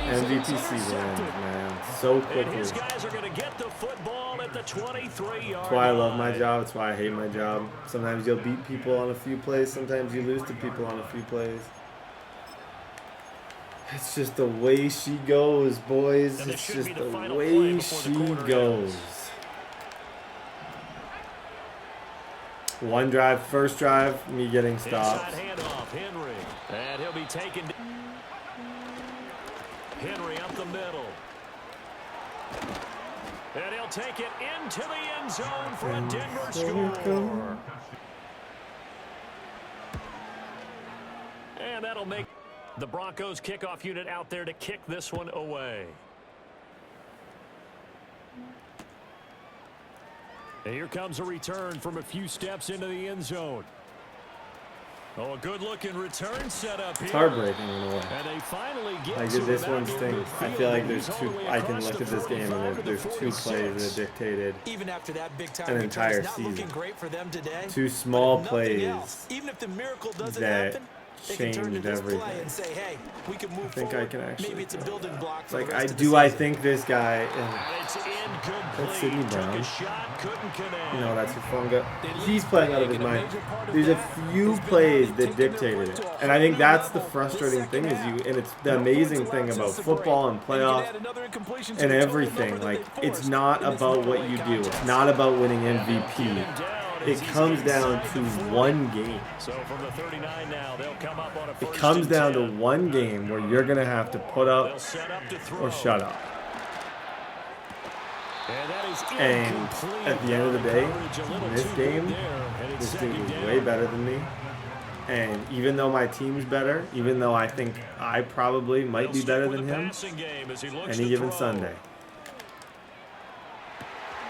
MVP season, man, so quickly. His guys are going to get the football at the 23-yard That's why I love my job. That's why I hate my job. Sometimes you'll beat people on a few plays. Sometimes you lose to people on a few plays. It's just the way she goes, boys. It's just the way she goes. One drive, first drive, me getting stopped. Handoff, Henry. And he'll be taken. Henry up the middle. And he'll take it into the end zone for a Denver score. And that'll make the Broncos kickoff unit out there to kick this one away. And here comes a return from a few steps into the end zone. Oh, a good-looking return set up here. It's heartbreaking in a way. And they finally get Like this one stinks. I feel like there's two. I can look at this game and there's two plays that dictated even after that big time an entire not season. looking great for them today, two small but plays else, even if the miracle doesn't that happen, they can turn to changed this everything. play and say, hey, we can move I think forward. I can actually. Maybe it's a building block for Like the I rest of the do. I season. think this guy. It's incomplete. That's Sidney Brown. Took a shot, couldn't connect. No, that's Hufunga. He's playing out of his mind. There's a few plays that dictated it, and I think that's the frustrating thing. And it's the amazing thing about football and playoffs and everything. Like it's not about what you do. It's not about winning MVP. It comes down to one game. So from the 39 now, they'll come up on a It comes down to one game where you're gonna have to put up or shut up. And at the end of the day, in this game, this team is way better than me. And even though my team's better, even though I think I probably might be better than him, any given Sunday.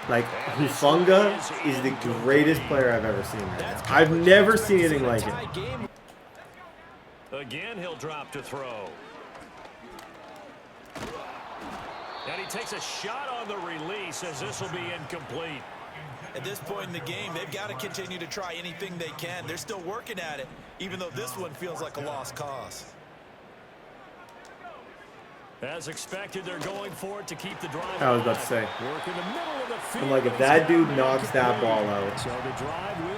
Like, Hufunga is the greatest player I've ever seen right now. I've never seen anything like it. Again, he'll drop to throw. And he takes a shot on the release as this will be incomplete. At this point in the game, they've got to continue to try anything they can. They're still working at it, even though this one feels like a lost cause. As expected, they're going for it to keep the drive. I was about to say. I'm like, if that dude knocks that ball out.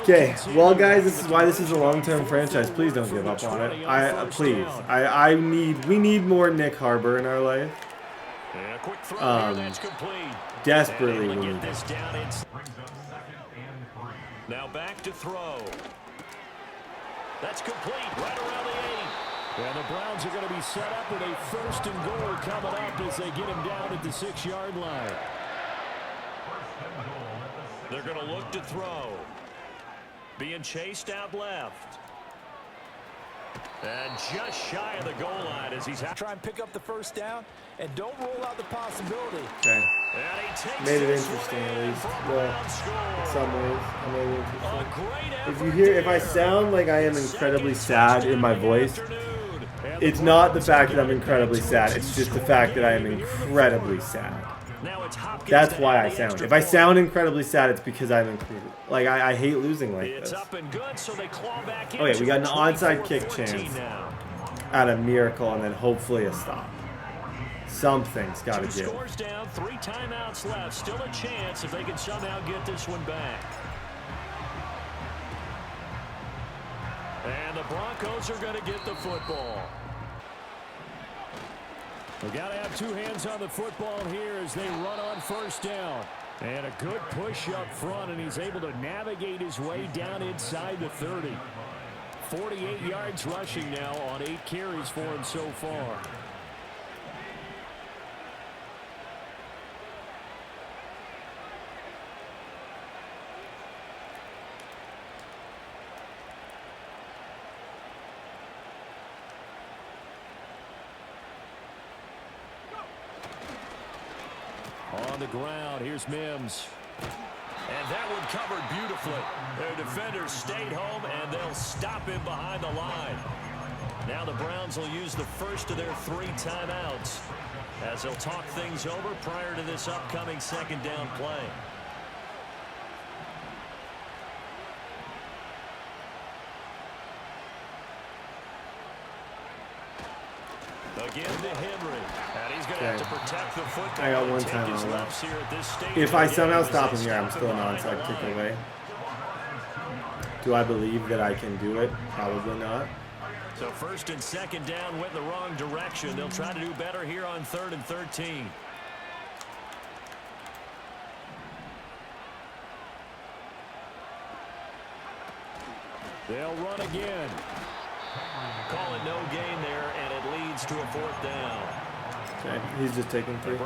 Okay, well, guys, this is why this is a long-term franchise. Please don't give up on it. We need more Nick Harbor in our life. Desperately we need it. Now back to throw. That's complete right around the 8. And the Browns are going to be set up with a 1st and goal coming up as they get him down at the 6-yard line. They're going to look to throw. Being chased out left. And just shy of the goal line as he's out. Try and pick up the 1st down, and don't rule out the possibility. Okay. Made it interesting at least. Well, in some ways, I made it interesting. If I sound like I am incredibly sad in my voice, it's not the fact that I'm incredibly sad. It's just the fact that I am incredibly sad. That's why I sound. If I sound incredibly sad, it's because I'm incredibly. Like, I hate losing like this. Okay, we got an onside kick chance out of miracle, and then hopefully a stop. Something's got to give. Scores down, 3 timeouts left. Still a chance if they can somehow get this one back. And the Broncos are going to get the football. We got to have two hands on the football here as they run on first down. And a good push up front, and he's able to navigate his way down inside the 30. 48 yards rushing now on 8 carries for him so far. On the ground, here's Mims. And that one covered beautifully. Their defenders stayed home, and they'll stop him behind the line. Now the Browns will use the first of their 3 timeouts as they'll talk things over prior to this upcoming second down play. Again to Henry. And he's going to have to protect the football. I got one timeout left. If I somehow stop him here, I'm still an onside kick away. Do I believe that I can do it? Probably not. So first and second down went the wrong direction. They'll try to do better here on 3rd and 13. They'll run again. Call it no gain there, and it leads to a 4th down. Okay, he's just taking 3.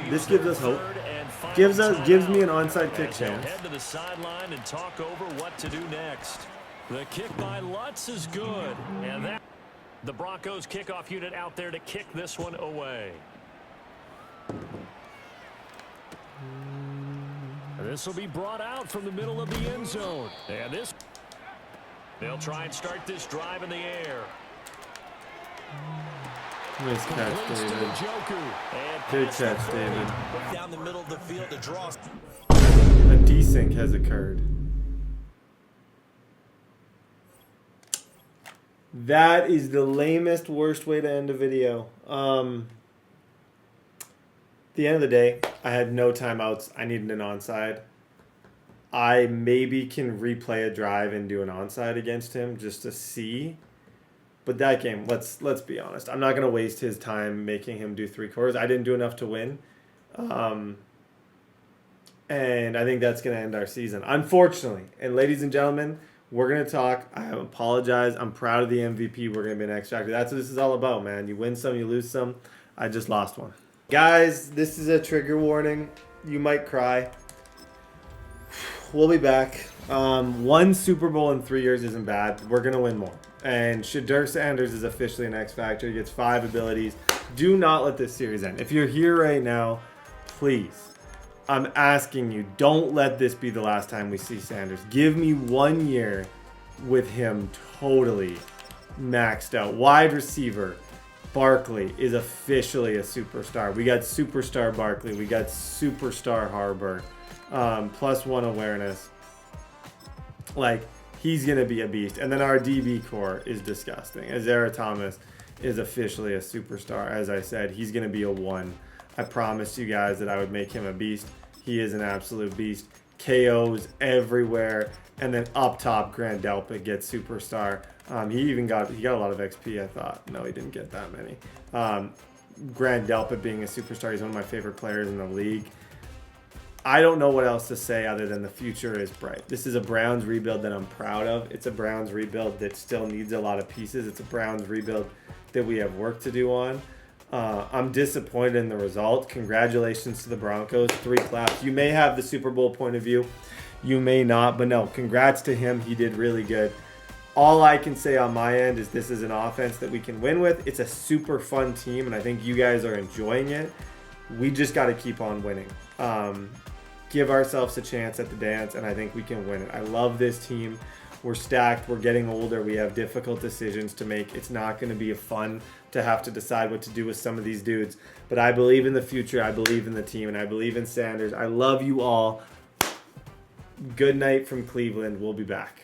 This gives us hope. Gives me an onside kick chance. Head to the sideline and talk over what to do next. The kick by Lutz is good, and that the Broncos kickoff unit out there to kick this one away. This will be brought out from the middle of the end zone, and this. They'll try and start this drive in the air. Nice catch, David. Good catch, David. Down the middle of the field to draw. A desync has occurred. That is the lamest, worst way to end a video. At the end of the day, I had no timeouts. I needed an onside. I maybe can replay a drive and do an onside against him just to see. But that game, let's be honest. I'm not going to waste his time making him do 3 quarters. I didn't do enough to win. And I think that's going to end our season, unfortunately. And ladies and gentlemen, we're going to talk. I apologize. I'm proud of the MVP. We're going to be an X Factor. That's what this is all about, man. You win some, you lose some. I just lost one. Guys, this is a trigger warning. You might cry. We'll be back. 1 Super Bowl in 3 years isn't bad. We're going to win more. And Shedeur Sanders is officially an X Factor. He gets 5 abilities. Do not let this series end. If you're here right now, please, I'm asking you, don't let this be the last time we see Sanders. Give me 1 year with him totally maxed out. Wide receiver, Barkley is officially a superstar. We got superstar Barkley. We got superstar Harbor. +1 awareness. Like, he's going to be a beast. And then our DB core is disgusting. Azara Thomas is officially a superstar. As I said, he's going to be a 1. I promised you guys that I would make him a beast. He is an absolute beast. KOs everywhere. And then up top, Grand Delpit gets superstar. He got a lot of XP, I thought. No, he didn't get that many. Grand Delpit being a superstar. He's one of my favorite players in the league. I don't know what else to say other than the future is bright. This is a Browns rebuild that I'm proud of. It's a Browns rebuild that still needs a lot of pieces. It's a Browns rebuild that we have work to do on. I'm disappointed in the result. Congratulations to the Broncos. 3 claps. You may have the Super Bowl point of view. You may not. But no, congrats to him. He did really good. All I can say on my end is this is an offense that we can win with. It's a super fun team, and I think you guys are enjoying it. We just got to keep on winning. Give ourselves a chance at the dance, and I think we can win it. I love this team. We're stacked. We're getting older. We have difficult decisions to make. It's not going to be fun to have to decide what to do with some of these dudes. But I believe in the future. I believe in the team, and I believe in Sanders. I love you all. Good night from Cleveland. We'll be back.